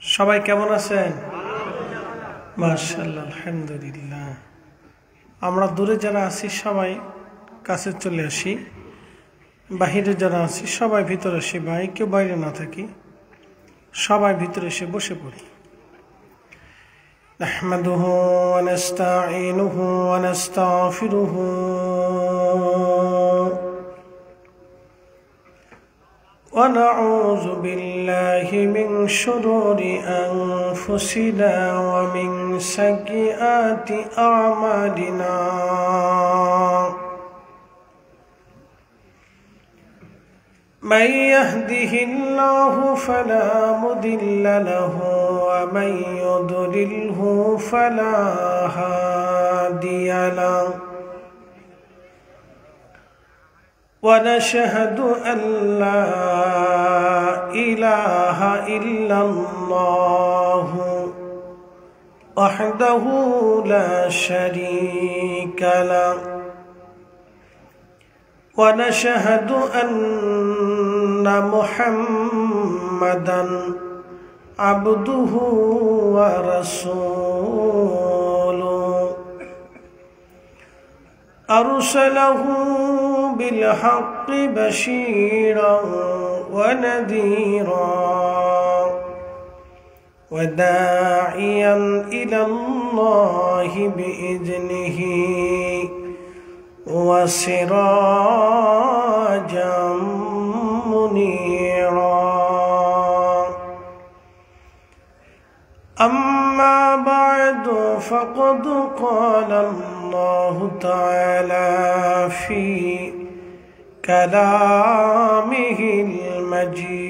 সবাই কেমন আছেন? মাশাআল্লাহ, আলহামদুলিল্লাহ। আমরা দূরে যারা আছি সবাই কাছে চলে আসি, বাহিরে যারা আছি সবাই ভিতরে আসি। ভাই কেউ বাইরে না থাকি, সবাই ভিতরে এসে বসে পড়ি। নাহমাদুহু ওয়া নাস্তাঈনুহু ওয়া নাস্তাগফিরুহু ونعوذ بالله من شرور أنفسنا ومن سيئات أعمالنا من يهده الله فلا مضل له ومن يضلله فلا هادي له ونشهد أن لا إله إلا الله وحده لا شريك له ونشهد أن محمدا عبده ورسوله أرسله بالحق بشيرا ونذيرا وداعيا إلى الله بإذنه وسراجا منيرا. أما بعد فقد قال الله تعالى في كلامه المجيد: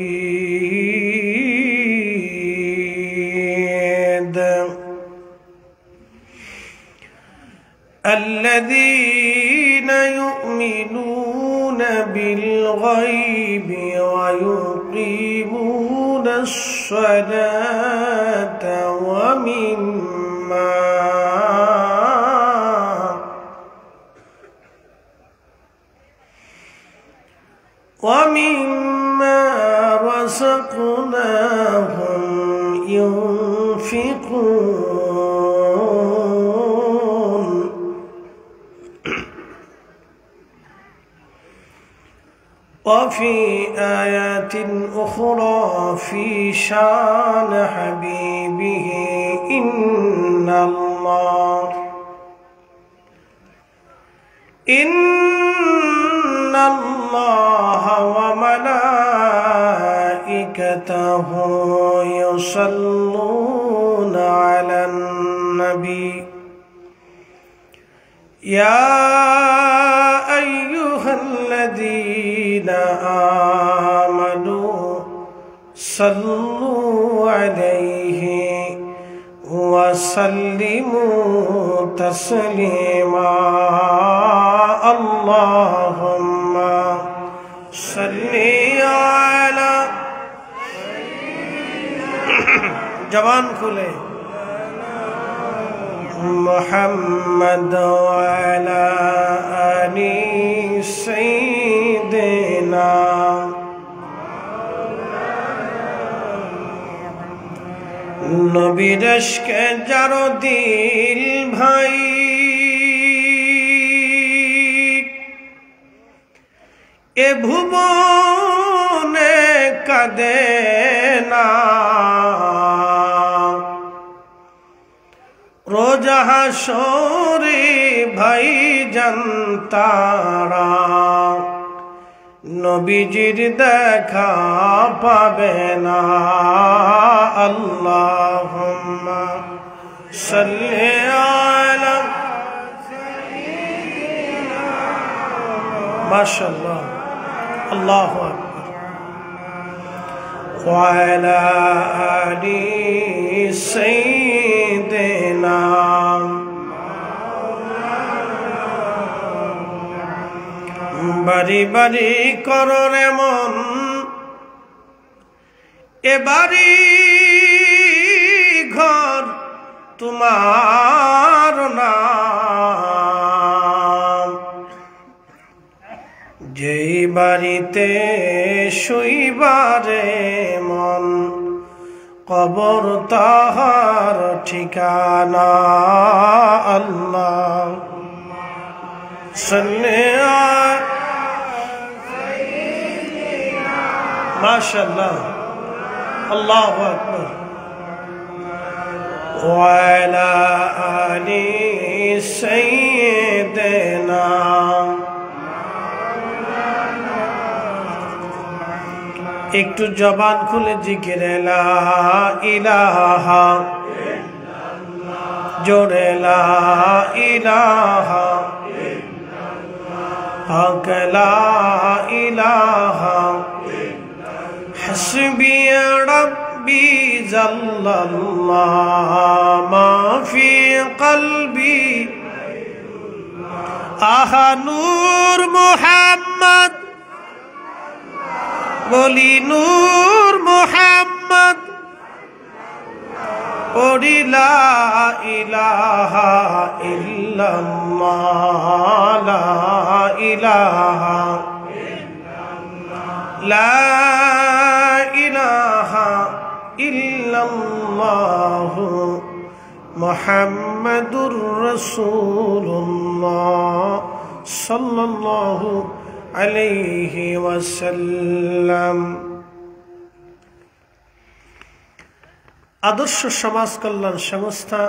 الذين يؤمنون بالغيب ويقيمون الصلاة ومما رزقناهم ينفقون. وفي آيات أخرى في شان حبيبه: إن الله وملائكته يصلون على النبي يا أيها الذين آمنوا صلوا عليه وسلموا تسليما. اللهم صل على जवान खुले محمد وعلى آل سيدنا. নবীর ইশকে যার দিল ভাই, এ ভুবনে কাঁদে না। রোজ হাসরে ভাই জানতারা নবীজির দেখা পাবে না। আল্লাহুম্মা সাল্লি আলা সাইয়্যিদিনা। মাশাআল্লাহ, আল্লাহু আকবার। ওয়া আলা আলি সাইয়্যিদিনা। বাড়ি বাড়ি করো রে মন, এ বাড়ি ঘর তোমার নাম। যেই বাড়িতে শুইবারে মন, কবর তাহার ঠিকানা। আল্লাহ সাল্লি মাশাআল্লাহ আল্লাহু আকবার ওয়া আলা আলি সাইয়্যিদিনা। একটু জবান খুলে জিকির লা ইলাহা জোরে লা ইলাহা হক লা ইলাহা হাসবি রব্বি জাল্লাল্লাহ মা ফি কলবি। আহা নূর মুহাম্মদ বলি নূর মুহাম্মদ পড়ি লা ইলাহা ইল্লাল্লাহ লা ইলাহা লা ইলাহা ইল্লাল্লাহ মুহাম্মাদুর রাসূলুল্লাহ সাল্লাল্লাহু আলাইহি ওয়াসাল্লাম। আদর্শ সমাজ কল্যাণ সংস্থা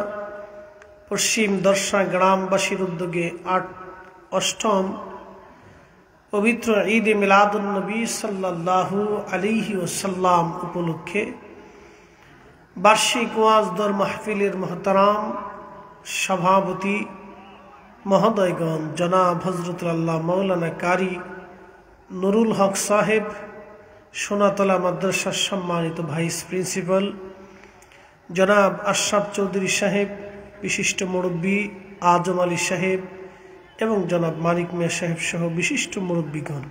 পশ্চিম দর্শা গ্রামবাসীর উদ্যোগে ৮ম পবিত্র ঈদে মিলাদুন নবী সাল্লাল্লাহু আলাইহি ওয়াসাল্লাম উপলক্ষে বার্ষিক ওয়াজ দর মাহফিলের মহতারাম সভাপতি মহোদয়গণ জনাব হযরতুল আল্লাহ মাওলানা কারি নুরুল হক সাহেব, সোনাতলা মাদ্রাসার সম্মানিত ভাইস প্রিন্সিপাল জনাব আশরাফ চৌধুরী সাহেব, বিশিষ্ট মুরব্বী আজম আলী সাহেব এবং জনাব মানিক মিয়া সাহেব সহ বিশিষ্ট মুরব্বীগণ,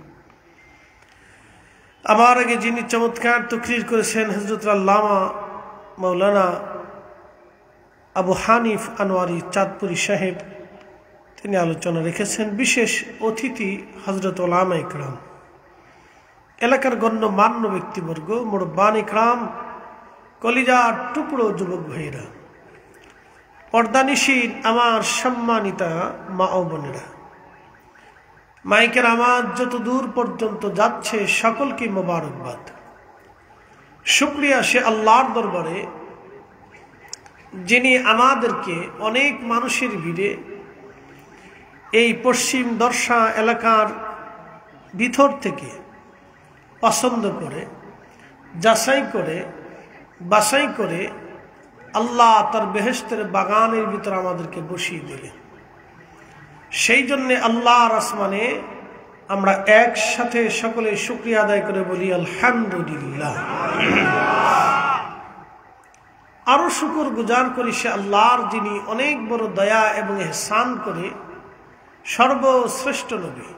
আমার আগে যিনি চমৎকার তাকরীর করেছেন হযরতুল আল্লামা মাওলানা আবু হানিফ আনোয়ারি চাঁদপুরি সাহেব, তিনি আলোচনা রেখেছেন। বিশেষ অতিথি হযরত উলামা ইকরাম, এলাকার গণ্যমান্য ব্যক্তিবর্গ, মুরব্বান ইকরাম, কলিজার টুকরো যুবক ভাইরা, পর্দানিশীন আমার সম্মানিতা মা ও বোনেরা, মাইকের আওয়াজ যত দূর পর্যন্ত যাচ্ছে সকলকে মোবারকবাদ। শুকরিয়া সে আল্লাহর দরবারে যিনি আমাদেরকে অনেক মানুষের ভিড়ে এই পশ্চিম দর্শা এলাকার ভিতর থেকে পছন্দ করে যাচাই করে বাছাই করে আল্লাহ তার বেহেশতের বাগানের ভিতর আমাদেরকে বসিয়ে দিলেন। সেই জন্যে আল্লাহর আসমানে আমরা একসাথে সকলে শুকরিয়া আদায় করে বলি আলহামদুলিল্লাহ। আরো শুকর গুজার করি সে আল্লাহর যিনি অনেক বড় দয়া এবং ইহসান করে সর্বশ্রেষ্ঠ নবী,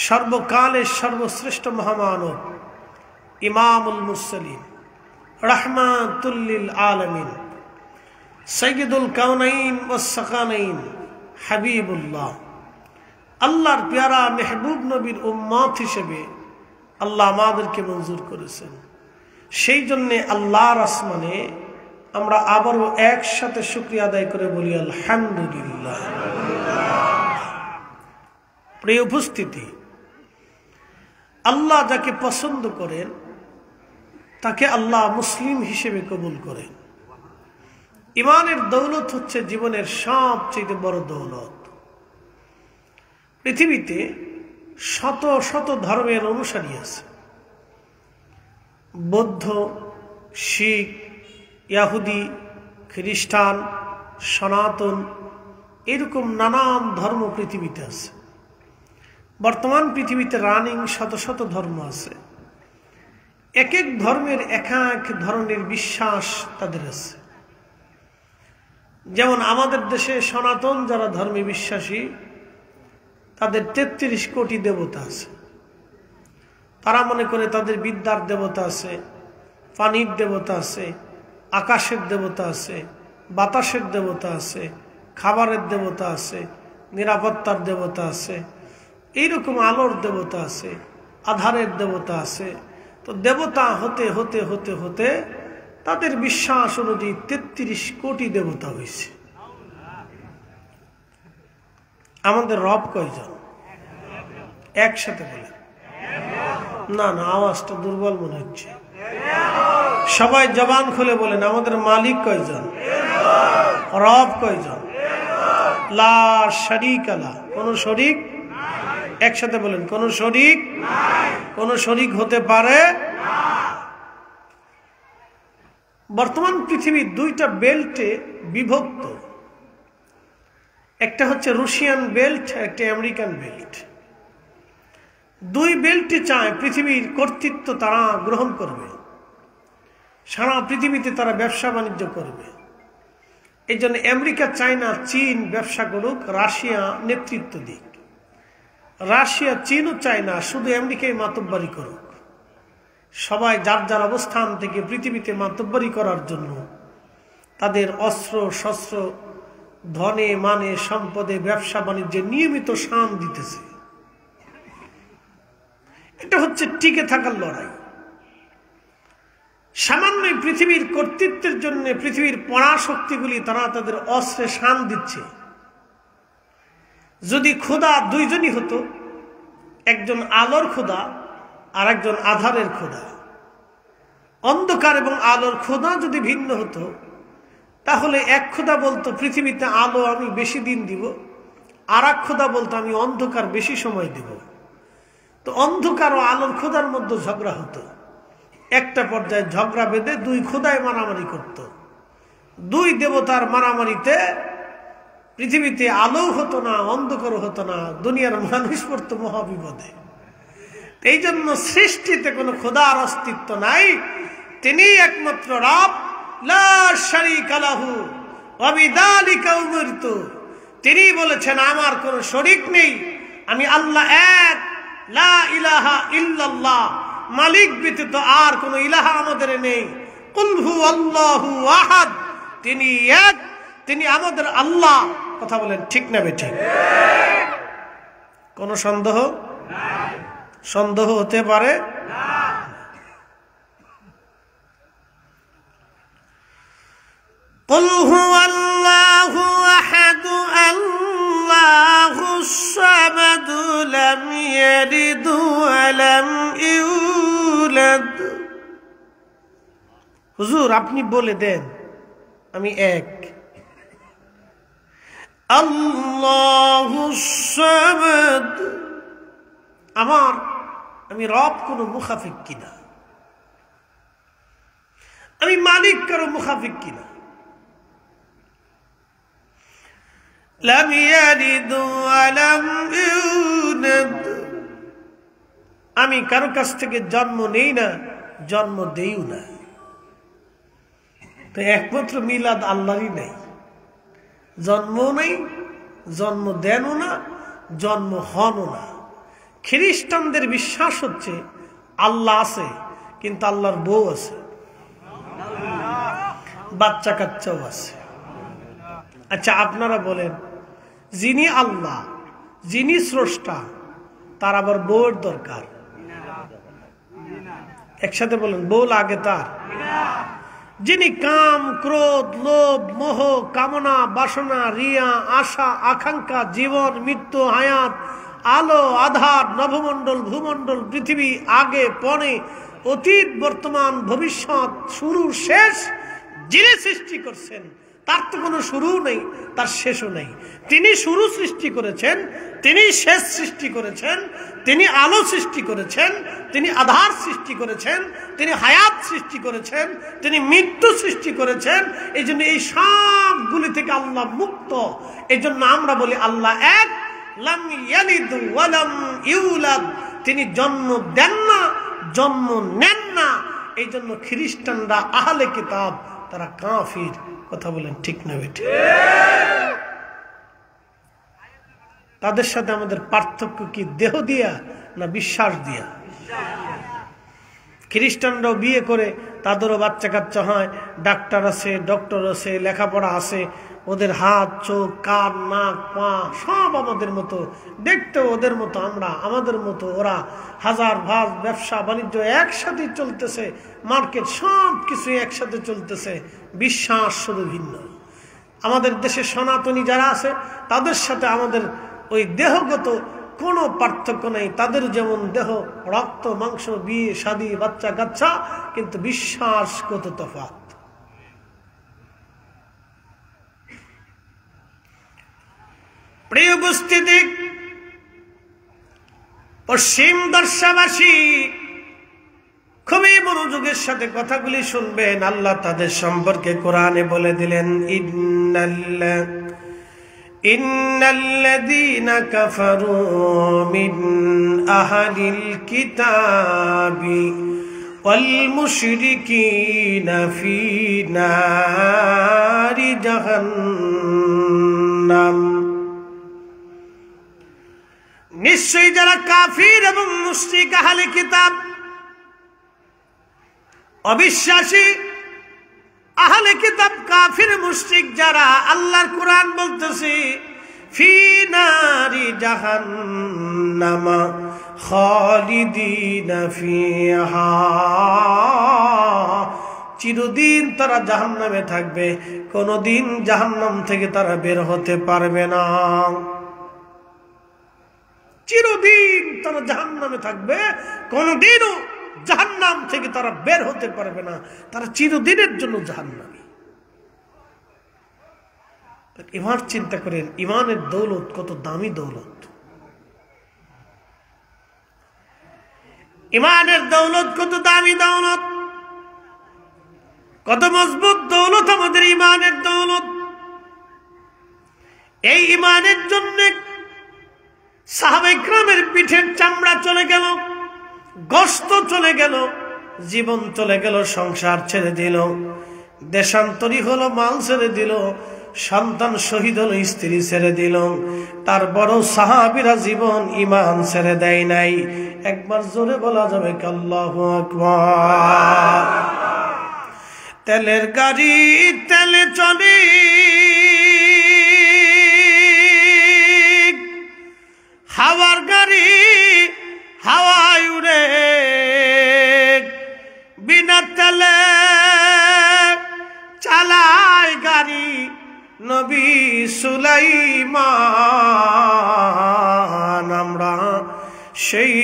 সর্বকালের সর্বশ্রেষ্ঠ মহামানব, ইমামুল মুরসালিন, রাহমাতুল লিল আলামিন, সাইয়্যিদুল কাউনাইন ওয়াস সাকানাইন, হাবিবুল্লাহ, আল্লাহর পেয়ারা মেহবুব নবীর উম্মত হিসেবে আল্লাহ আমাদেরকে মঞ্জুর করেছেন। সেই জন্যে আল্লাহর আসমানে আমরা আবারও একসাথে শুকরিয়া আদায় করে বলি আলহামদুলিল্লাহ। প্রিয় উপস্থিতি, আল্লাহ যাকে পছন্দ করেন তাকে আল্লাহ মুসলিম হিসেবে কবুল করেন। ইমানের দৌলত হচ্ছে জীবনের সবচেয়ে বড় দৌলত। পৃথিবীতে শত শত ধর্মের অনুসারী আছে, বৌদ্ধ, শিখ, ইহুদি, খ্রিস্টান, সনাতন, এরকম নানান ধর্ম পৃথিবীতে আছে। বর্তমান পৃথিবীতে রানিং শত শত ধর্ম আছে। এক এক ধর্মের এক এক ধরনের বিশ্বাস তাদের আছে। যেমন আমাদের দেশে সনাতন যারা ধর্মে বিশ্বাসী তাদের ৩৩ কোটি দেবতা আছে। তারা মনে করে তাদের বিদ্যার দেবতা আছে, পানির দেবতা আছে, আকাশের দেবতা আছে, বাতাসের দেবতা আছে, খাবারের দেবতা আছে, নিরাপত্তার দেবতা আছে, এইরকম আলোর দেবতা আছে, আধারের দেবতা আছে। তো দেবতা হতে হতে হতে হতে তাদের বিশ্বাস অনুযায়ী 33 কোটি দেবতা হয়েছে। আমাদের রব কয়জন? একসাথে বলে না, আওয়াজটা দুর্বল মনে হচ্ছে। সবাই জবান খুলে বলেন, আমাদের মালিক কয়জন? রব কয়জন? লা শারীকা লাহু, কোন শরীক। একসাথে বলেন, কোন শরীক, কোন শরীক হতে পারে। বর্তমান পৃথিবীর দুইটা বেল্টে বিভক্ত, একটা হচ্ছে রুশিয়ান বেল্ট, একটা আমেরিকান বেল্ট। দুই বেল্টে চায় পৃথিবীর কর্তৃত্ব তারা গ্রহণ করবে, সারা পৃথিবীতে তারা ব্যবসা বাণিজ্য করবে। এই জন্য আমেরিকা চায় না চীন ব্যবসা করুক, রাশিয়া নেতৃত্ব দিক। রাশিয়া চীনও চায় না শুধু আমেরিকাই মাতব্বরি করুক। সবাই যার যার অবস্থান থেকে পৃথিবীতে মাতব্বরি করার জন্য তাদের অস্ত্র শস্ত্র, ধনে মানে সম্পদে, ব্যবসা বাণিজ্যে নিয়মিত শান দিতেছে। এটা হচ্ছে টিকে থাকার লড়াই। সামান্য পৃথিবীর কর্তৃত্বের জন্য পৃথিবীর পরাশক্তিগুলি তারা তাদের অস্ত্রে শান দিচ্ছে। যদি খোদা দুইজনই হতো, একজন আলোর খোদা আর একজন আধারের খোদা, অন্ধকার এবং আলোর খোদা যদি ভিন্ন হতো, তাহলে এক খোদা বলতো পৃথিবীতে আলো আমি বেশি দিন দিব, আর এক খোদা বলতো আমি অন্ধকার বেশি সময় দিব। তো অন্ধকার ও আলোর খোদার মধ্যে ঝগড়া হতো। একটা পর্যায়ে ঝগড়া বেঁধে দুই খোদায় মারামারি করত। দুই দেবতার মারামারিতে পৃথিবীতে আলো হতো না, অন্ধকারও হতো না, দুনিয়ার মানুষ পড়তো মহাবিপদে। এই জন্য সৃষ্টিতে কোনো খোদার অস্তিত্ব নাই, তিনি একমাত্র রব। লা শারীকা লাহু ওয়া বিযালিকা উমিরতু। তিনি বলেছেন আমার কোনো শরীক নেই, আমি আল্লাহ এক, লা ইলাহা ইল্লাল্লাহ, মালিক ব্যতীত আর কোনো ইলাহা আমাদের নেই। কুল হুয়াল্লাহু আহাদ, তিনি এক, তিনি আমাদের আল্লাহ। কথা বলেন ঠিক না বেঠিক? কোন সন্দেহ? সন্দেহ হতে পারে? কুল হুয়াল্লাহু আহাদ আল্লাহুস সামাদ লাম ইয়ালিদ ওয়া লাম ইউলাদ। হুজুর আপনি বলে দেন আমি এক। আল্লাহুস সামাদ, আমি রব কোন মুখাফিক কিনা, আমি মালিক কারো মুখাফিক কিনা। লাম ইয়ালিদ ওয়া লাম ইউলাদ, আমি কারো কাছ থেকে জন্ম নেই না, জন্ম দেইও না। তো একমাত্র মিলাদ আল্লাহরই নেই, জন্ম নেই, জন্ম দেনও না, জন্ম হনও না। খ্রিস্টানদের বিশ্বাস হচ্ছে আল্লাহ আছে, কিন্তু আল্লাহর বউ আছে, বাচ্চা কাচ্চাও আছে। আচ্ছা আপনারা বলেন, যিনি আল্লাহ, যিনি স্রষ্টা, তার আবার বউয়ের দরকার? একসাথে বলেন, বউ লাগে তার? যিনি কাম ক্রোধ লোভ মোহ কামনা বাসনা রিয়া আশা আকাঙ্ক্ষা জীবন মৃত্যু হায়াত আলো আধার নভমণ্ডল ভূমণ্ডল পৃথিবী আগে পরে অতীত বর্তমান ভবিষ্যৎ শুরু শেষ যিনি সৃষ্টি করছেন, তার তো কোনো শুরু নেই, তার শেষও নেই। তিনি শুরু সৃষ্টি করেছেন, তিনি শেষ সৃষ্টি করেছেন, তিনি আলো সৃষ্টি করেছেন, তিনি আধার সৃষ্টি করেছেন, তিনি হায়াত সৃষ্টি করেছেন, তিনি মৃত্যু সৃষ্টি করেছেন। এই জন্য এই সবগুলি থেকে আল্লাহ মুক্ত। এই জন্য আমরা বলি আল্লাহ এক, লাম ইয়ালিদ ওয়া লাম ইউলাদ, তিনি জন্ম দেন না, জন্ম নেন না। এই জন্য খ্রিস্টানরা আহলে কিতাব, তারা কাফির। কথা বলেন ঠিক না বেঠিক? তাদের সাথে আমাদের পার্থক্য কি দেহ দিয়া না বিশ্বাস দিয়া? খ্রিস্টানরাও বিয়ে করে, তাদেরও বাচ্চা কাচ্চা হয়, ডাক্তার আছে, ডক্টর আছে, লেখাপড়া আছে, ওদের হাত, চোখ, কান, নাক, পা সব আমাদের মতো, দেখতে ওদের মতো, আমরা আমাদের মতো। ওরা হাজার ভাগ ব্যবসা বাণিজ্য একসাথে চলতেছে, মার্কেট সব কিছু একসাথে চলতেছে, বিশ্বাস শুধু ভিন্ন। আমাদের দেশে সনাতনী যারা আছে তাদের সাথে আমাদের ওই দেহগত কোনো পার্থক্য নেই। তাদের যেমন দেহ, রক্ত, মাংস, বিয়ে শাদী, বাচ্চা কাচ্চা, কিন্তু বিশ্বাসগত তফাৎ। প্রিয় উপস্থিতি, পশ্চিম দর্শাবাসী খুবই মনোযোগের সাথে কথাগুলি শুনবেন। আল্লাহ তাদের সম্পর্কে কোরআনে বলে দিলেন, ইন্নাল্লাযীনা কাফারু মিন আহলিল কিতাবি ওয়াল মুশরিকিনা ফী নারি জাহান্নাম। নিশ্চয়ই যারা কাফির এবং মুশরিক, আহলে কিতাব, অবিশ্বাসী, আহলে কিতাব, কাফির, মুশরিক যারা, আল্লাহর কোরআন বলতেছে ফি নারি জাহান্নাম খালিদিনা ফিহা, চিরদিন তারা জাহান্নামে থাকবে, কোনদিন জাহান্নাম থেকে তারা বের হতে পারবে না। চিরদিন তারা জাহান্নামে থাকবে, কোনদিনও জাহান্নাম থেকে তারা বের হতে পারবে না, তারা চিরদিনের জন্য জাহান্নামী। এবার চিন্তা করেন, ইমানের দৌলত কত দামি দৌলত, ইমানের দৌলত কত দামি দৌলত, কত মজবুত দৌলত আমাদের ইমানের দৌলত। এই ইমানের জন্য সাহাবায়ে কেরামের পিঠের চামড়া চলে গেল, গোশত চলে গেল, জীবন চলে গেল, সংসার ছেড়ে দিল, দেশান্তরী হলো, মাল ছেড়ে দিল, সন্তান শহীদ হলো, স্ত্রী ছেড়ে দিল। তারপরও সাহাবীরা জীবন ঈমান ছেড়ে দেয় নাই। একবার জোরে বলা যাবে কি আল্লাহু আকবার। তেলের গাড়ি তেলে চলে, হাওয়ার গাড়ি হাওয়ায় উড়ে, বিনা তেলে চালায় গাড়ি নবী সুলাইমান। আমরা সেই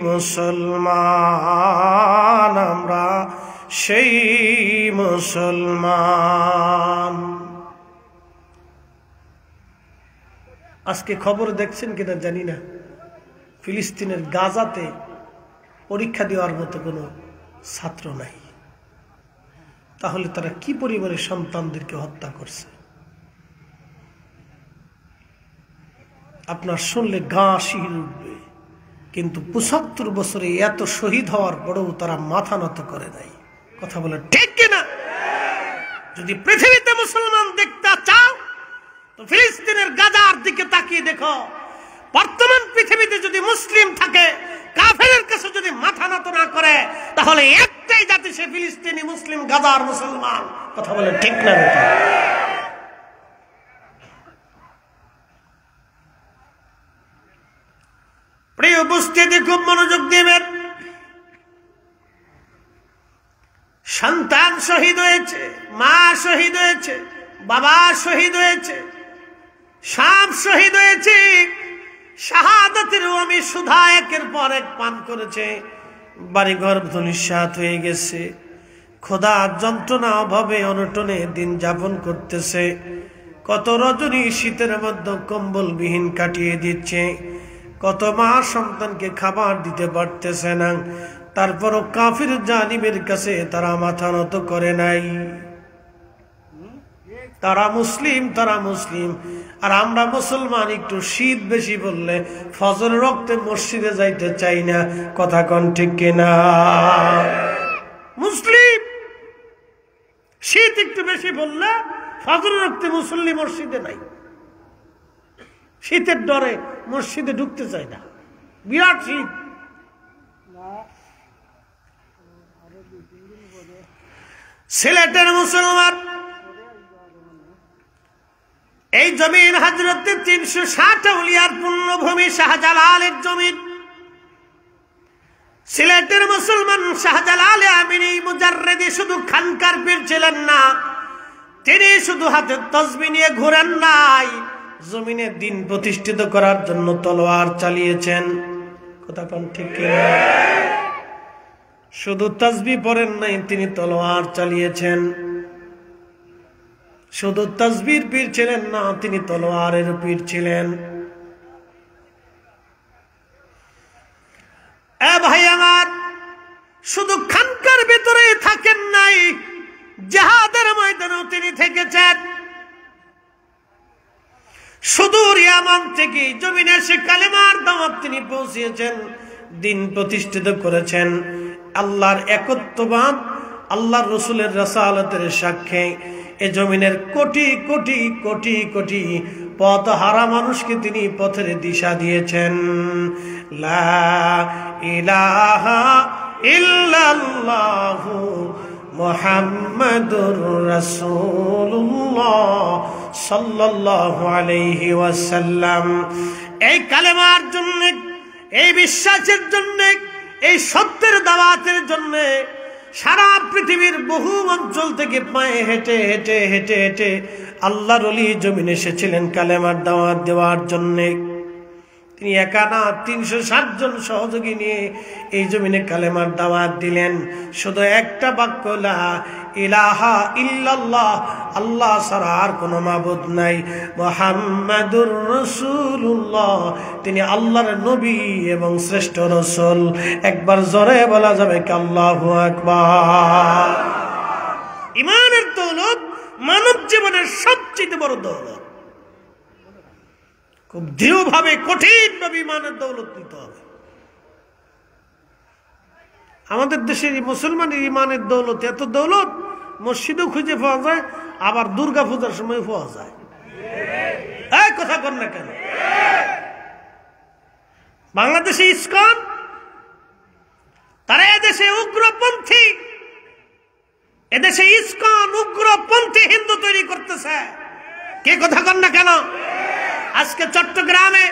মুসলমান, আমরা সেই মুসলমান। আজকে খবর দেখছেন কিনা জানি না, ফিলিস্তিনের গাজাতে পরীক্ষা দেওয়ার মতো কোনো ছাত্র নাই। তাহলে তারা কি পরিবারের সন্তানদেরকে হত্যা করছে, আপনার শুনলে গা শিহরে উঠবে। কিন্তু ৭৫ বছরে এত শহীদ হওয়ার পরেও তারা মাথা নত করে নাই। কথা বলে ঠিক কিনা? যদি পৃথিবীতে মুসলমান দেখতে চাও তো ফিলিস্তিনের গাজার দিকে তাকিয়ে দেখো। বর্তমান পৃথিবীতে যদি মুসলিম থাকে, কাফেরের কাছে যদি মাথা নত না করে, তাহলে একটাই জাতি, সে ফিলিস্তিনি মুসলিম, গাজার মুসলমান। কথা বলে ঠিক না? প্রিয় উপস্থিতি, খুব মনোযোগ দিবেন। সন্তান শহীদ হয়েছে, মা শহীদ হয়েছে, বাবা শহীদ হয়েছে, সব শহীদ হয়েছে। শাহাদাতের আমি সুধা একের পর এক পান করেছে, বাড়িঘর ধূলিসাৎ হয়ে গেছে, ক্ষুধার যন্ত্রণা, অভাবে অনটনে দিন যাপন করতেছে। কত রজনী শীতের মধ্যে কম্বলবিহীন কাটিয়ে দিচ্ছে, কত মা সন্তানকে খাবার দিতে পারতেছে না। তারপরও কাফির জালিমের কাছে তারা মাথা নত করে নাই। তারা মুসলিম, তারা মুসলিম। আর আমরা মুসলমান, একটু শীত বেশি বললে ফজর রক্তে মসজিদে যাইতে চাই না। কথা কোন ঠিক কিনা? মুসলিম শীত একটু বেশি বললে ফজর রক্তে মুসল্লি মসজিদে নাই, শীতের ডরে মসজিদে ঢুকতে চায় না, বিরাট শীত। সিলেটের মুসলমান জমিন হযরত 360 আউলিয়ার পুণ্যভূমি শাহজালালের জমিন। সিলেটের মুসলমান শাহজালাল আমিনী মুজাররিদি শুধু খানকার পীর ছিলেন না, তিনি শুধু হাতে তাসবিহ নিয়ে ঘোরেন নাই, জমিনে দিন প্রতিষ্ঠিত করার জন্য তলোয়ার চালিয়েছেন। কথা কোন ঠিক কি? শুধু তাসবিহ পড়েন নাই, তিনি তলোয়ার চালিয়েছেন। শুধু তাসবির পীর ছিলেন না, তিনি তলোয়ারের পীর ছিলেন। এ ভাই আমার, শুধু খানকার ভিতরেই থাকেন নাই, জিহাদের ময়দানেও তিনি থেকেছেন। সুদূর ইয়ামান থেকে জমিনে এসে কালেমার দাওয়াত তিনি পৌঁছিয়েছেন, দিন প্রতিষ্ঠিত করেছেন। আল্লাহর একত্ববাদ, আল্লাহর রাসূলের রাসালাতের সাক্ষ্যে এ জমিনের কোটি কোটি কোটি কোটি পথহারা মানুষকে তিনি পথের দিশা দিয়েছেন। লা ইলাহা ইল্লাল্লাহু মুহাম্মাদুর রাসূলুল্লাহ সাল্লাল্লাহু আলাইহি ওয়াসাল্লাম। এই কালেমার জন্য, এই বিশ্বাসের জন্য, এই সত্যের দাওয়াতের জন্য সারা পৃথিবীর বহু অঞ্চল থেকে পায়ে হেঁটে হেঁটে হেঁটে হেঁটে আল্লাহর ওলি জমিনে এসেছিলেন কালেমার দাওয়াত দেওয়ার জন্য। তিনি একা না, 360 জন সহযোগী নিয়ে এই জমিনে কালেমার দাওয়াত দিলেন। শুধু একটা বাক্য, লা ইলাহা ইল্লাল্লাহ, আল্লাহ ছাড়া আর কোনো মাবুদ নাই, মুহাম্মাদুর রাসূলুল্লাহ, তিনি আল্লাহর নবী এবং শ্রেষ্ঠ রাসূল। একবার জোরে বলা যাবে কি আল্লাহু আকবার? ঈমানের দৌলত মানব জীবনের সবচেয়ে বড় দৌলত। খুব দৃঢ়ভাবে, কঠিনভাবে ঈমানের দৌলত নিতে হবে। আমাদের দেশের মুসলমানের ঈমানের দৌলত এত দৌলত, মসজিদও খুঁজে পাওয়া যায়, আবার দুর্গা পূজার সময় পাওয়া যায়। এই কথা কর না কেন? বাংলাদেশে ইসকন, তারা এদেশে উগ্রপন্থী, এদেশে ইসকন উগ্রপন্থী হিন্দু তৈরি করতেছে। কে কথা কর না কেন? আজকে চট্টগ্রামে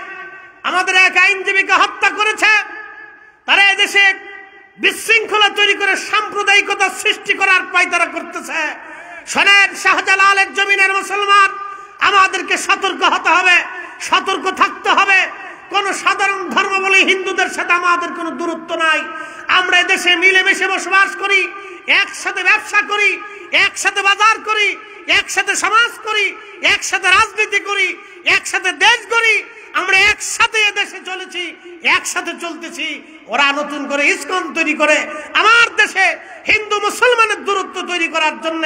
আমাদের এক আইনজীবীকে হত্যা করেছে। তারা এদেশে বিশৃঙ্খলা তৈরি করে সাম্প্রদায়িকতা সৃষ্টি করার পায়তারা করতেছে। শোনেন, শাহজালালের জমিনের মুসলমান, আমাদেরকে সতর্ক হতে হবে, সতর্ক থাকতে হবে। কোন সাধারণ ধর্ম বলে হিন্দুদের সাথে আমাদের কোনো দূরত্ব নাই। আমরা এদেশে মিলেমিশে বসবাস করি, একসাথে ব্যবসা করি, একসাথে বাজার করি, একসাথে সমাজ করি, একসাথে রাজনীতি করি, একসাথে দেশ করি। আমরা একসাথে এদেশে চলেছি, একসাথে চলতেছি। ওরা নতুন করে ইসকন তৈরি করে আমার দেশে হিন্দু মুসলমানের দূরত্ব তৈরি করার জন্য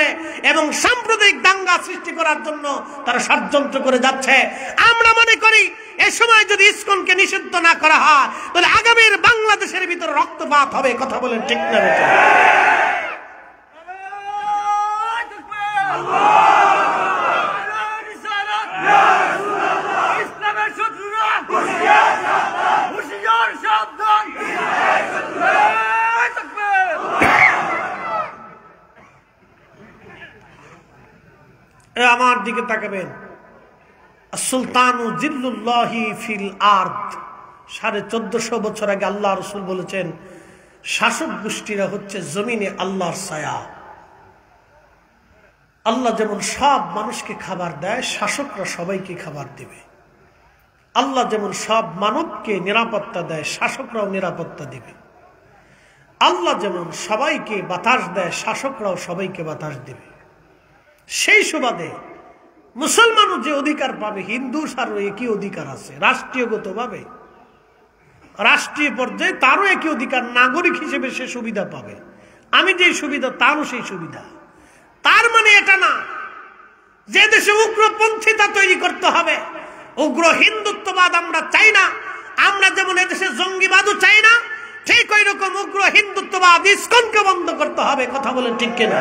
এবং সাম্প্রদায়িক দাঙ্গা সৃষ্টি করার জন্য তারা ষড়যন্ত্র করে যাচ্ছে। আমরা মনে করি এই সময় যদি ইসকনকে নিষিদ্ধ না করা হয়, তাহলে আগামীর বাংলাদেশের ভিতরে রক্তপাত হবে। কথা বলেন ঠিক না? আমার দিকে তাকাবেন। সুলতানু জিল্লুল্লাহি ফিল আরদ, 1450 বছর আগে আল্লাহ রাসূল বলেছেন, শাসক গোষ্ঠীরা হচ্ছে জমিনে আল্লাহর ছায়া। আল্লাহ যেমন সব মানুষকে খাবার দেয়, শাসকরা সবাইকে খাবার দেবে। আল্লাহ যেমন সব মানবকে নিরাপত্তা দেয়, শাসকরাও নিরাপত্তা দিবে। আল্লাহ যেমন সবাইকে বাতাস দেয়, শাসকরাও সবাইকে বাতাস দিবে। সেই সুবাদে মুসলমানও যে অধিকার পাবে, হিন্দু সারও একই অধিকার আছে। রাষ্ট্রীয়গতভাবে, রাষ্ট্রীয় পর্যায়ে তারও একই অধিকার, নাগরিক হিসেবে সে সুবিধা পাবে। আমি যে সুবিধা, তারও সেই সুবিধা। তার মানে এটা না যে দেশে উগ্রপন্থীতা তৈরি করতে হবে, উগ্র হিন্দুত্ববাদ আমরা চাই না। আমরা যেমন এদেশে জঙ্গিবাদও চাই না, ঠিক ওই রকম উগ্র হিন্দুত্ববাদ ইসকনকে বন্ধ করতে হবে। কথা বলেন ঠিক কিনা?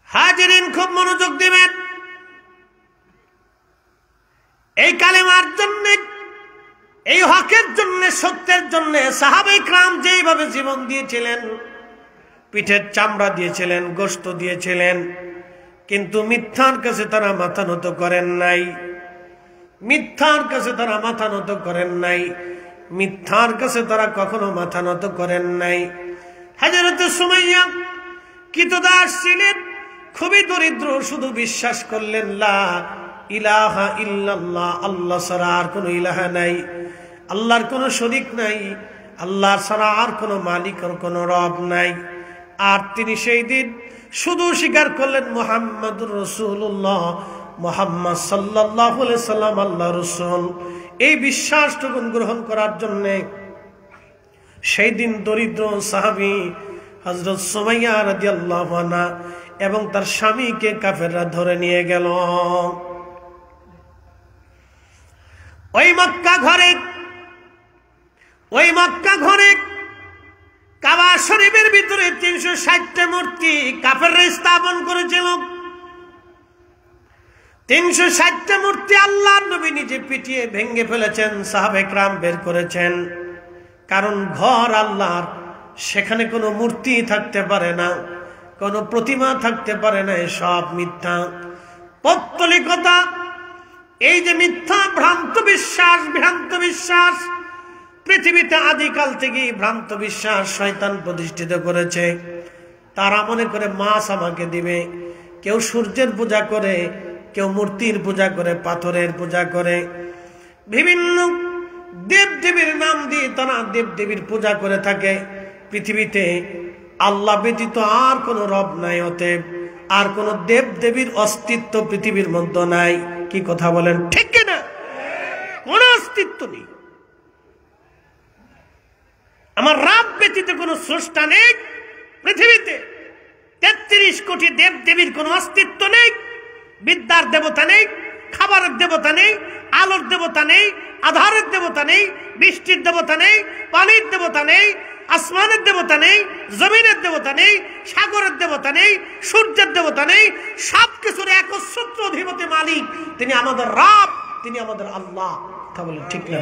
হাজিরিন, খুব মনোযোগ দিবেন। এই কালেমার জন্য, এই হকের জন্য, সত্যের জন্য সাহাবায়ে কেরাম যেইভাবে জীবন দিয়েছিলেন, পিঠের চামড়া দিয়েছিলেন, গোশত দিয়েছিলেন, কিন্তু মিথ্যার কাছে তারা মাথা নত করেন নাই। মিথ্যার কাছে তারা মাথা নত করেন নাই। মিথ্যার কাছে তারা কখনো মাথা নত করেন নাই। হযরত সুমাইয়া কৃতদাস ছিলেন, খুবই দরিদ্র, শুধু বিশ্বাস করলেন লা ইলাহা ইল্লাল্লাহ, আল্লাহ ছাড়া আর কোনো ইলাহা নাই, আল্লাহর কোনো শরীক নাই, আল্লাহ ছাড়া আর কোনো মালিক আর কোনো রব নাই। আর তিনি সেই দিন শুধু স্বীকার করলেন মুহাম্মাদুর রাসূলুল্লাহ, মুহাম্মদ সাল্লাল্লাহু আলাইহি সাল্লাম আল্লাহর রাসূল। এই বিশ্বাসটুকু গ্রহণ করার জন্য সেই দিন দরিদ্র সাহাবী হযরত সুমাইয়া রাদিয়াল্লাহু আনহা এবং তার স্বামীকে কাফেররা ধরে নিয়ে গেল। ওই মক্কা ঘরে কাবা শরীফের ভিতরে 360টা মূর্তি কাফেররা স্থাপন করেছিল। 360টা মূর্তি আল্লাহর নবী নিজে পিটিয়ে ভেঙে ফেলেছেন, সাহাবায়ে কেরাম বের করেছেন। কারণ ঘর আল্লাহর, সেখানে কোনো মূর্তি থাকতে পারে না, কোনো প্রতিমা থাকতে পারে না, সব মিথ্যা, পৌত্তলিকতা। এই যে মিথ্যা ভ্রান্ত বিশ্বাস পৃথিবীতে আদিকাল থেকেই ভ্রান্ত বিশ্বাস শয়তান প্রতিষ্ঠিত করেছে। তারা মনে করে মাছ আমাকে দিবে, কেউ সূর্যের পূজা করে, কেউ মূর্তির পূজা করে, পাথরের পূজা করে, বিভিন্ন দেবদেবীর নাম দিয়ে তারা দেবদেবীর পূজা করে থাকে। পৃথিবীতে আল্লাহ ব্যতীত আর কোনো রব নাই, অতএব আর কোনো দেবদেবীর অস্তিত্ব পৃথিবীর মধ্যে নাই। কি কথা বলেন, ঠিক কিনা? কোনো অস্তিত্ব নেই। আমার রব ব্যতীত কোনো স্রষ্টা নেই পৃথিবীতে। 33 কোটি দেবদেবীর কোনো অস্তিত্ব নেই। বিদ্যার দেবতা নেই, খাবারের দেবতা নেই, আলোর দেবতা নেই, আধারের দেবতা নেই, বৃষ্টির দেবতা নেই, পানির দেবতা নেই, আসমানের দেবতা নেই, জমিনের দেবতা নেই, সাগরের দেবতা নেই, সূর্যের দেবতা নেই। সবকিছুর একচ্ছত্র অধিপতি মালিক তিনি আমাদের রব, তিনি আমাদের আল্লাহ। কথা বলেন ঠিক না?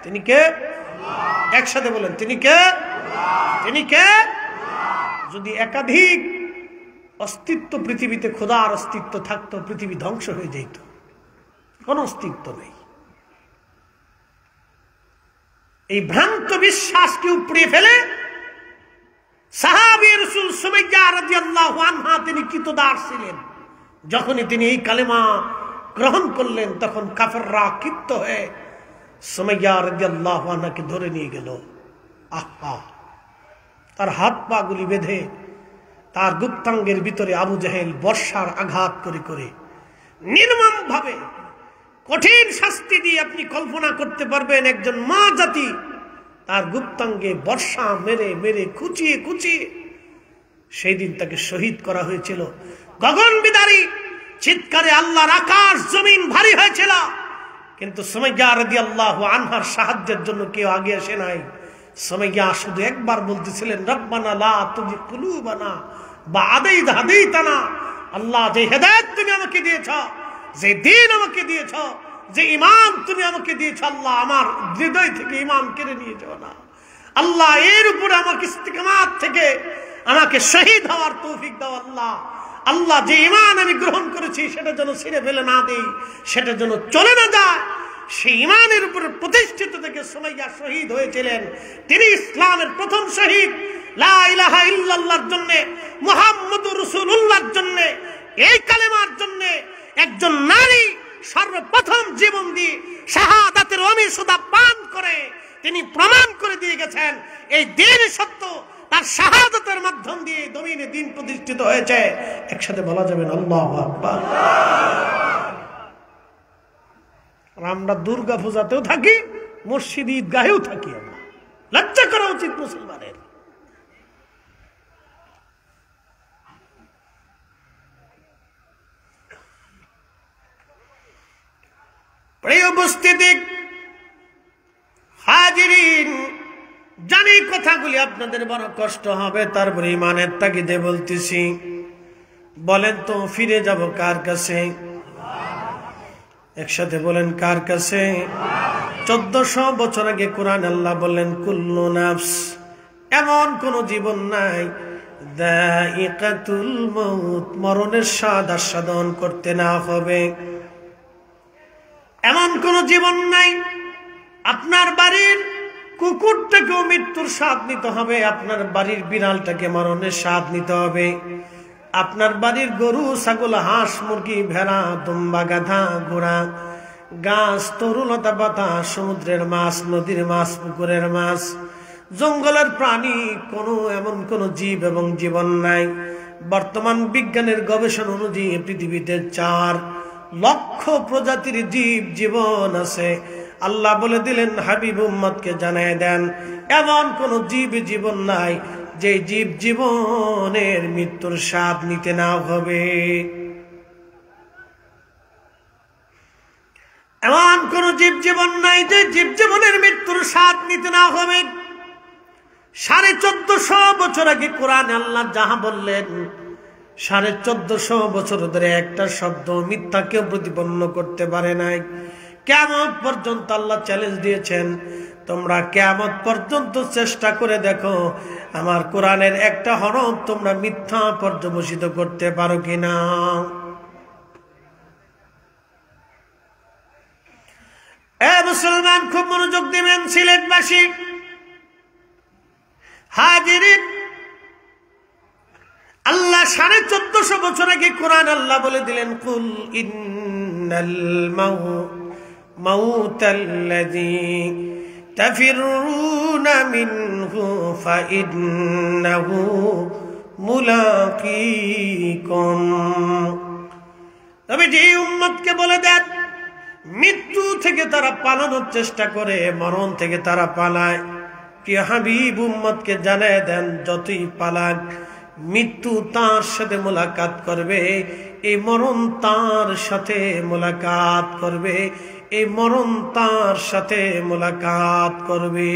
তিনি কে? একসাথে বলেন, তিনি কে? তিনি কে? যদি একাধিক অস্তিত্ব পৃথিবীতে, খোদার অস্তিত্ব থাকতো, পৃথিবী ধ্বংস হয়ে যেত। কোন অস্তিত্ব নেই। এই ভ্রান্ত বিশ্বাসকে উপড়িয়ে ফেলে সাহাবী রাসূল সুমাইয়া রাদিয়াল্লাহু আনহা তিনি কৃতদাস ছিলেন। যখনই তিনি এই কালেমা গ্রহণ করলেন, তখন কাফেররা ক্ষিপ্ত হয়ে সুমাইয়া রাদিয়াল্লাহু আনহাকে ধরে নিয়ে গেল। আহা, তার হাত পা গুলি বেঁধে তার গুপ্তাঙ্গের ভিতরে আবু জাহেল বর্ষার আঘাত করে করে নির্মম ভাবে কঠিন শাস্তি দিয়ে আপনি কল্পনা করতে পারবেন। একজন মা জাতি তার গুপ্তাঙ্গে বর্ষা মেরে মেরে কুচিয়ে কুচিয়ে সেই দিন তাকে শহীদ করা হয়েছিল। গগন বিদারী চিৎকারে আল্লাহর আকাশ জমিন ভারী হয়েছিল, কিন্তু সুমাইয়া রাদিয়াল্লাহু আনহার সাহায্যের জন্য কেউ আগে আসে নাই। সুমাইয়া শুধু একবার বলতেছিলেন, রব্বানা লা তুযিগ কুলুবানা বা'দা ইয হাদাইতানা। আল্লাহ, যে হেদায়েত তুমি আমাকে দিয়েছ, যে দ্বীন আমাকে দিয়েছ, যে ঈমান তুমি আমাকে দিয়েছ, আল্লাহ আমার হৃদয় থেকে ঈমান কেড়ে নিয়ে যাও না। আল্লাহ, এর উপরে আমাকে ইস্তিকামাত থেকে আমাকে শহীদ হওয়ার তৌফিক দাও। আল্লাহ, আল্লাহ, যে ঈমান আমি গ্রহণ করেছি সেটা যেন ছিঁড়ে ফেলে না দেই, সেটা যেন চলে না যায়। সেই ঈমানের উপরে প্রতিষ্ঠিত থেকে সুমাইয়া শহীদ হয়েছিলেন। তিনি ইসলামের প্রথম শহীদ। লা ইলাহা ইল্লাল্লাহর জন্য, মুহাম্মদুর রাসূলুল্লাহর জন্য, এই কালেমার জন্য একজন নারী সর্বপ্রথম জীবন দিয়ে শাহাদাতের অমিশদা পান করে তিনি প্রমাণ করে দিয়ে গেছেন এই দ্বীন সত্য। তার শাহাদাতের মাধ্যম দিয়ে জমিনে দ্বীন প্রতিষ্ঠিত হয়েছে। একসাথে বলা যাবে আল্লাহু আকবার। আমরা দুর্গা পূজাতেও থাকি, মসজিদ ঈদগাহেও থাকি। আমরা লজ্জা করা উচিত মুসলমানের। প্রিয় উপস্থিতি হাজিরিন, জানি কথাগুলি আপনাদের বড় কষ্ট হবে, তারপরে ঈমানের তাগিদে বলতেছি। বলেন তো ফিরে যাব কার কাছে? একসাথে বলেন, কার কাছে? 1400 বছর আগে কোরআন আল্লাহ বললেন, কুল্লু নাফস এমন কোন জীবন নাই যায়িকাতুল মউত, মরণের স্বাদ আস্বাদন করতে না হবে। এমন কোন জীবন নাই আপনার বাড়ির কুকুরটাকেও মৃত্যুর স্বাদ নিতে হবে, আপনার বাড়ির বিড়ালটাকে মরণের স্বাদ নিতে হবে, আপনার বাড়ির গরু ছাগল হাঁস মুরগি ভেড়া দুম্বা গাধা ঘোড়া গাছ তরুলতা পাতা সমুদ্রের মাছ নদীর মাছ পুকুরের মাছ জঙ্গলের প্রাণী এমন কোন জীব এবং জীবন নাই। বর্তমান বিজ্ঞানের গবেষণা অনুযায়ী পৃথিবীতে 4 লক্ষ প্রজাতির জীব জীবন আছে। আল্লাহ বলে দিলেন হাবিব উম্মতকে জানায় দেন এমন কোন জীব জীবন নাই যে জীব জীবনের মৃত্যুর স্বাদ নিতে না হবে। এমন কোন জীব জীবন নাই যে জীব জীবনের মৃত্যুর স্বাদ নিতে না হবে। 1450 বছর আগে কোরআনে আল্লাহ যাহা বললেন 1450 বছর ধরে একটা শব্দ মিথ্যা কেউ প্রতিপন্ন করতে পারে নাই। কিয়ামত পর্যন্ত আল্লাহ চ্যালেঞ্জ দিয়েছেন, তোমরা কিয়ামত পর্যন্ত চেষ্টা করে দেখো আমার কোরআনের একটা হরফ তোমরা মিথ্যা পর্যবসিত করতে পারো কিনা। এ মুসলমান খুব মনোযোগ দিবেন, সিলেটবাসী হাজিরিন, আল্লাহ 1450 বছর আগে কোরআন আল্লাহ বলে দিলেন কুল ইন্নাল মাউতাল্লাযী তাফিরুনা মিনহু ফাইন্নাহু মুলাকীকুম। তবে যে উম্মতকে বলে দেন মৃত্যু থেকে তারা পালানোর চেষ্টা করে, মরণ থেকে তারা পালায়, প্রিয় হাবিব উম্মতকে জানায় দেন যতই পালাক মৃত্যু তার সাথে মোলাকাত করবে, এই মরণ তার সাথে মোলাকাত করবে, এই মরণ তার সাথে মোলাকাত করবে।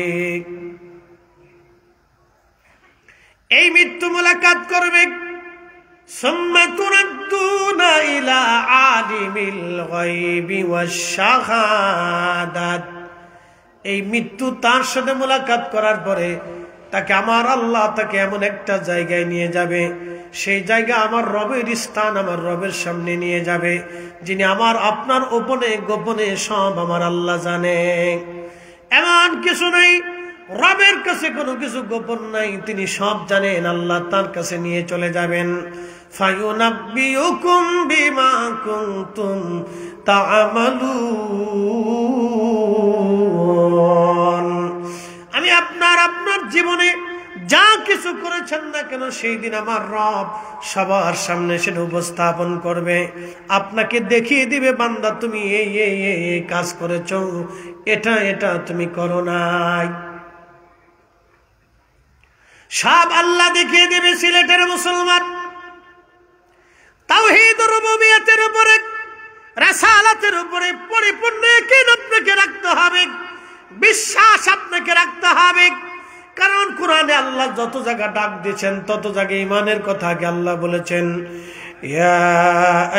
এই মৃত্যু মোলাকাত করবে। সুম্মা তুরাদ্দুনা ইলা আলিমিল গায়বি ওয়াশ শাহাদাত। এই মৃত্যু তার সাথে মোলাকাত করার পরে তাকে আমার আল্লাহ তাকে এমন একটা জায়গায় নিয়ে যাবে, সেই জায়গা আমার রবের স্থান, আমার রবের সামনে নিয়ে যাবে, যিনি আমার আপনার গোপনে গোপনে সব আমার আল্লাহ জানে। এমন কিছু নেই রবের কাছে কোনো কিছু গোপন নাই, তিনি সব জানেন। আল্লাহ তার কাছে নিয়ে চলে যাবেন। ফায়ুনাব্বিউকুম বিমা কুনতুম তা'মালুন। আমি আপনার জীবনে যা কিছু করেছেন না কেন সেই দিন আমার রব সবার সামনে সেটা উপস্থাপন করবে, আপনাকে দেখিয়ে দিবে বান্দা তুমি এই এই এই কাজ করেছো, এটা এটা তুমি করো নাই। সব আল্লাহ দেখিয়ে দিবে। সিলেটের মুসলমান তাওহীদ রুবুবিয়্যতের উপরে রাসালাতের উপরে পরিপূর্ণ ইয়াকিন আপনাকে রাখতে হবে, বিশ্বাস আপনাকে রাখতে হবে। কারণ কোরআনে আল্লাহ যত জায়গা ডাক দিয়েছেন তত জায়গায় ঈমানের কথা আগে আল্লাহ বলেছেন, ইয়া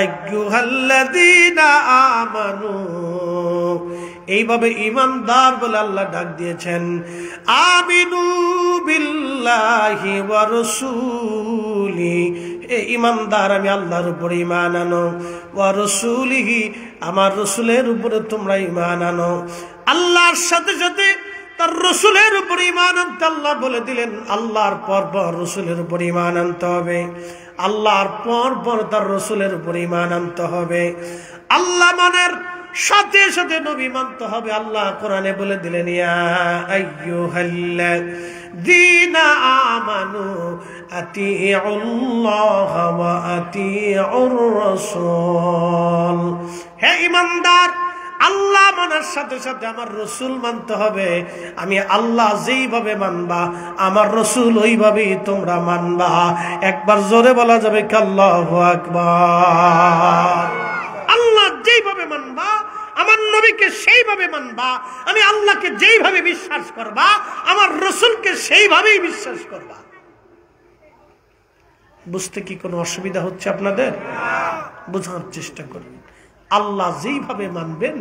আইয়ুহাল্লাযীনা আমানু, এইভাবে ঈমানদার বলে আল্লাহ ডাক দিয়েছেন। আমিনু বিল্লাহি ওয়া রাসূলি, এ ঈমানদার আমি আল্লাহর উপরে ঈমান আনো, ওয়া রাসূলিহি আমার রাসূলের উপরে তোমরা ঈমান আনো। আল্লাহর সাথে সাথে তার রাসূলের উপর ঈমান আনতে আল্লাহ বলে দিলেন, আল্লাহর পর পর রাসূলের উপর ঈমান আনতে হবে, আল্লাহর পর পর তার রাসূলের উপর ঈমান আনতে হবে। আল্লাহ মানের সাথে সাথে নবী মানতে হবে। আল্লাহ কোরআনে বলে দিলেন, ইয়া আইয়ুহাল্লাযীনা আমানু আতিউল্লাহ ওয়া আতিউর রাসূল। হে ঈমানদার, আল্লাহ মানার সাথে সাথে আমার রসুল মানতে হবে। আমি আল্লাহ যেইভাবে মানবা আমার রসুল ওইভাবেই তোমরা মানবা। একবার জোরে বলা যাবে কি আল্লাহু আকবার। আল্লাহ যেইভাবে মানবা আমার নবীকে সেইভাবে মানবা। আমি আল্লাহকে যেইভাবে বিশ্বাস করবা আমার রসুলকে সেইভাবেই বিশ্বাস করবা। বুঝতে কি কোনো অসুবিধা হচ্ছে আপনাদের? বোঝার চেষ্টা করুন। আল্লাহ যেইভাবে মানবেন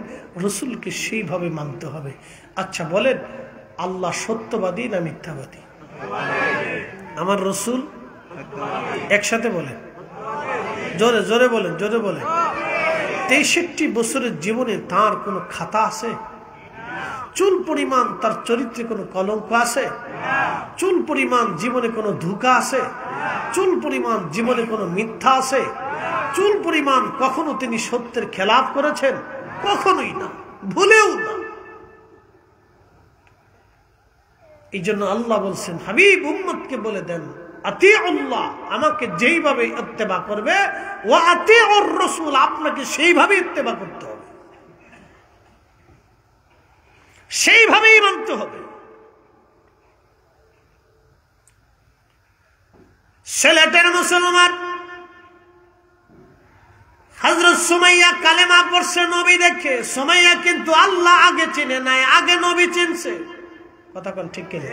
রসুলকে সেইভাবে মানতে হবে। আচ্ছা বলেন, আল্লাহ সত্যবাদী না মিথ্যাবাদী? আমার রসুল একসাথে বলেন, জোরে জোরে বলেন, জোরে বলেন। 63 বছরের জীবনে তার কোনো খাতা আছে? চুল পরিমাণ তার চরিত্রে কোনো কলঙ্ক আছে? চুল পরিমাণ জীবনে কোনো ধোঁকা আছে? চুল পরিমাণ জীবনে কোনো মিথ্যা আছে? চুল পরিমাণ কখনো তিনি সত্যের খেলাফ করেছেন? কখনোই না, ভুলেও না। এই জন্য আল্লাহ বলছেন, হাবিব উম্মতকে বলে দেন, আতিউল্লাহ, আমাকে যেইভাবে ইত্তেবা করবে, ওয়া আতিউর রাসূল, আপনাকে সেইভাবে ইত্তেবা করতে হবে, সেইভাবেই মানতে হবে। সিলেটের মুসলমান হযরত সুমাইয়া কালেমা পড়ছে নবী দেখে। সুমাইয়া কিন্তু আল্লাহ আগে চিনে নাই, আগে নবী চিনছে। কথা কোন ঠিক কিনা?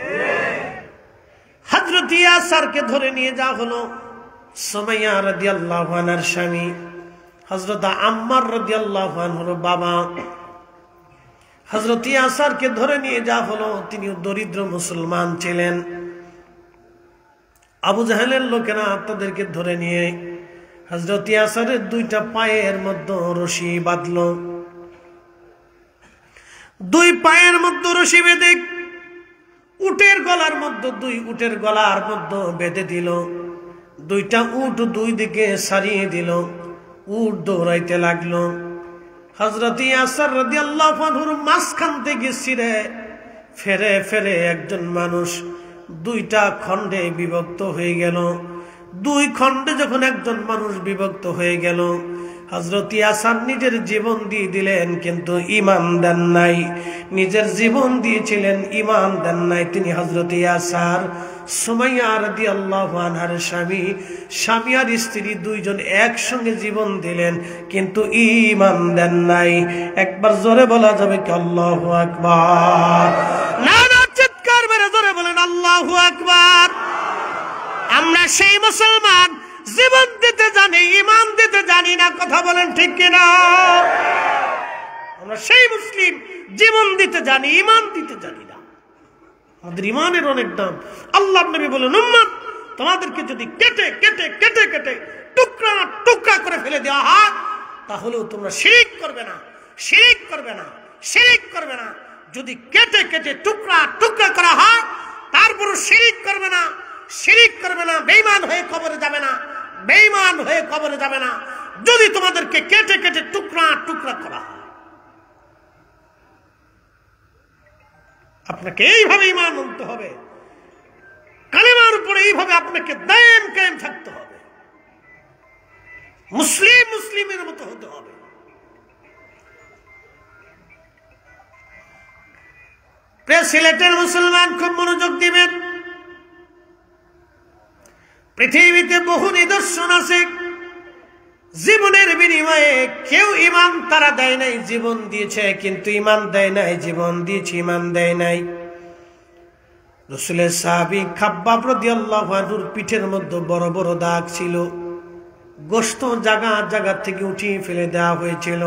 হযরত ইয়াসারকে ধরে নিয়ে যাওয়া হলো। সুমাইয়া রাদিয়াল্লাহু আনহার স্বামী হযরত আম্মার রাদিয়াল্লাহু আনহুর বাবা। হযরত ইয়াসারকে ধরে নিয়ে যাওয়া হলো। তিনিও দরিদ্র মুসলমান ছিলেন। আবু জাহেলের লোকেরা তাদেরকে ধরে নিয়ে হযরত ইয়াসারের 2টা পায়ের মধ্যে রশি বাঁধলো। 2 পায়ের মধ্যে রশি বেঁধে উটের গলার মধ্যে, 2 উটের গলার মধ্যে বেঁধে দিল। 2টা উট 2 দিকে সারিয়ে দিল। উট দৌড়াইতে লাগলো। হযরত ইয়াসার রাদিয়াল্লাহু আনহুর মাঝখান থেকে ছিঁড়ে ফেরে ফেরে একজন মানুষ 2টা খণ্ডে বিভক্ত হয়ে গেল। 2 খণ্ডে যখন একজন মানুষ বিভক্ত হয়ে গেল, হযরত ইয়াসার নিজের জীবন দিয়ে দিলেন, কিন্তু ঈমান দেন নাই। নিজের জীবন দিয়েছিলেন, ঈমান দেন নাই। তিনি হযরত ইয়াসার সুমাইয়া রাদিয়াল্লাহু আনহার স্বামী, স্বামী আর স্ত্রী 2 জন একসঙ্গে জীবন দিলেন, কিন্তু ঈমান দেন নাই। একবার জোরে বলা যাবে কি আল্লাহু আকবার? না না, চিৎকার মেরে জোরে বলেন আল্লাহু আকবার। আমরা সেই মুসলমান, জীবন দিতে জানি, ঈমান দিতে জানি না। কথা বলেন ঠিক কিনা? আমরা সেই মুসলিম, জীবন দিতে জানি, ঈমান দিতে জানি না। আমাদের ঈমানের অনেক দাম। আল্লাহর নবী বলেন, উম্মত, তোমাদেরকে যদি কেটে কেটে কেটে কেটে টুকরা টুকরা করে ফেলে দেওয়া হয়, তাহলেও তোমরা শিরক করবে না, শিরক করবে না, শিরক করবে না। যদি কেটে কেটে টুকরা টুকরা করা হয়, তারপরও শিরক করবে না, শিরক করবে না, বেঈমান হয়ে কবরে যাবে না, বেঈমান হয়ে কবরে যাবে না। যদি তোমাদেরকে কেটে কেটে টুকরা টুকরা করা হয়, আপনাকে এইভাবে ঈমান আনতে হবে। কালেমার উপরে এইভাবে আপনাকে দায়েম কায়েম থাকতে হবে। মুসলিম মুসলিমের মতো হতে হবে। সিলেটের মুসলমান খুব মনোযোগ দিবেন। পৃথিবীতে বহু নিদর্শন আছে, জীবনের বিনিময়ে কেউ ঈমান তারা দেয় নাই, জীবন দিয়েছে কিন্তু ঈমান দেয় নাই, জীবন দিয়েছে ঈমান দেয় নাই। রাসূলের সাহাবী খাব্বাব রাদিয়াল্লাহু আনহুর পিঠের মধ্যে বড় বড় দাগ ছিল, গোশত জায়গা জায়গা থেকে উঠিয়ে ফেলে দেওয়া হয়েছিল।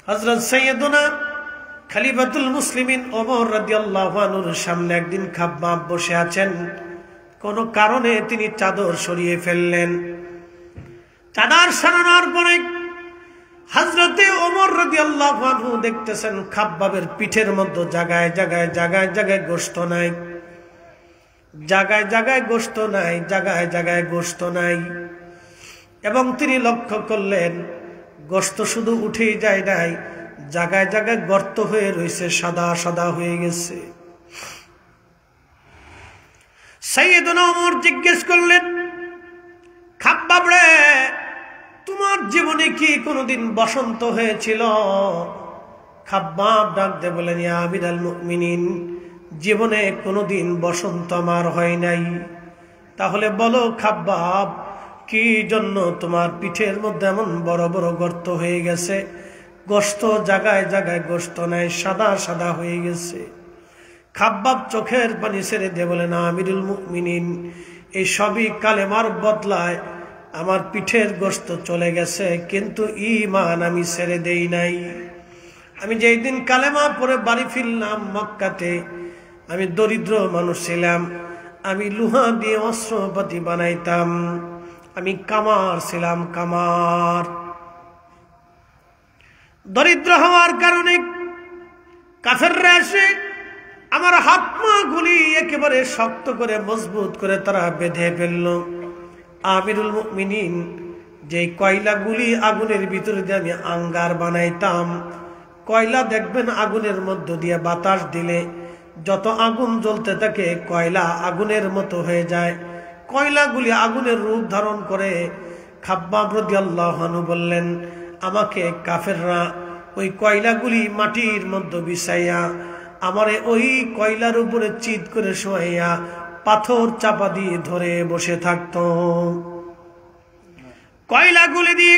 হযরত সাইয়্যিদুনা খলিফাতুল মুসলিমিন ওমর রাদিয়াল্লাহু আনহুর সামনে একদিন খাব্বাব বসে আছেন। কোন কারণে তিনি চাদর সরিয়ে ফেললেন। চাদর সরানোর পরে হযরতে ওমর রাদিয়াল্লাহু আনহু দেখতেছেন খাব্বাবের পিঠের মধ্যে জায়গায় জায়গায় জায়গায় জায়গায় গোশত নাই, জায়গায় জায়গায় গোশত নাই, জায়গায় জায়গায় গোশত নাই। এবং তিনি লক্ষ্য করলেন গোশত শুধু উঠেই যায় নাই, জায়গায় জায়গায় গর্ত হয়ে রয়েছে, সাদা সাদা হয়ে গেছে। সাইয়েদনা ওমর জিজ্ঞেস করলেন, খাব্বাব রে, তোমার জীবনে কি কোনোদিন বসন্ত হয়েছিল? খাব্বাব ডাক দিয়ে বলেন, ইয়া আমিরাল মুমিনিন, জীবনে কোনোদিন বসন্ত আমার হয় নাই। তাহলে বলো খাব্বাব, কি জন্য তোমার পিঠের মধ্যে এমন বড় বড় গর্ত হয়ে গেছে? গোশত জায়গায় জায়গায় গোশত নাই, সাদা সাদা হয়ে গেছে। খাব্বাব চোখের পানি ছেড়ে দিয়ে বলেন, আমিরুল মুমিনিন, এই সবই কালেমার বদলায় আমার পিঠের গোশত চলে গেছে, কিন্তু ঈমান আমি ছেড়ে দেই নাই। আমি যেই দিন কালেমা পড়ে বাড়ি ফিরলাম মক্কাতে, আমি দরিদ্র মানুষ ছিলাম, আমি লোহা দিয়ে অস্ত্রপাতি বানাইতাম, আমি কামার ছিলাম, কামার। দরিদ্র হওয়ার কারণে কাফেররা এসে আমার হাত পা গুলি একেবারে শক্ত করে মজবুত করে তারা বেঁধে ফেলল। আমিরুল মুমিনিন যে কয়লাগুলি আগুনের ভিতরে দিয়ে আমি আঙ্গার বানাইতাম, কয়লা দেখবেন আগুনের মধ্য দিয়ে বাতাস দিলে যত আগুন জ্বলতে থাকে কয়লা আগুনের মতো হয়ে যায়, কয়লাগুলি আগুনের রূপ ধারণ করে। খাব্বাব রাদিয়াল্লাহু আনহু বললেন, আমাকে কাফেররা ওই কয়লাগুলি মাটির মধ্যে বিছাইয়া আমারে ওই কয়লার উপরে চিৎ করে শোয়াইয়া পাথর চাপা দিয়ে ধরে বসে থাকতো। কয়লাগুলি দিয়ে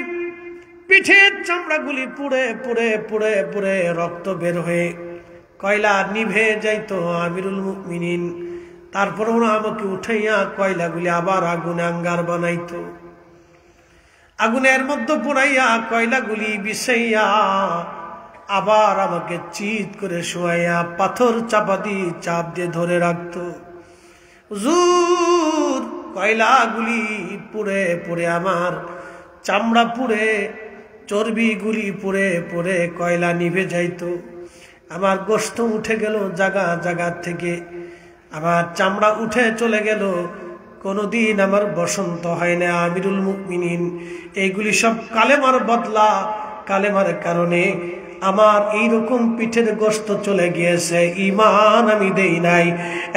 পিঠের চামড়াগুলি পুড়ে পুড়ে পুড়ে পুড়ে রক্ত বের হয়ে কয়লা নিভে যাইতো আমিরুল মুমিনিন। তারপর ওরা আমাকে উঠাইয়া কয়লাগুলি আবার আগুনে আঙ্গার বানাইতো, আগুনের মধ্যে পোড়াইয়া কয়লাগুলি বিছাইয়া আবার আমাকে চিৎ করে শোয়াইয়া পাথর চাপা দিয়ে চাপ দিয়ে ধরে রাখতো। হুজুর, কয়লাগুলি পুড়ে পুড়ে আমার চামড়া পুড়ে, চর্বিগুলি পুড়ে পুড়ে কয়লা নিভে যাইতো, আমার গোশত উঠে গেল জায়গা জায়গা থেকে, আমার চামড়া উঠে চলে গেল, কোনদিন আমার বসন্ত হয় না। আমিরুল মুমিনিন, এইগুলি সব কালেমার বদলা, কালেমার কারণে আমার এইরকম পিঠের গোশত চলে গিয়েছে, ঈমান আমি দেই নাই।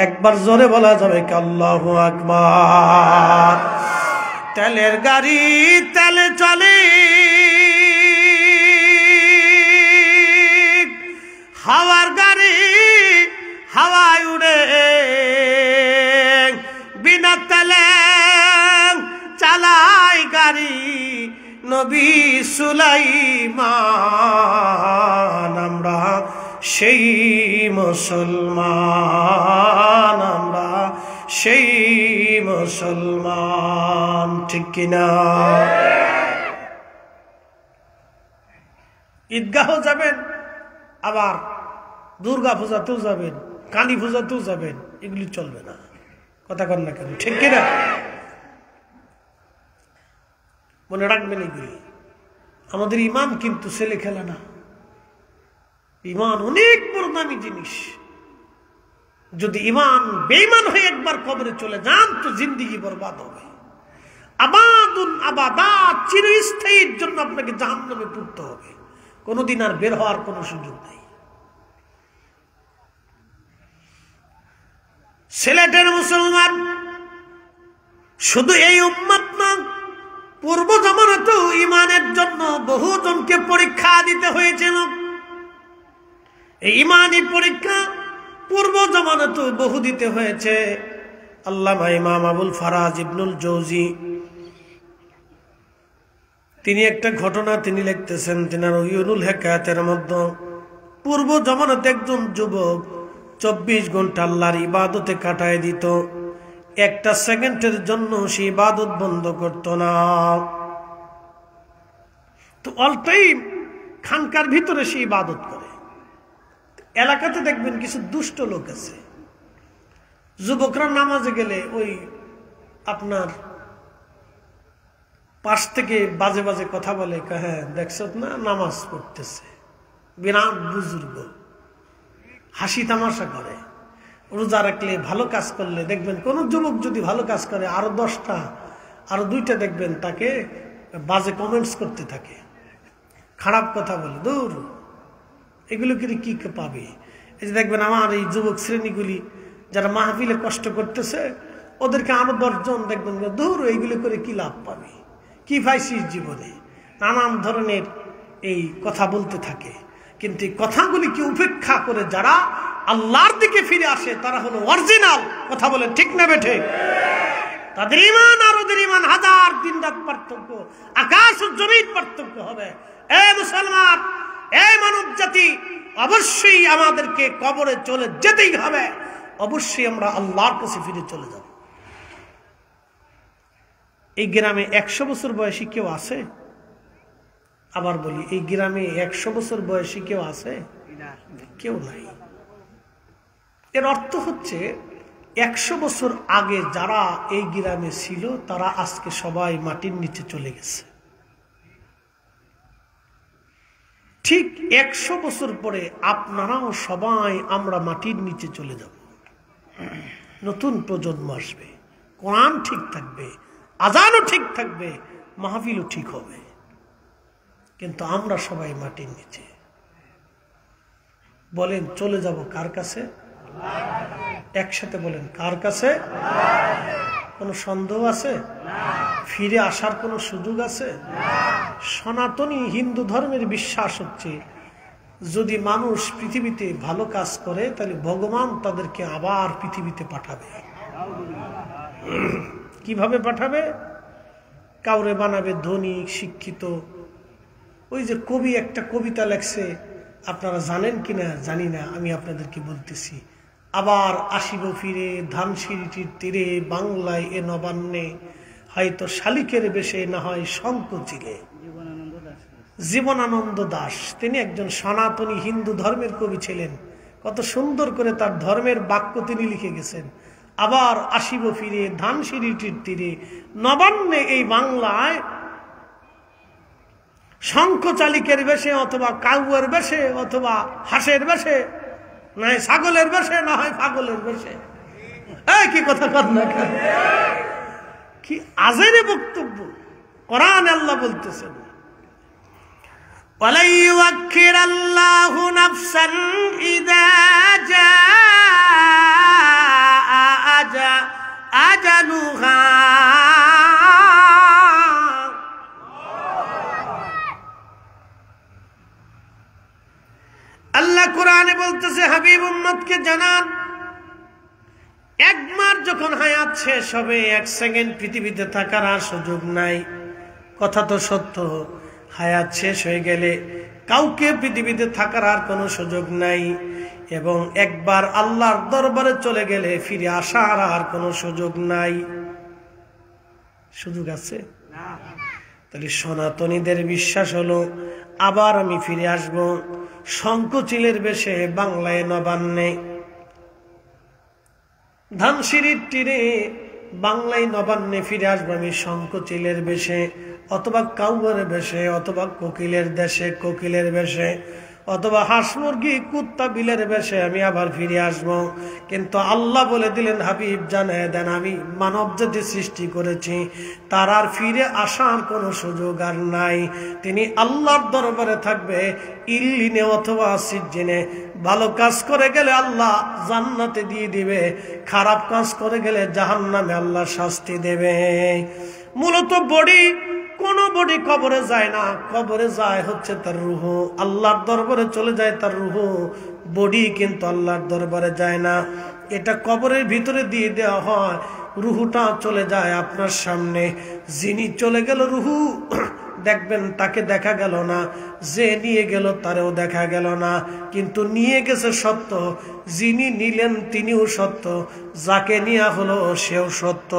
একবার জোরে বলা যাবে কি আল্লাহু আকবার। তেলের গাড়ি তেলে চলে, হাওয়ার গাড়ি হাওয়ায় উড়ে, বিনা তেলে চালাই গাড়ি নবী সুলাইমান। আমরা সেই মুসলমান, আমরা সেই মুসলমান, ঠিক কিনা? ঈদগাহ যাবেন, আবার দুর্গা পূজাতেও যাবেন, কালী পূজাতেও যাবেন, এগুলি চলবে না। কথা কন না কেন, ঠিক কিনা? মনে রাখবেন এগুলি। আমাদের ইমান কিন্তু ছেলে খেলা না, ইমান অনেক বড় দামি জিনিস। যদি ইমান বেঈমান হয়ে একবার কবরে চলে যান তো জিন্দেগি বরবাদ হবে। আবাদুন আবাদাত, চিরস্থায়ীর জন্য আপনাকে জাহান্নামে পড়তে হবে, কোনোদিন আর বের হওয়ার কোনো সুযোগ নেই। সিলেটের মুসলমান শুধু এই উম্মত না, পূর্ব জামানাতেও ইমানের জন্য বহু জনকে পরীক্ষা দিতে হয়েছিল। এই ইমানি পরীক্ষা পূর্ব জামানাতেও বহু দিতে হয়েছে। আল্লামা ইমাম আবুল ফারাজ ইবনুল জৌজি তিনি একটা ঘটনা তিনি লিখতেছেন তিনার উয়ুনুল হেকায়াতের মধ্যে। পূর্ব জামানাতে একজন যুবক 24 ঘন্টা আল্লাহর ইবাদতে কাটায় দিত, একটা সেকেন্ডের জন্য সে ইবাদত বন্ধ করত না। তো অল টাইম খানকার ভিতরে সে ইবাদত করে। এলাকাতে দেখবেন কিছু দুষ্ট লোক আছে, যুবকরা নামাজে গেলে ওই আপনার পাশ থেকে বাজে বাজে কথা বলে, হ্যাঁ দেখছ না নামাজ পড়তেছে, বিরাট বুজুর্গ, হাসি তামাশা করে। রোজা রাখলে, ভালো কাজ করলে দেখবেন কোন যুবক যদি ভালো কাজ করে আরো 10টা আরো 2টা দেখবেন তাকে বাজে কমেন্টস করতে থাকে, খারাপ কথা বলে। দূর, এগুলো কি পাবে? এই যে দেখবেন আমার এই যুবক শ্রেণীগুলি যারা মাহফিলে কষ্ট করতেছে, ওদেরকে আরো 10 জন দেখবেন দূর, এইগুলো করে কি লাভ পাবে, কি পাইছিস জীবনে, নানান ধরনের এই কথা বলতে থাকে। কিন্তু এই কথাগুলিকে উপেক্ষা করে যারা আল্লাহর দিকে ফিরে আসে তারা হলো অরিজিনাল। কথা বলেন ঠিক না বেঠে? তাদের ঈমান আর ওদের ঈমান হাজার দিন রাত পার্থক্য, আকাশ ও জমিন পার্থক্য হবে। এই মুসলমান, এই মানব জাতি, অবশ্যই আমাদেরকে কবরে চলে যেতেই হবে, অবশ্যই আমরা আল্লাহর কাছে ফিরে চলে যাব। এই গ্রামে 100 বছর বয়সী কেউ আছে? আবার বলি, এই গ্রামে 100 বছর বয়সী কেউ আছে? কেউ নাই। এর অর্থ হচ্ছে 100 বছর আগে যারা এই গ্রামে ছিল তারা আজকে সবাই মাটির নিচে চলে গেছে। ঠিক 100 বছর পরে আপনারাও সবাই আমরা মাটির নিচে চলে যাব। নতুন প্রজন্ম আসবে, কোরআন ঠিক থাকবে, আজানও ঠিক থাকবে, মাহফিলও ঠিক হবে, কিন্তু আমরা সবাই মাটির নিচে। বলেন চলে যাব কার কাছে? একসাথে বলেন কার কাছে? কোনো সন্দেহ আছে? ফিরে আসার কোনো সুযোগ আছে? সনাতনী হিন্দু ধর্মের বিশ্বাস হচ্ছে যদি মানুষ পৃথিবীতে ভালো কাজ করে তাহলে ভগবান তাদেরকে আবার পৃথিবীতে পাঠাবে। কিভাবে পাঠাবে? কাউরে বানাবে ধনী শিক্ষিত। ওই যে কবি একটা কবিতা লেখছে, আপনারা জানেন কিনা জানি না, আমি আপনাদেরকে বলতেছি। আবার আসিব ফিরে ধানসিঁড়িটির তীরে, বাংলায় এ নবান্নে, হয়তো শালিকের বেশে না হয় শঙ্খ চিলে। জীবনানন্দ দাশ তিনি একজন সনাতনী হিন্দু ধর্মের কবি ছিলেন। কত সুন্দর করে তার ধর্মের বাক্য তিনি লিখে গেছেন। আবার আসিব ফিরে ধানসিঁড়িটির তীরে, নবান্নে এই বাংলায়, শঙ্খ চালিকের বেশে অথবা কাউয়ের বেশে অথবা হাঁসের বেশে, না হয় ছাগলের বেশে না হয় পাগলের বেশে। কি কথা কর না, কি আজের বক্তব্য! কোরআন আল্লাহ বলতেছেন ওয়ালা ইউআখিরাল্লাহু নাফসান ইযা জাআ আজালুহা। আল্লাহ কোরআনে বলতেছে, হাবিব উম্মতকে জানান, একবার যখন হায়াত শেষ হবে, 1 সেকেন্ড পৃথিবীতে থাকার আর সুযোগ নাই। কথা তো সত্য, হায়াত শেষ হয়ে গেলে কাউকে পৃথিবীতে থাকার আর কোনো সুযোগ নাই। এবং একবার আল্লাহর দরবারে চলে গেলে ফিরে আসার আর কোনো সুযোগ নাই। সুযোগ আছে? তাহলে সনাতনীদের বিশ্বাস হলো আবার আমি ফিরে আসব শঙ্খচিলের বেশে, বাংলায় নবান্নে, ধানসিঁড়ির তীরে, বাংলায় নবান্নে ফিরে আসবো আমি শঙ্খচিলের বেশে, অথবা কাউয়ের বেশে, অথবা কোকিলের দেশে কোকিলের বেশে, অথবা হাঁস মুরগি কুত্তা বিলের বেশে আমি আবার ফিরে আসব। কিন্তু আল্লাহ বলে দিলেন, হাবিব জানায় দেন, আমি মানব জাতি সৃষ্টি করেছি, তার আর ফিরে আসার কোনো সুযোগ আর নাই। তিনি আল্লাহর দরবারে থাকবে ইল্লিনে অথবা সিজ্জিনে। ভালো কাজ করে গেলে আল্লাহ জান্নাতে দিয়ে দিবে, খারাপ কাজ করে গেলে জাহান্নামে আল্লাহ শাস্তি দেবে। মূলত কোন বডি কবরে যায় না, কবরে যায় হচ্ছে তার রূহ, আল্লাহর দরবারে চলে যায় তার রূহ। বডি কিন্তু আল্লাহর দরবারে যায় না, এটা কবরের ভিতরে দিয়ে দেওয়া হয়, রূহটা চলে যায় আপনার সামনে। যিনি চলে গেল রূহু, দেখবেন তাকে দেখা গেল না, যে নিয়ে গেল তারেও দেখা গেল না, কিন্তু নিয়ে গেছে সত্য, যিনি নিলেন তিনিও সত্য, যাকে নেওয়া হলো সেও সত্য,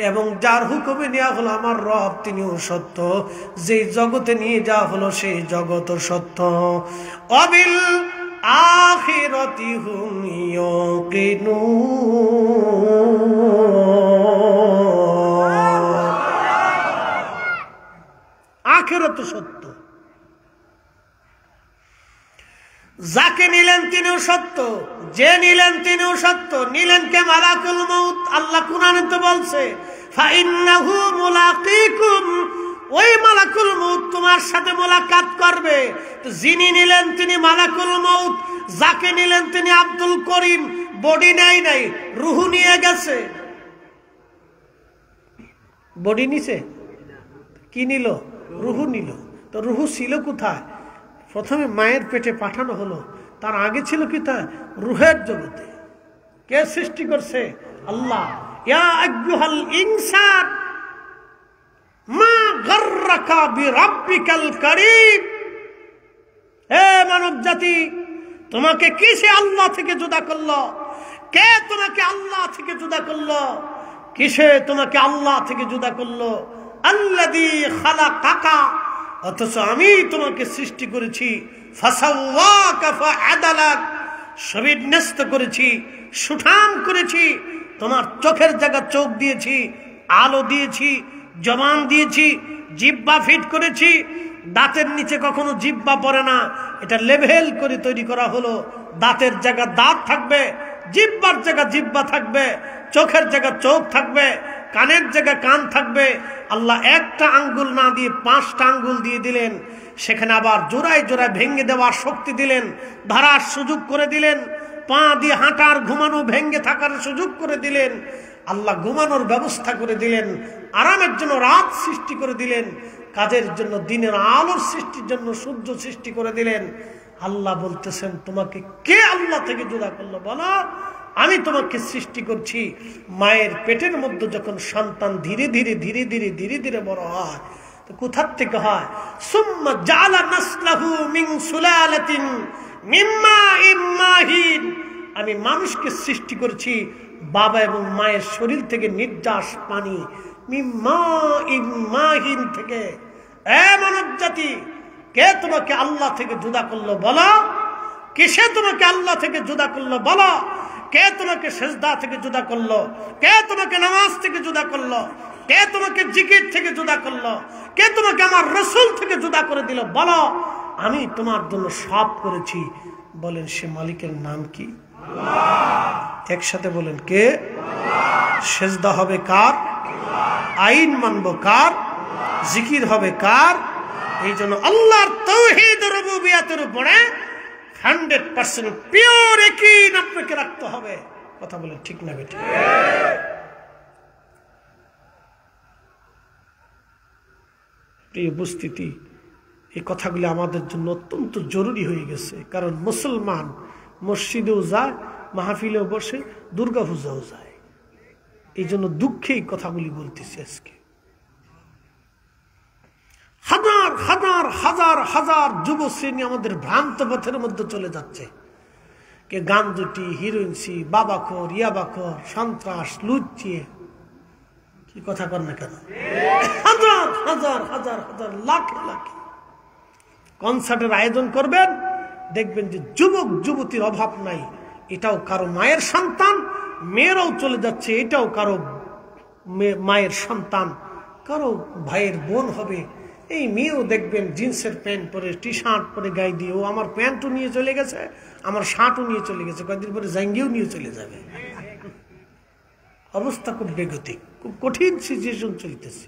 এবং যার হুকুমে নেওয়া হলো আমার রব তিনিও সত্য, যেই জগতে নিয়ে যাওয়া হলো সেই জগৎ সত্য। অবিল আখিরাতি হুম ইউকিনুন। আখিরাত সত্য, যাকে নিলেন তিনিও সত্য, যে নিলেন তিনিও সত্য। নিলেন কে? মালাকুল মউত। আল্লাহ কুরআনে তো বলছে, ফাইন্নাহু মুলাকিকুম, ওই মালাকুল মউত তোমার সাথে মোলাকাত করবে। তো যিনি নিলেন তিনি মালাকুল মউত, যাকে নিলেন তিনি আব্দুল করিম। বডি নাই, রূহ নিয়ে গেছে। বডি নিছে, কি নিল? রূহ নিল। তো রূহ ছিল কোথায়? প্রথমে মায়ের পেটে পাঠানো হলো, তার আগে ছিল কি? তা রূহের জগতে। কে সৃষ্টি করছে? আল্লাহ। ইয়া আইয়ুহাল ইনসান মা গাররাকা বিরাব্বিকাল কারীম, হে মানব জাতি, তোমাকে কিসে আল্লাহ থেকে জুদা করলো? কে তোমাকে আল্লাহ থেকে জুদা করলো? কিসে তোমাকে আল্লাহ থেকে জুদা করলো? আল্লাযী খালাকাকা, অথচ আমি তোমাকে সৃষ্টি করেছি। ফাসাওয়াকা ফাআদালাক, শরীর ন্যস্ত করেছি, সুঠাম করেছি, তোমার চোখের জায়গা চোখ দিয়েছি, আলো দিয়েছি, জবান দিয়েছি, জিহ্বা ফিট করেছি। দাঁতের নিচে কখনো জিহ্বা পড়ে না, এটা লেভেল করে তৈরি করা হলো। দাঁতের জায়গা দাঁত থাকবে, জিহ্বার জায়গা জিহ্বা থাকবে, চোখের জায়গা চোখ থাকবে, কানের জায়গা কান থাকবে। আল্লাহ একটা আঙ্গুল না দিয়ে 5টা আঙ্গুল দিয়ে দিলেন। সেখানে আবার জোড়ায় জোড়ায় ভেঙে দেওয়ার শক্তি দিলেন, ধরার সুযোগ করে দিলেন। পা দিয়ে হাঁটার, ঘুমানো, ভেঙে থাকার সুযোগ করে দিলেন। আল্লাহ ঘুমানোর ব্যবস্থা করে দিলেন, আরামের জন্য রাত সৃষ্টি করে দিলেন, কাজের জন্য দিনের আলোর সৃষ্টির জন্য সূর্য সৃষ্টি করে দিলেন। আল্লাহ বলতেছেন, তোমাকে কে আল্লাহ থেকে জুদা করলো বলো? আমি তোমাকে সৃষ্টি করছি। মায়ের পেটের মধ্যে যখন সন্তান ধীরে ধীরে ধীরে ধীরে ধীরে ধীরে বড় হয়, তো কোথার থেকে হয়? সুম্মা জাআলা নাসলাহু মিন সুলালাতিন মিন মাইন মাহিন। আমি মানুষকে সৃষ্টি করেছি বাবা এবং মায়ের শরীর থেকে নির্যাস পানি, মিন মাইন মাহিন থেকে। এ মানব জাতি, কে তোমাকে আল্লাহ থেকে জুদা করলো বলো? কিসে তোমাকে আল্লাহ থেকে জুদা করলো বলো? কে তোমাকে সেজদা থেকে জুদা করলো? কে তোমাকে নামাজ থেকে জুদা করলো? কে তোমাকে জিকির থেকে জুদা করলো? কে তোমাকে আমার রাসূল থেকে জুদা করে দিল বলো? আমি তোমার জন্য সব করেছি। বলেন, সে মালিকের নাম কি? আল্লাহ। একসাথে বলেন, কে? সেজদা হবে কার? আইন মানব কার? জিকির হবে কার? এই জন্য আল্লাহর তাওহীদ রুবুবিয়তের উপরে 100% পিওর ইয়াকিন আপনাকে রাখতে হবে। কথা বলেন, ঠিক না বেঠিক? প্রিয় উপস্থিতি, এই কথাগুলি আমাদের জন্য অত্যন্ত জরুরি হয়ে গেছে। কারণ মুসলমান মসজিদেও যায়, মাহফিলেও বসে, দুর্গা পূজাও যায়। এই জন্য দুঃখে এই কথাগুলি বলতেছি আজকে। হাজার হাজার হাজার হাজার যুব শ্রেণী আমাদের ভ্রান্ত পথের মধ্যে চলে যাচ্ছে। কে গাঞ্জুটি, হিরোইনসি, বাবাখোর, ইয়াবাখোর, সন্ত্রাস, লুচ্চিয়ে, কি কথা কর না কেন? হাজার হাজার হাজার হাজার লাখে লাখে কনসার্টের আয়োজন করবেন, দেখবেন যে যুবক যুবতীর অভাব নাই। এটাও কারো মায়ের সন্তান, মেয়েরাও চলে যাচ্ছে, এটাও কারো মায়ের সন্তান, কারো ভাইয়ের বোন হবে। এই মেয়েও দেখবেন জিন্সের প্যান্ট পরে, টি শার্ট পরে গায়ে দিয়ে, ও আমার প্যান্টও নিয়ে চলে গেছে, আমার শার্টও নিয়ে চলে গেছে, কয়েকদিন পরে জাঙ্গিও নিয়ে চলে যাবে। অবস্থা খুব বেগতিক, খুব কঠিন সিচুয়েশন চলতেছে।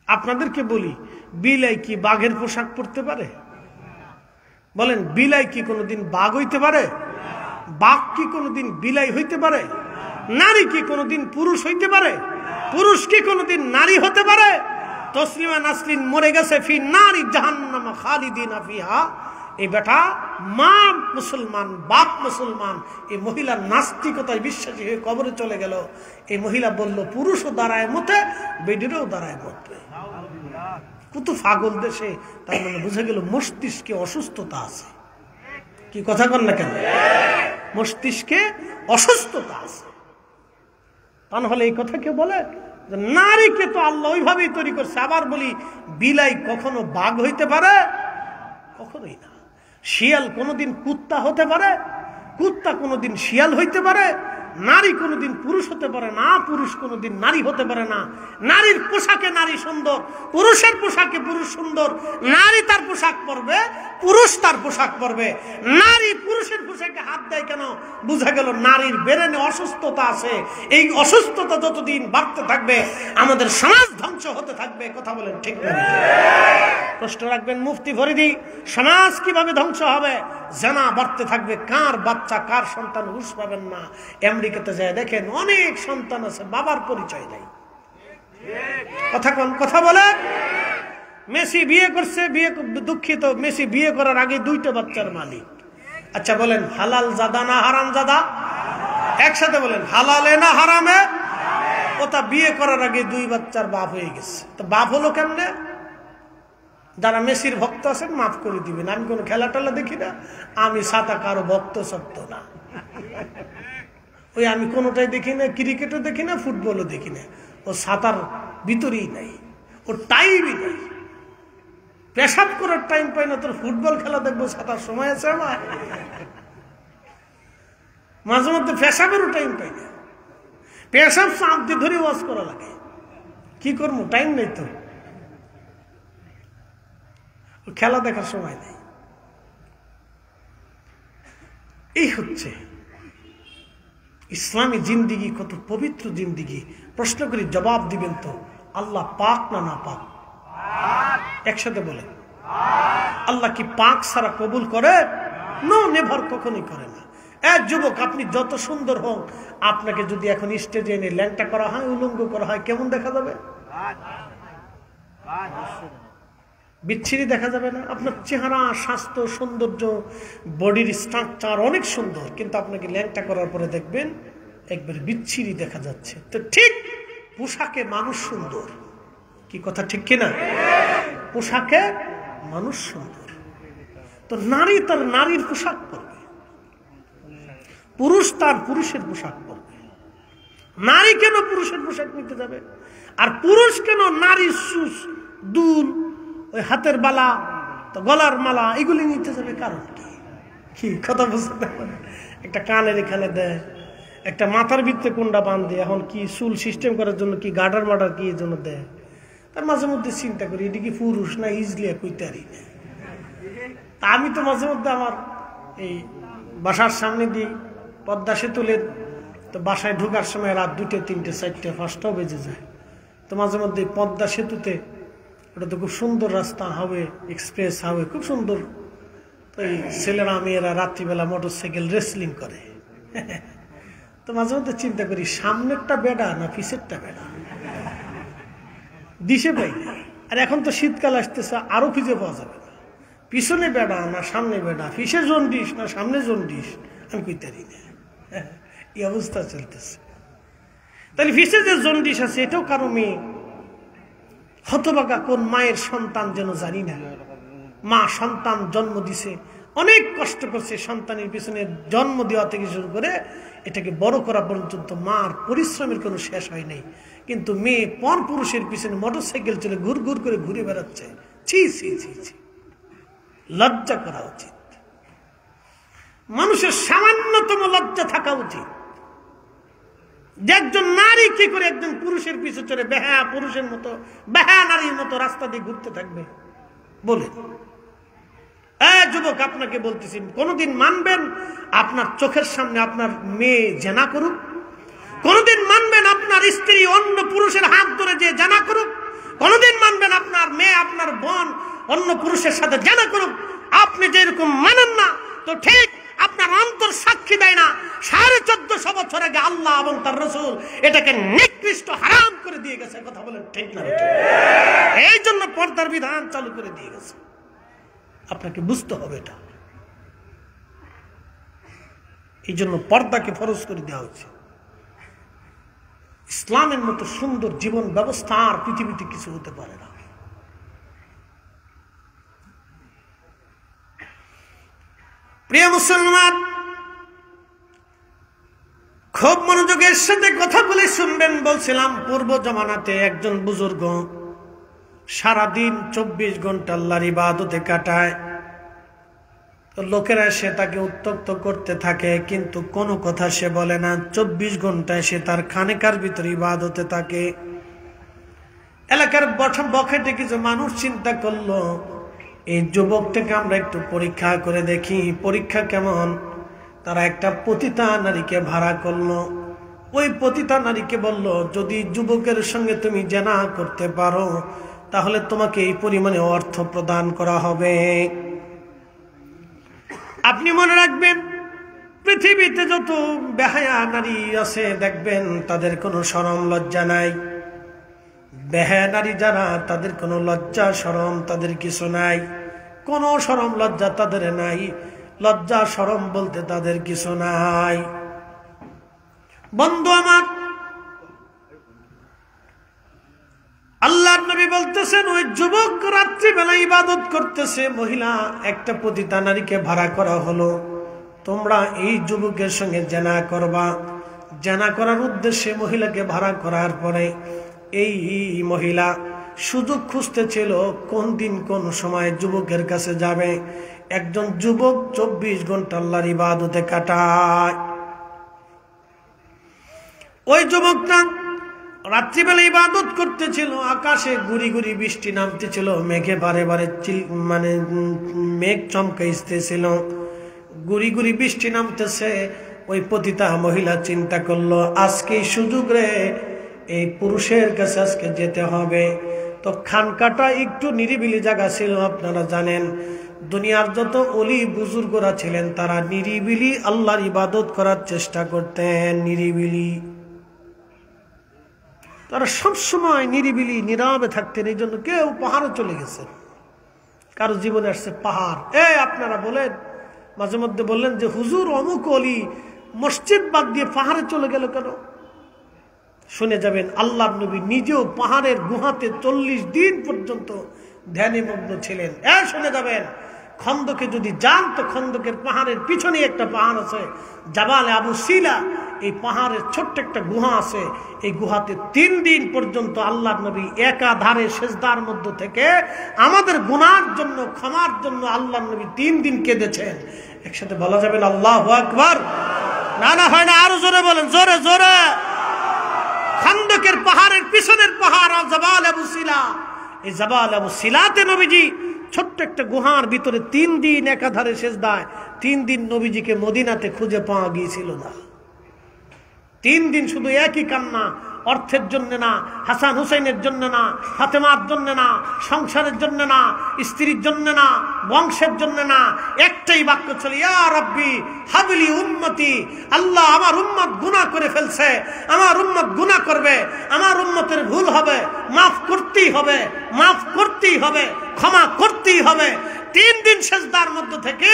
আপনাদেরকে বলি, বিলাই কি বাঘের পোশাক পরতে পারে? বলেন, বিলাই কি কোনোদিন বাঘ হইতে পারে? বাঘ কি কোনোদিন বিলাই হইতে পারে? নারী কি কোনোদিন পুরুষ হইতে পারে? পুরুষ কি কোনোদিন নারী হতে পারে? তসলিমা নাসরিন মরে গেছে, ফি নারি জাহান্নাম খালিদিনা ফিহা। এই বেটা মা মুসলমান, বাপ মুসলমান, এই মহিলা নাস্তিকতায় বিশ্বাসী হয়ে কবরে চলে গেল। এই মহিলা বলল, পুরুষও দাঁড়ায় মতে, বেডিরও দাঁড়ায় মতে। কত পাগল দেশে! তার মানে বুঝে গেল মস্তিষ্কে অসুস্থতা আছে। কি কথা কর না কেন? মস্তিষ্কে অসুস্থতা আছে। তা নাহলে এই কথা কে বলে? নারীকে তো আল্লাহ ওইভাবেই তৈরি করছে। আবার বলি, বিলাই কখনো বাঘ হইতে পারে? কখনোই না। শিয়াল কোনোদিন কুত্তা হতে পারে? কুত্তা কোনোদিন শিয়াল হইতে পারে? নারী কোনোদিন পুরুষ হতে পারে না, পুরুষ কোনোদিন নারী হতে পারে না। নারীর পোশাকে নারী সুন্দর, পুরুষের পোশাকে পুরুষ সুন্দর। নারী তার পোশাক পরবে, পুরুষ তার পোশাক পরবে। নারী পুরুষের পোশাকে হাত দেয় কেন? বুঝা গেল নারীর ব্রেনে অসুস্থতা আছে। এই অসুস্থতা যতদিন বাড়তে থাকবে, আমাদের সমাজ ধ্বংস হতে থাকবে। কথা বলেন, ঠিক না? প্রশ্ন রাখবেন মুফতি ফরিদি, সমাজ কিভাবে ধ্বংস হবে? জানা বাড়তে থাকবে, কার বাচ্চা কার সন্তান হুঁশ পাবেন না। আমেরিকাতে যায় দেখেন, অনেক সন্তান আছে, বাবার পরিচয় নাই। কথা বলেন। মেসি বিয়ে করছে, দুঃখিত, মেসি বিয়ে করার আগে 2টা বাচ্চার মালিক। আচ্ছা বলেন, হালাল জাদা না হারাম জাদা? একসাথে বলেন, হালালে না হারামে? ওটা বিয়ে করার আগে 2 বাচ্চার বাপ হয়ে গেছে। তো বাপ হলো কেমনে? যারা মেসির ভক্ত আছেন মাফ করে দিবেন, আমি কোনো খেলা টেলা দেখি না, আমি সাতা কারো ভক্ত সত্য না। ওই আমি কোনোটাই দেখি না, ক্রিকেটও দেখি না, ফুটবলও দেখি না। ও সাতার ভিতরেই নাই, ওর টাইমই নাই। পেশাব করার টাইম পাই না, তোর ফুটবল খেলা দেখবো 7টার সময় আছে আমার। মাঝে মধ্যে পেশাবেরও টাইম পাই না, পেশাব চাপ দিয়ে ধরে ওয়াজ করা লাগে, কি করবো, টাইম নেই তো, খেলা দেখার সময় নেই। এই হচ্ছে ইসলামী জিন্দিগি, কত পবিত্র জিন্দিগি। প্রশ্ন করি, জবাব দিবেন তো, আল্লাহ পাক না না পাক? একসাথে বলেন, আল্লাহ কি পাক ছাড়া কবুল করে? নো নেভার, কখনই করে না। এক যুবক, আপনি যত সুন্দর হোক, আপনাকে যদি এখন স্টেজে এনে ল্যাংটা করা হয়, উলঙ্গ করা হয়, কেমন দেখা যাবে? বিচ্ছিরি দেখা যাবে না? আপনার চেহারা, স্বাস্থ্য, সৌন্দর্য, বডির স্ট্রাকচার অনেক সুন্দর, কিন্তু আপনাকে ল্যাংটা করার পরে দেখবেন একবার বিচ্ছিরি দেখা যাচ্ছে। তো ঠিক পোশাকে মানুষ সুন্দর, কি কথা ঠিক কিনা? পোশাকে মানুষ সুন্দর। তো নারী তার নারীর পোশাক পরবে, পুরুষ তার পুরুষের পোশাক পরবে। নারী কেন পুরুষের পোশাক নিতে যাবে? আর পুরুষ কেন নারীর সুস, দুল, ওই হাতের বালা, গলার মালা এগুলি নিতে যাবে? কারণ কি কথা বুঝতে পারে? একটা কানের এখানে দেয়, একটা মাথার ভিতরে কোনটা বাঁধে, এখন কি চুল সিস্টেম করার জন্য কি গার্ডার মার্ডার কি এর জন্য দেয়। তার মাঝে মধ্যে চিন্তা করি, এটা কি পুরুষ না ইজলি কইতে পারি না। তা আমি তো মাঝে মধ্যে আমার এই বাসার সামনে দিই পদ্মা সেতুলের, তো বাসায় ঢোকার সময় রাত 2টে 3টে 4টে 5টাও বেজে যায়। তো মাঝে মধ্যে পদ্মা সেতুতে, ওটা তো খুব সুন্দর রাস্তা, হাইওয়ে, এক্সপ্রেস হাইওয়ে, খুব সুন্দর। তো এই ছেলেরা মেয়েরা রাত্রিবেলা মোটরসাইকেল রেসলিং করে। তো মাঝে মধ্যে চিন্তা করি, সামনেরটা বেড়া না পিছেরটা বেড়া, দিশে পাই না। আর এখন তো শীতকাল আসতেছে, আরো খুঁজে পাওয়া যাবে না, পিছনে বেড়া না সামনে বেড়া, পিছে জন্ডিস না সামনে জন্ডিস, আমি কইতে পারি না। এই অবস্থা চলতেছে। তাহলে পিছে যে জন্ডিস আছে, এটাও কারো মেয়ে, হতভাগা কোন মায়ের সন্তান যেন জানি না। মা সন্তান জন্ম দিছে, অনেক কষ্ট করছে সন্তানের পিছনে, জন্ম দেওয়া থেকে শুরু করে এটাকে বড় করা পর্যন্ত মার পরিশ্রমের কোনো শেষ হয় নাই। কিন্তু মেয়ে পর পুরুষের পিছনে মোটরসাইকেল চলে ঘুর ঘুর করে ঘুরে বেড়াচ্ছে। ছি ছি ছি ছি, লজ্জা করা উচিত। মানুষের সামান্যতম লজ্জা থাকা উচিত যে একজন নারী কি করে একজন পুরুষের পিছু চড়ে বেহা পুরুষের মতো, বেহা নারীর মতো রাস্তা দিয়ে ঘুরতে থাকবে? বলে যুবক, আপনাকে বলতেছি, কোনদিন মানবেন আপনার চোখের সামনে আপনার মেয়ে জেনা করুক? কোনদিন মানবেন আপনার স্ত্রী অন্য পুরুষের হাত ধরে যে জেনা করুক? কোনদিন মানবেন আপনার মেয়ে, আপনার বোন অন্য পুরুষের সাথে জেনা করুক? আপনি যেরকম মানেন না, তো ঠিক আপনার অন্তর সাক্ষী দেয় না 1450 বছর আগে আল্লাহ এবং তার রাসূল এটাকে নিকৃষ্ট হারাম করে দিয়ে গেছে। কথা বলেন ঠিক না? এই জন্য পর্দার বিধান চালু করে দিয়ে গেছে। আপনাকে বুঝতে হবে এটা। এই জন্য পর্দাকে ফরজ করে দেওয়া হয়েছে। ইসলামের মতো সুন্দর জীবন ব্যবস্থা আর পৃথিবীতে কিছু হতে পারে না। প্রিয় মুসলমান, খুব মনোযোগের সাথে কথা বলে শুনবেন। বলছিলাম, পূর্ব জমানাতে একজন বুজুর্গ সারাদিন 24 ঘন্টা আল্লাহর ইবাদতে কাটায়। তো লোকেরা সে তাকে উত্তক্ত করতে থাকে, কিন্তু কোনো কথা সে বলে না। 24 ঘন্টায় সে তার খানেকার ভিতরে ইবাদতে থাকে। এলাকার বখাটে কিছু মানুষ চিন্তা করলো, এই যুবকটাকে আমরা একটু পরীক্ষা করে দেখি, পরীক্ষা কেমন। তারা একটা পতিতা নারীকে ভাড়া করলো। ওই পতিতা নারীকে বলল, যদি যুবকের সঙ্গে তুমি জেনা করতে পারো তাহলে তোমাকে এই পরিমাণে অর্থ প্রদান করা হবে। আপনি মনে রাখবেন, পৃথিবীতে যত বেহায়া নারী আছে দেখবেন তাদের কোনো শরম লজ্জা নাই। বেহায়া নারী যারা, তাদের কোনো লজ্জা শরম তাদের কিছু নাই, কোনো শরম লজ্জা তাদের নাই। লজ্জা শরম বলতে তাদের কিছু নাই। বন্ধু আমার, আল্লাহর নবী বলতেছেন, ওই যুবক রাত্রিবেলা ইবাদত করতেছে, মহিলা একটা পতিতা নারীকে ভাড়া করা হলো, তোমরা এই যুবকের সঙ্গে জেনা করবা। জেনা করার উদ্দেশ্যে মহিলাকে ভাড়া করার পরে এই মহিলা সুযোগ খুঁজতেছিল কোন দিন কোন সময় যুবকের কাছে যাবে। একজন যুবক 24 ঘন্টা আল্লাহর ইবাদতে কাটায়। ওই যুবকটা রাত্রিবেলা ইবাদত করতেছিল, আকাশে গুড়ি গুড়ি বৃষ্টি নামতেছিল, মেঘে বারে বারে মেঘ চমকাইতেছিল, গুড়ি গুড়ি বৃষ্টি নামতেছে। ওই পতিতা মহিলা চিন্তা করলো, আজকে সুযোগ রে, এই পুরুষের কাছে আজকে যেতে হবে। তো খানকাটা একটু নিরিবিলি জায়গা ছিল। আপনারা জানেন দুনিয়ার যত ওলি বুজুর্গরা ছিলেন তারা নিরিবিলি আল্লাহর ইবাদত করার চেষ্টা করতেন। নিরিবিলি, তারা সবসময় নিরিবিলি নীরবে থাকতেন। এই জন্য কেউ পাহাড়ে চলে গেছেন, কারো জীবনে আসছে পাহাড়। আপনারা বলেন, মাঝে মধ্যে বললেন যে হুজুর অমুক অলি মসজিদ বাদ দিয়ে পাহাড়ে চলে গেল কেন? শুনে যাবেন আল্লাহর নবী নিজেও পাহাড়ের গুহাতে 40 দিন পর্যন্ত ধ্যানে মগ্ন ছিলেন। শুনে যাবেন খন্দকে যদি যান তো খন্দকের পাহাড়ের পিছনে একটা পাহাড় আছে, জাবালে আবু সিলা। এই পাহাড়ের ছোট্ট একটা গুহা আছে। এই গুহাতে 3 দিন পর্যন্ত আল্লাহর নবী একাধারে সেজদার মধ্য থেকে আমাদের গুনার জন্য, ক্ষমার জন্য আল্লাহর নবী 3 দিন কেঁদেছেন। একসাথে বলা যাবে না আল্লাহু আকবার? না না, হয় না, আরো জোরে বলেন, জোরে জোরে। খন্দকের পাহাড়ের পিছনের পাহাড় জাবাল আবু সিলা। এই জাবাল আবু সিলাতে নবীজি ছোট্ট একটা গুহার ভিতরে 3 দিন একাধারে সেজদায়। 3 দিন নবীজিকে মদিনাতে খুঁজে পাওয়া গিয়েছিল না। 3 দিন শুধু একই কান্না, অর্থের জন্য না, হাসান হুসাইনের জন্য না, ফাতেমার জন্য না, সংসারের জন্য না, স্ত্রীর জন্য না, বংশের জন্য না। একটাই বাক্য ছিল, ইয়া রাব্বি হাবলি উম্মতি। আল্লাহ, আমার উম্মত গুনাহ করে ফেলছে, আমার উম্মত গুনাহ করবে, আমার উম্মতের ভুল হবে, মাফ করতেই হবে, মাফ করতেই হবে, ক্ষমা করতেই হবে। 3 দিন সেজদার মধ্যে থেকে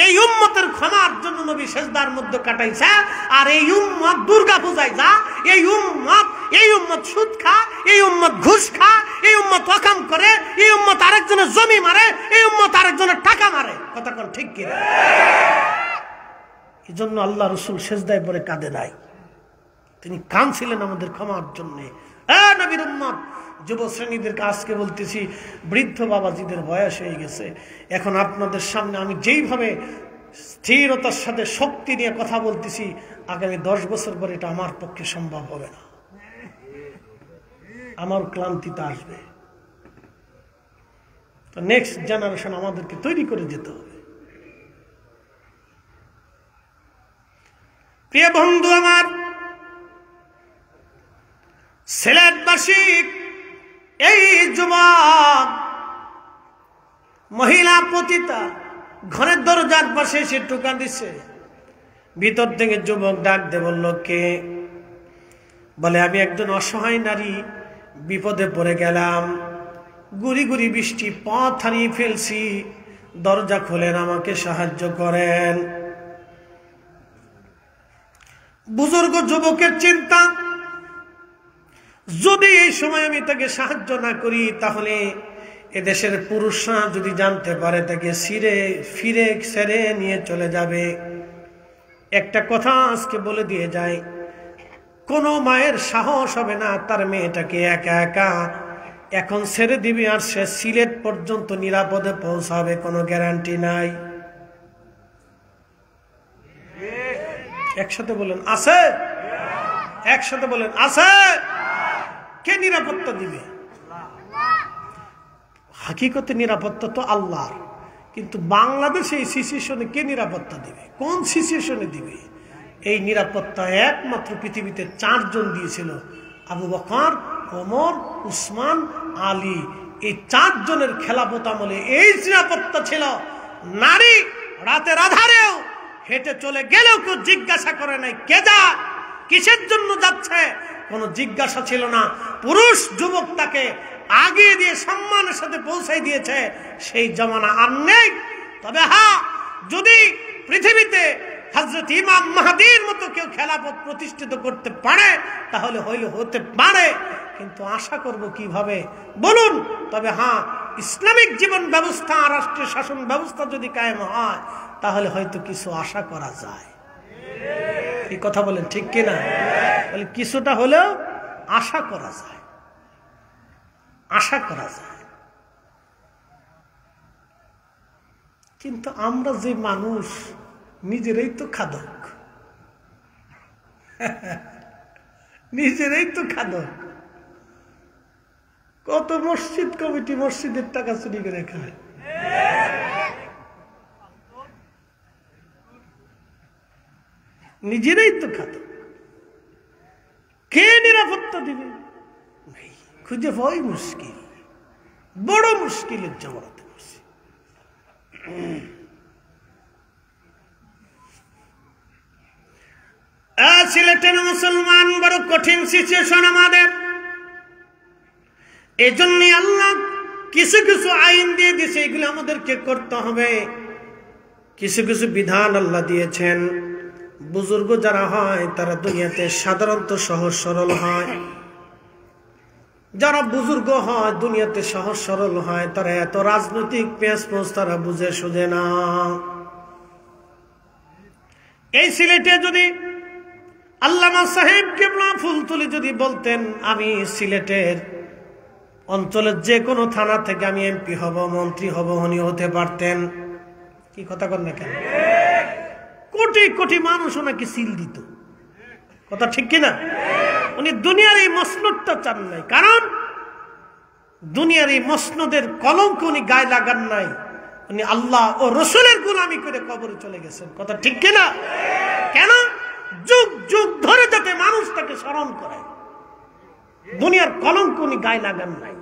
এই উম্মতের ক্ষমার জন্য নবী সেজদার মধ্যে কাটাইছে। আর এই উম্মত দুর্গা পূজায় যা, এই উম্মত সুদ খা, এই উম্মত ঘুষ খা, এই উম্মত অকাম করে, এই উম্মত আরেকজনের জমি মারে, এই উম্মত আরেকজনের টাকা মারে। কথা কোন ঠিক কি? এই জন্য আল্লাহ রসুল সেজদায় পরে কাঁদে নাই, তিনি কাঁদছিলেন আমাদের ক্ষমার জন্য। নবীর উম্মত যুব শ্রেণীদেরকে আজকে বলতেছি, বৃদ্ধ বাবাজিদের বয়স হয়ে গেছে। এখন আপনাদের সামনে আমি যেইভাবে স্থিরতার সাথে শক্তি নিয়ে কথা বলতেছি, আগামী 10 বছর পরে এটা আমার পক্ষে সম্ভব হবে না। আমার ক্লান্তিতে আসবে। তো নেক্সট জেনারেশন আমাদেরকে তৈরি করে যেতে হবে। প্রিয় বন্ধু আমার, সিলেটবাসী এই যুবক মহিলা পতিতা ঘরের দরজার পাশে এসে টোকা দিছে। ভিতর থেকে যুবক ডাক দিয়ে বলল, কে? বলে, আমি একজন অসহায় নারী, বিপদে পড়ে গেলাম, গুড়ি গুড়ি বৃষ্টি, পথ হারিয়ে ফেলছি, দরজা খোলেন, আমাকে সাহায্য করেন। বুজুর্গ যুবকের চিন্তা, যদি এই সময় আমি তাকে সাহায্য না করি তাহলে এদেশের পুরুষরা যদি জানতে পারে তাকে ফিরে ছেড়ে নিয়ে চলে যাবে। একটা কথা আজকে বলে দিয়ে যায়, কোনো মায়ের সাহস হবে না তার মেয়েটাকে একা একা এখন ছেড়ে দিবি আর সে সিলেট পর্যন্ত নিরাপদে পৌঁছাবে, কোনো গ্যারান্টি নাই। একসাথে বলেন আছে? একসাথে বলেন আছে? কে নিরাপত্তা দিবে? হাকিকতে নিরাপত্তা তো আল্লাহর, কিন্তু বাংলাদেশে এই সিচুয়েশনে কে নিরাপত্তা দিবে? কোন সিচুয়েশনে দিবে? এই নিরাপত্তা একমাত্র পৃথিবীতে 4 জন দিয়েছিল, আবু বকর, ওমর, উসমান, আলী। এই 4 জনের খেলাফত আমলে এই নিরাপত্তা ছিল। নারী রাতের আধারেও হেঁটে চলে গেলেও কেউ জিজ্ঞাসা করে নাই কে যা, কিসের জন্য যাচ্ছে, কোনো জিজ্ঞাসা ছিল না। পুরুষ যুবক তাকে আগিয়ে দিয়ে সম্মানের সাথে পৌঁছাই দিয়েছে। সেই জমানা আর নেই। তবে হ্যাঁ, যদি পৃথিবীতে হযরত ইমাম মাহদীর মতো কেউ খেলাফত প্রতিষ্ঠিত করতে পারে তাহলে হতে পারে, কিন্তু আশা করব কিভাবে বলুন? তবে হ্যাঁ, ইসলামিক জীবন ব্যবস্থা, রাষ্ট্রীয় শাসন ব্যবস্থা যদি কায়েম হয় তাহলে হয়তো কিছু আশা করা যায়। এই কথা বলেন ঠিক কিনা? তাহলে কিছুটা হলেও আশা করা যায়। আশা করা যায়। কিন্তু আমরা যে মানুষ, নিজেরাই তো খাদক, নিজেরাই তো খাদক। কত মসজিদ কমিটি মসজিদের টাকা চুরি করে খায়। নিজেরাই তো খাদক। কে নিরাপত্তা দিবে? খুঁজে পাওয়াই মুশকিল, বড় মুশকিলের জমানাতে পড়ছি। সিলেটের মুসলমান বড় কঠিন সিচুয়েশন আমাদের। এই জন্য আল্লাহ কিছু কিছু আইন দিয়ে দিয়েছে, এগুলো আমাদেরকে করতে হবে। কিছু কিছু বিধান আল্লাহ দিয়েছেন। বুজুর্গ যারা হয় তারা দুনিয়াতে সাধারণত সহজ সরল হয়। যারা বুজুর্গ হয় দুনিয়াতে সহজ সরল হয়, তারা এত রাজনৈতিক পেঁচপোচ তারা বুঝে সুঝে না। এই সিলেটে যদি আল্লামা সাহেব কেবলা ফুলতুলি যদি বলতেন, আমি সিলেটের অঞ্চলের যে কোনো থানা থেকে আমি এমপি হব, মন্ত্রী হব, উনি হতে পারতেন। কি কথা কন না কেন? কোটি কোটি মানুষ ওনাকে সিল দিত। কথা ঠিক কিনা? উনি দুনিয়ার এই মসনদটা চান নাই, কারণ দুনিয়ার এই মসনদের কলঙ্ক উনি গায়ে লাগান নাই। উনি আল্লাহ ও রসুলের গোলামি করে কবরে চলে গেছেন। কথা ঠিক কিনা? কেন? যুগ যুগ ধরে যাতে মানুষ তাকে স্মরণ করে, দুনিয়ার কলঙ্ক উনি গায়ে লাগান নাই।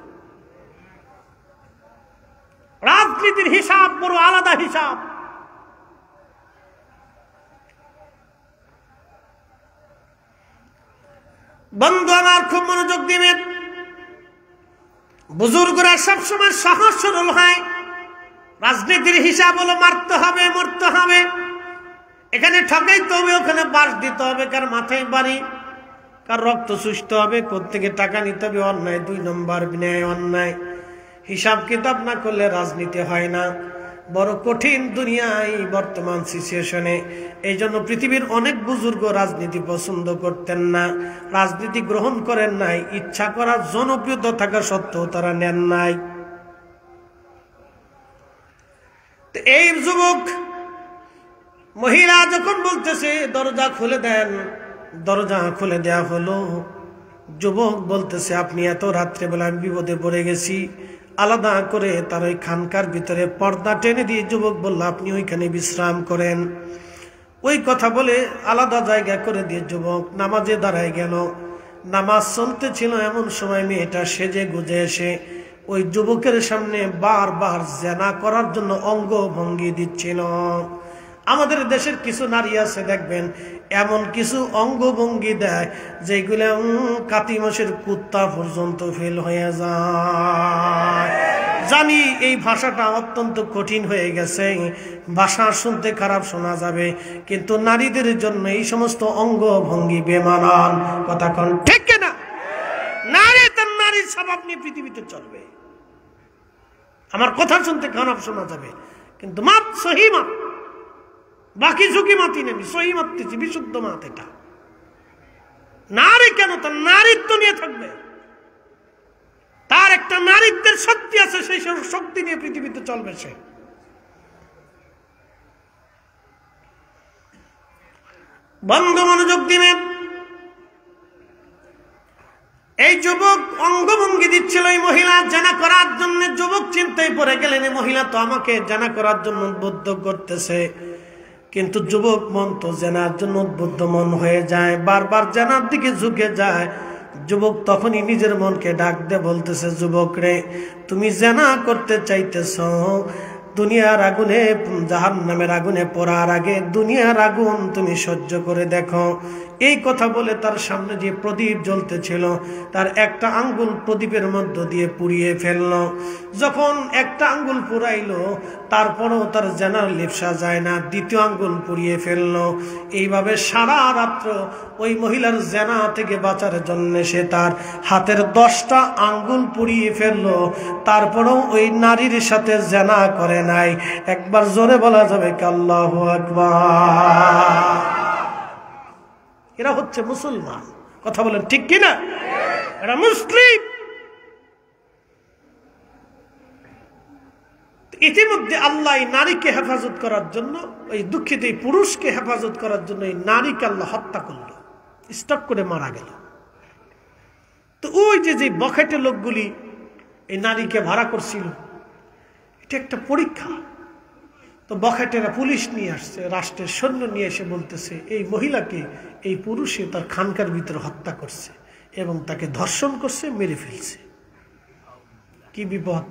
রাজনীতির হিসাব বড় আলাদা হিসাব। বন্ধু আমার খুব মনোযোগ দিবেন। বুজুর্গরা সবসময় সহজ সরল হয়। রাজনীতির হিসাব হলো মারতে হবে, মরতে হবে, এখানে ঠকাইতে হবে, ওখানে বাস দিতে হবে, কার মাথায় বাড়ি, কার রক্ত সুস্থ হবে, কোত্থেকে টাকা নিতে হবে, অন্যায় 2 নম্বর বিনয় অন্যায়। হিসাব কিতাব না করলে রাজনীতি হয় না। বড় কঠিন দুনিয়ায় বর্তমান সিচুয়েশনে। এই জন্য পৃথিবীর অনেক বুজুর্গ রাজনীতি পছন্দ করতেন না, রাজনীতি গ্রহণ করেন নাই। ইচ্ছা করার জনপ্রিয়তা থাকা সত্ত্বেও তারা নেন নাই। এই যুবক মহিলা যখন বলতেছে দরজা খুলে দেন, দরজা খুলে দেয়া হলো। যুবক বলতেছে, আপনি এত রাত্রেবেলা আমি বিপদে পড়ে গেছি। আলাদা করে তার ওই খানকার ভিতরে পর্দা টেনে দিয়ে যুবক বলল, আপনি ওইখানে বিশ্রাম করেন। ওই কথা বলে আলাদা জায়গা করে দিয়ে যুবক নামাজে দাঁড়ায় গেল। নামাজ চলতেছিল, এমন সময় মেয়েটা সেজে গুজে এসে ওই যুবকের সামনে বারবার জেনা করার জন্য অঙ্গ ভঙ্গি দিচ্ছিল। আমাদের দেশের কিছু নারী আছে দেখবেন, এমন কিছু অঙ্গভঙ্গি দেয় যেগুলো কাতি মাসের কুত্তা পর্যন্ত ফেল হয়ে যায়। জানি এই ভাষাটা অত্যন্ত কঠিন হয়ে গেছে, ভাষা শুনতে খারাপ শোনা যাবে, কিন্তু নারীদের জন্য এই সমস্ত অঙ্গভঙ্গি বেমানান। কথা কোন ঠিক না? নারী তার নারীর স্বভাব নিয়ে পৃথিবীতে চলবে। আমার কথা শুনতে খারাপ শোনা যাবে, কিন্তু মাত সহি মাত, বাকি ঝুঁকি মাতি নেই, সহি মাততেছি, বিশুদ্ধ মাত। এটা নারী কেন? তার নারীত্ব নিয়ে থাকবে, তার একটা নারীত্বের শক্তি আছে, সেই শক্তি নিয়ে পৃথিবীতে চলবে সে। বন্ধু মনোযোগ দিবেন। এই যুবক অঙ্গভঙ্গি দিচ্ছিল এই মহিলা জানা করার জন্য। যুবক চিন্তায় পড়ে গেলেন, এই মহিলা তো আমাকে জানা করার জন্য উদ্বুদ্ধ করতেছে। কিন্তু যুবক মন তো জেনার জন্য উদ্বুদ্ধ মন হয়ে যায়, বারবার জেনার দিকে ঝুঁকে যায়। যুবক তখনই নিজের মনকে ডাক দিয়ে বলতেছে, যুবক রে, তুমি জেনা করতে চাইতেছ, দুনিয়ার আগুনে, জাহান্নামের আগুনে পড়ার আগে দুনিয়ার আগুন তুমি সহ্য করে দেখো। এই কথা বলে তার সামনে যে প্রদীপ জ্বলতেছিল তার একটা আঙ্গুল প্রদীপের মধ্য দিয়ে পুড়িয়ে ফেলল। যখন একটা আঙ্গুল পুড়াইলো তারপরেও তার জেনার লিপসা যায় না, দ্বিতীয় আঙ্গুল পুড়িয়ে ফেলল। এইভাবে সারা রাত্র ওই মহিলার জেনা থেকে বাঁচার জন্য সে তার হাতের 10টা আঙ্গুল পুড়িয়ে ফেলল। তারপরেও ওই নারীর সাথে জেনা করে নাই। একবার জোরে বলা যাবে কি আল্লাহু আকবার? এরা হচ্ছে মুসলমান। কথা বলেন ঠিক কিনা? এরা মুসলিম। ইতিমধ্যে আল্লাহ এই নারীকে হেফাজত করার জন্য, এই দুঃখিত এই পুরুষকে হেফাজত করার জন্য এই নারীকে আল্লাহ হত্যা করল, স্টক করে মারা গেল। তো ওই যে বখাটে লোকগুলি এই নারীকে ভাড়া করছিল, এটা একটা পরীক্ষা। তো বখাটেরা পুলিশ নিয়ে আসছে, রাষ্ট্রের সৈন্য নিয়ে এসে বলতেছে এই মহিলাকে এই পুরুষে তার খানকার ভিতরে হত্যা করছে এবং তাকে ধর্ষণ করছে, মেরে ফেলছে। কি বিপদ!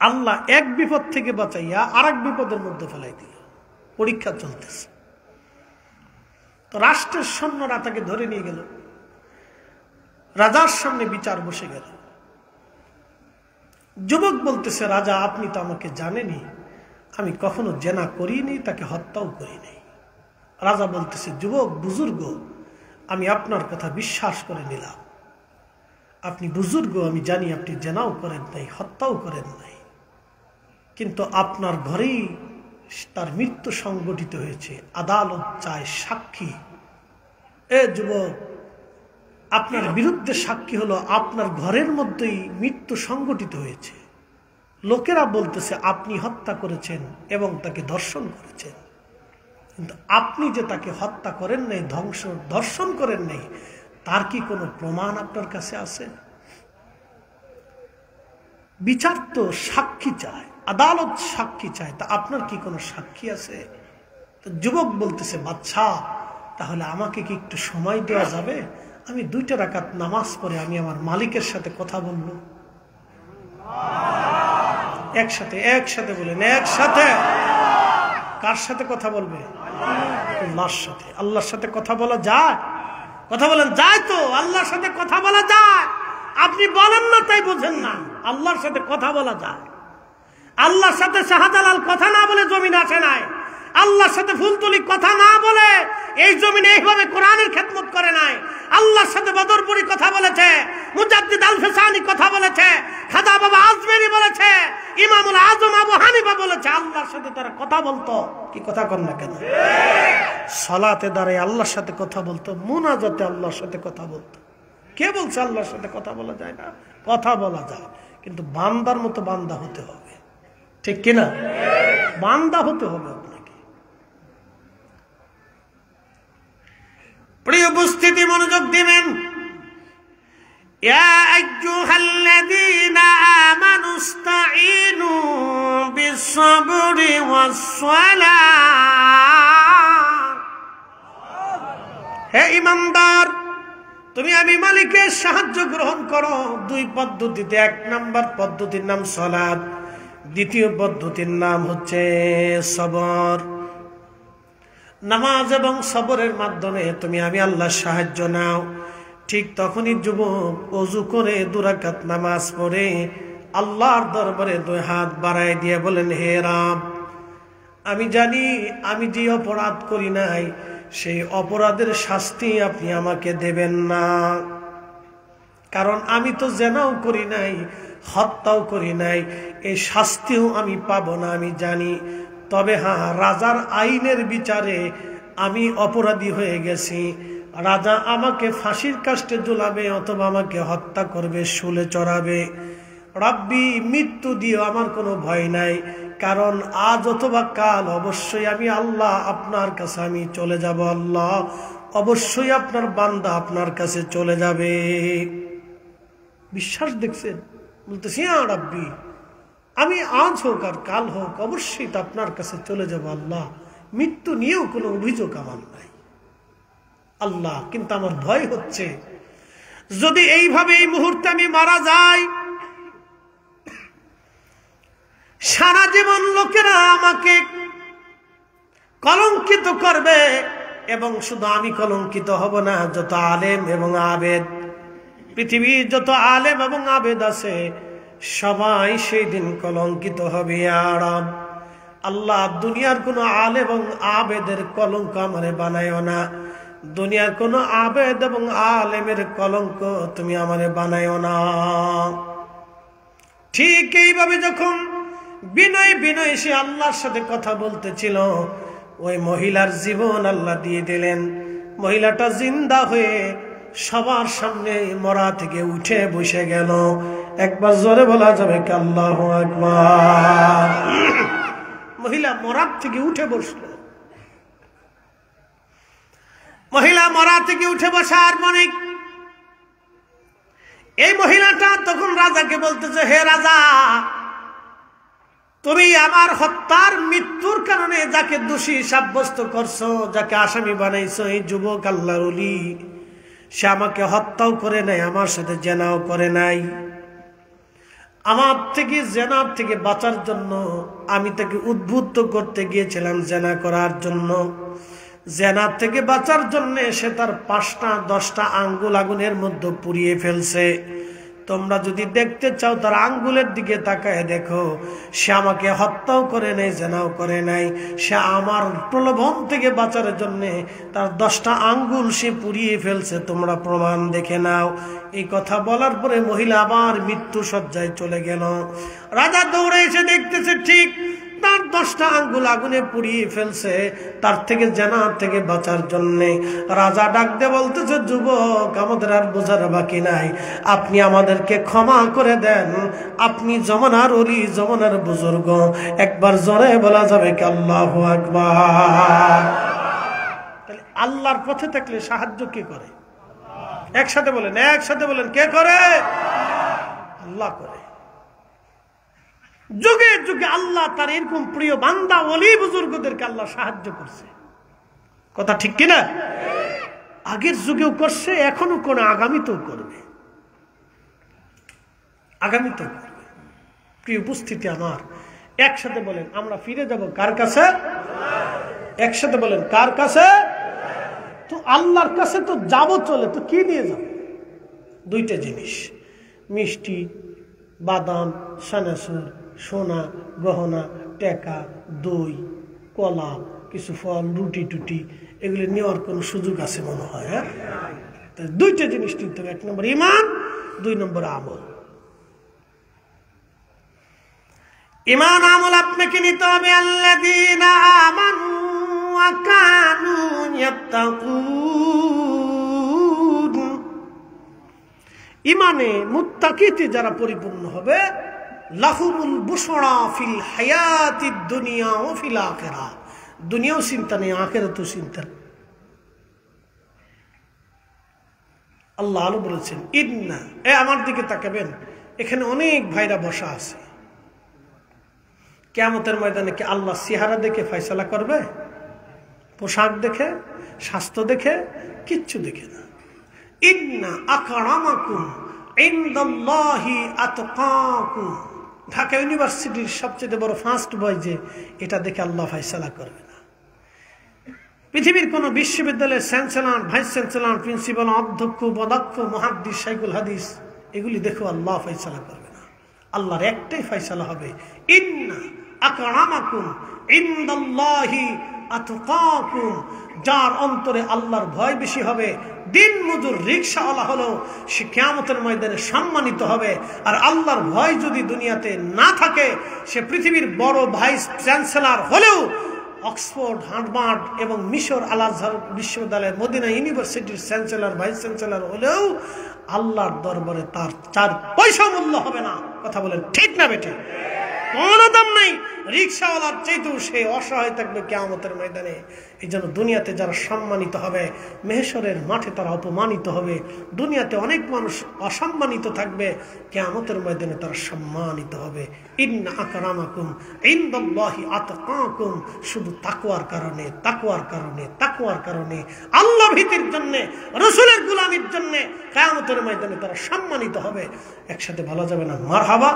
আল্লাহ এক বিপদ থেকে বাঁচাইয়া আর এক বিপদের মধ্যে ফেলাই দিল। পরীক্ষা চলতেছে। তো রাষ্ট্রের সৈন্যরা তাকে ধরে নিয়ে গেল, রাজার সামনে বিচার বসে গেল। যুবক বলতেছে, রাজা আপনি তো আমাকে জানেনি, আমি কখনো জেনা করিনি, তাকে হত্যাও করিনি। রাজা বলতেছে, যুবক বুজুর্গ, আমি আপনার কথা বিশ্বাস করে নিলাম, আপনি বুজুর্গ, আমি জানি আপনি জেনাও করেন নাই, হত্যাও করেন নাই, কিন্তু আপনার ঘরেই তার মৃত্যু সংঘটিত হয়েছে, আদালত চায় সাক্ষী। এ যুবক, আপনার বিরুদ্ধে সাক্ষী হলো আপনার ঘরের মধ্যেই মৃত্যু সংঘটিত হয়েছে। লোকেরা বলতেছে আপনি হত্যা করেছেন এবং তাকে ধর্ষণ করেছেন, কিন্তু আপনি যে তাকে হত্যা করেন নাই, ধর্ষণ করেন নাই, তার কি কোনো প্রমাণ আপনার কাছে আছে? বিচার তো সাক্ষী চায়, আদালত সাক্ষী চায়, তা আপনার কি কোনো সাক্ষী আছে? তো যুবক বলতেছে, বাদশাহ তাহলে আমাকে কি একটু সময় দেওয়া যাবে? আমি 2 রাকাত নামাজ পড়ে আমি আমার মালিকের সাথে কথা বলবো। একসাথে বলেন, একসাথে। কার সাথে কথা বলবে? আল্লাহর সাথে। আল্লাহর সাথে কথা বলা যায়? কথা বলেন, যায় তো? আল্লাহর সাথে কথা বলা যায়। আপনি বলেন না তাই বোঝেন না, আল্লাহর সাথে কথা বলা যায়। আল্লাহর সাথে শাহজালাল কথা না বলে জমিন আসে নাই, আল্লাহর সাথে ফুলতলি কথা না বলে এই জমিনে এইভাবে কোরআনের খেদমত করে নাই। আল্লাহর সাথে বদরপুরি কথা বলেছে, মুজাদ্দিদ আল ফিসানি কথা বলেছে, খাজা বাবা আজমেরি বলেছে, ইমামুল আজম আবু হানিফা বলেছে। আল্লাহর সাথে তারা কথা বলতো। কি কথা কর না কেন? সালাতে দাঁড়ায় আল্লাহর সাথে কথা বলতো, মুনাজাতে আল্লাহর সাথে কথা বলতো। কে বলছে আল্লাহর সাথে কথা বলা যায় না? কথা বলা যায়, কিন্তু বান্দার মতো বান্দা হতে হবে। ঠিক কিনা? বান্দা হতে হবে আপনাকে। প্রিয় উপস্থিতি, মনোযোগ দিবেন। ইয়া আইয়ুহাল্লাযীনা আমানুস্তাঈনু বিস-সাবরি ওয়াস-সালাহ। হে ঈমানদার, তুমি আমি মালিকের সাহায্য গ্রহণ করো 2 পদ্ধতিতে। 1 নাম্বার পদ্ধতির নাম সালাত, দ্বিতীয় পদ্ধতির নাম হচ্ছে সবর। নামাজ এবং সবরের মাধ্যমে তুমি আমি আল্লাহর সাহায্য নাও। ঠিক তখনই যুবক ওযু করে 2 রাকাত নামাজ পড়ে আল্লাহর দরবারে 2 হাত বাড়ায় দিয়ে বলেন, হে রব, আমি জানি আমি যে অপরাধ করি নাই, সেই অপরাধের শাস্তি আপনি আমাকে দেবেন না, কারণ আমি তো জেনাও করি নাই, হত্যাও করি নাই, এই শাস্তিও আমি পাবো না আমি জানি। তবে হ্যাঁ, রাজার আইনের বিচারে আমি অপরাধী হয়ে গেছি। রাজা আমাকে ফাঁসির কাস্টে ঝুলাবে অথবা আমাকে হত্যা করবে, শুলে চড়াবে। রাব্বি, মৃত্যু দিয়ে আমার কোনো ভয় নাই, কারণ আজ অথবা কাল অবশ্যই আমি আল্লাহ আপনার কাছে আমি চলে যাব। আল্লাহ, অবশ্যই আপনার বান্দা আপনার কাছে চলে যাবে। বিশ্বাস দেখছেন? বলতেছি, হ্যাঁ রাব্বি, আমি আজ হোক আর কাল হোক অবশ্যই তো আপনার কাছে চলে যাব আল্লাহ। মৃত্যু নিয়েও কোনো অভিযোগ আমার নাই আল্লাহ, কিন্তু আমার ভয় হচ্ছে যদি এইভাবে এই মুহূর্তে আমি মারা যাই, সারা জীবন লোকেরা আমাকে কলঙ্কিত করবে, এবং শুধু আমি কলঙ্কিত হব না, যত আলেম এবং আবেদ, পৃথিবীর যত আলেম এবং আবেদ আছে সবাই সেই দিন কলঙ্কিত হবে। আর আল্লাহ, দুনিয়ার কোনো আলেম এবং আবেদের কলঙ্ক আমারে বানায়ও না, দুনিয়ার কোনো আবেদ এবং আলেমের কলঙ্ক তুমি আমারে বানায়ও না। ঠিক এইভাবে যখন বিনয় বিনয় সে আল্লাহর সাথে কথা বলতেছিল, ওই মহিলার জীবন আল্লাহ দিয়ে দিলেন। মহিলাটা জিন্দা হয়ে সবার সামনে মরা থেকে উঠে বসে গেল একবার জোরে বলা যাবে কি আল্লাহু আকবার। মহিলা মরাত থেকে উঠে বসলো। মহিলা মরাত থেকে উঠে বসার মানে এই মহিলাটা তখন রাজাকে বলতেছে, হে রাজা, তুমি আমার হত্যার মৃত্যুর কারণে যাকে দোষী সাব্যস্ত করছো, যাকে আসামি বানাইছো, এই যুবক আল্লাহর ওলি, সে আমাকে হত্যাও করে নাই, আমার সাথে জেনাও করে নাই। আমার থেকে জেনার থেকে বাঁচার জন্য আমি তাকে উদ্বুদ্ধ করতে গিয়েছিলাম জেনা করার জন্য। জেনার থেকে বাঁচার জন্য সে তার 5টা 10টা আঙ্গুল আগুনের মধ্যে পুড়িয়ে ফেলছে। তোমরা যদি দেখতে চাও তার আঙ্গুলের দিকে তাকায় দেখো, সে আমাকে হত্যাও করে নাই, জেনাও করে নাই। সে আমার প্রলোভন থেকে বাঁচার জন্য তার 10টা আঙ্গুল সে পুড়িয়ে ফেলছে, তোমরা প্রমাণ দেখে নাও। এই কথা বলার পরে মহিলা আবার মৃত্যু শয্যায় চলে গেল। রাজা দৌড়ে এসে দেখতেছে ঠিক তার 10টা আঙ্গুল আগুনে পুড়িয়ে ফেলছে, তার থেকে জেনার থেকে বাঁচার জন্যে। রাজা ডাক দিয়ে বলতেছে, যুবক, আমাদের আর বোঝার বাকি নাই, আপনি আমাদেরকে ক্ষমা করে দেন, আপনি জমানার ওলি, জমানার বুজুর্গ। একবার জোরে বলা যাবে কি আল্লাহু আকবার। তাহলে আল্লাহর পথে থাকলে সাহায্য কে করে? একসাথে বলেন, একসাথে বলেন, কে করে? আল্লাহ করে। যুগে যুগে আল্লাহ তার এরকম প্রিয় বান্দা ওলি বুজুর্গদেরকে আল্লাহ সাহায্য করছে। কথা ঠিক কিনা? আগের যুগেও করছে, এখনো কোন আগামীতেও করবে, আগামীতেও করবে। প্রিয় উপস্থিতি আমার, একসাথে বলেন, আমরা ফিরে যাব কার কাছে? একসাথে বলেন, কার কাছে? তো আল্লাহর কাছে তো যাব, চলে তো কি নিয়ে যাব? 2টা জিনিস, মিষ্টি, বাদাম, সানাসুর, সোনা, গহনা, টাকা, দই, কলা, কিছু ফল, রুটি টুটি, এগুলো নেওয়ার কোনো সুযোগ আছে মনে হয়? হ্যাঁ, 2টা জিনিস নিতে হবে। 1 নম্বর ঈমান, 2 নম্বর আমল। ঈমান আমল আপনাকে নিতে হবে। আল্লাযীনা আমানু ওয়া কানু ইয়াত্তাকুন। ঈমানে মুত্তাকিতে যারা পরিপূর্ণ হবে, লাহুমুল বুশরা ফিল হায়াতিদ দুনিয়া ওয়া ফিল আখিরাহ। দুনিয়াও চিন্তা নেই, আখিরাতেও চিন্তা নেই। আল্লাহ আলো বলেছেন, ইন্না, আমার দিকে তাকাবেন, এখানে অনেক ভাইরা বসা আছে। কিয়ামতের ময়দানে কি আল্লাহ চেহারা দেখে ফয়সালা করবে? পোশাক দেখে, স্বাস্থ্য দেখে? কিচ্ছু দেখে না। ইন্না আকরামাকুম ইনদাল্লাহি আতকাকুম। ঢাকা ইউনিভার্সিটির সবচেয়ে বড় ফার্স্ট বয় যে, এটা দেখে আল্লাহ ফয়সালা করবে না। পৃথিবীর কোন বিশ্ববিদ্যালয়ের চ্যান্সেলর, ভাইস চ্যান্সেলর, প্রিন্সিপাল, অধ্যক্ষ, উপাধ্যক্ষ, মুহাদ্দিস, শাইখুল হাদিস, এগুলি দেখো আল্লাহ ফয়সালা করবে না। আল্লাহর একটাই ফয়সালা হবে, ইন্না আকরামাকুম ইনদাল্লাহি আতকাকুম। যার অন্তরে আল্লাহর ভয় বেশি হবে, দিন মজুর রিকশাওয়ালা হলো, সে কিয়ামতের ময়দানে সম্মানিত হবে। আর আল্লাহর ভয় যদি দুনিয়াতে না থাকে, সে পৃথিবীর বড় ভাইস চ্যান্সেলর হলেও, অক্সফোর্ড, হার্ভার্ড এবং মিশর আল আজহার বিশ্ববিদ্যালয়, মদিনা ইউনিভার্সিটির চ্যান্সেলর, ভাইস চ্যান্সেলর হলেও আল্লাহর দরবারে তার 4 পয়সা মূল্য হবে না। কথা বলেন ঠিক না বেঠিক? কোনো দাম নাই। রিকশাওয়ালার চাইতেও সে অসহায় থাকবে কিয়ামতের ময়দানে। এই জন্য দুনিয়াতে যারা সম্মানিত হবে, মেহশরের মাঠে তারা অপমানিত হবে। দুনিয়াতে অনেক মানুষ অসম্মানিত থাকবে, কিয়ামতের ময়দানে তারা সম্মানিত হবে। ইন্না আকরামাকুম ইনদাল্লাহি আতকাকুম। শুধু তাকওয়ার কারণে, তাকওয়ার কারণে, তাকওয়ার কারণে, আল্লাহ ভীতির জন্য, রাসূলের গোলামির জন্য কিয়ামতের ময়দানে তারা সম্মানিত হবে। একসাথে বলা যাবে না মারহাবা?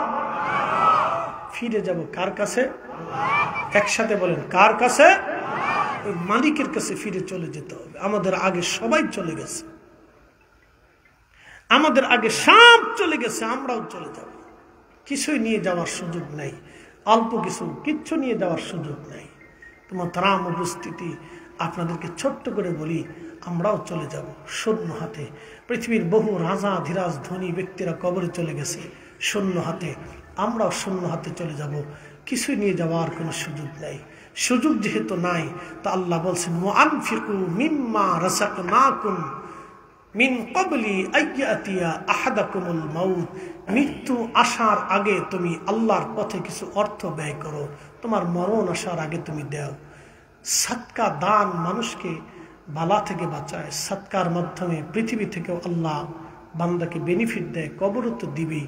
ফিরে যাব কার কাছে? একসাথে বলেন, কার কাছে? ওই মালিকের কাছে ফিরে চলে যেতে হবে। আমাদের আগে সবাই চলে গেছে, আমাদের আগে সব চলে গেছে, আমরাও চলে যাব। কিছুই নিয়ে যাওয়ার সুযোগ নাই, অল্প কিছু, কিচ্ছু নিয়ে যাওয়ার সুযোগ নাই। তোমার তারাম উপস্থিতি, আপনাদেরকে ছোট্ট করে বলি, আমরাও চলে যাব শূন্য হাতে। পৃথিবীর বহু রাজা ধীরাজ ধনী ব্যক্তিরা কবরে চলে গেছে শূন্য হাতে, আমরাও শূন্য হাতে চলে যাব। কিছুই নিয়ে যাওয়ার কোনো সুযোগ নাই। সুযোগ যেহেতু নাই, তা আল্লাহ বলছেন, ওয়ানফিকু মিম্মা রাযাকনাকুম, মিন ক্বাবলি আইয়াতিয়া আহাদাকুমুল মাউত, মৃত্যু আসার আগে তুমি আল্লাহর পথে কিছু অর্থ ব্যয় করো, তোমার মরণ আসার আগে তুমি দাও। সাদকা দান মানুষকে বালা থেকে বাঁচায়। সাদকার মাধ্যমে পৃথিবী থেকেও আল্লাহ বান্দাকে বেনিফিট দেয়, কবরও তো দিবে।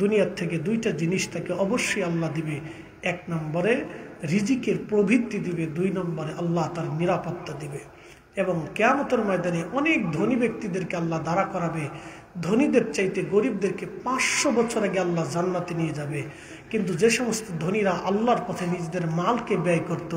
দুনিয়ার থেকে দুইটা জিনিস তাকে অবশ্যই আল্লাহ দিবে। এক নম্বরে রিজিকের প্রবৃত্তি দিবে, দুই নম্বরে আল্লাহ তার নিরাপত্তা দিবে। এবং কিয়ামতের ময়দানে অনেক ধনী ব্যক্তিদেরকে আল্লাহ দাঁড়া করাবে। ধনীদের চাইতে গরিবদেরকে 500 বছর আগে আল্লাহ জান্নাতে নিয়ে যাবে। কিন্তু যে সমস্ত ধনীরা আল্লাহর পথে নিজেদের মালকে ব্যয় করত,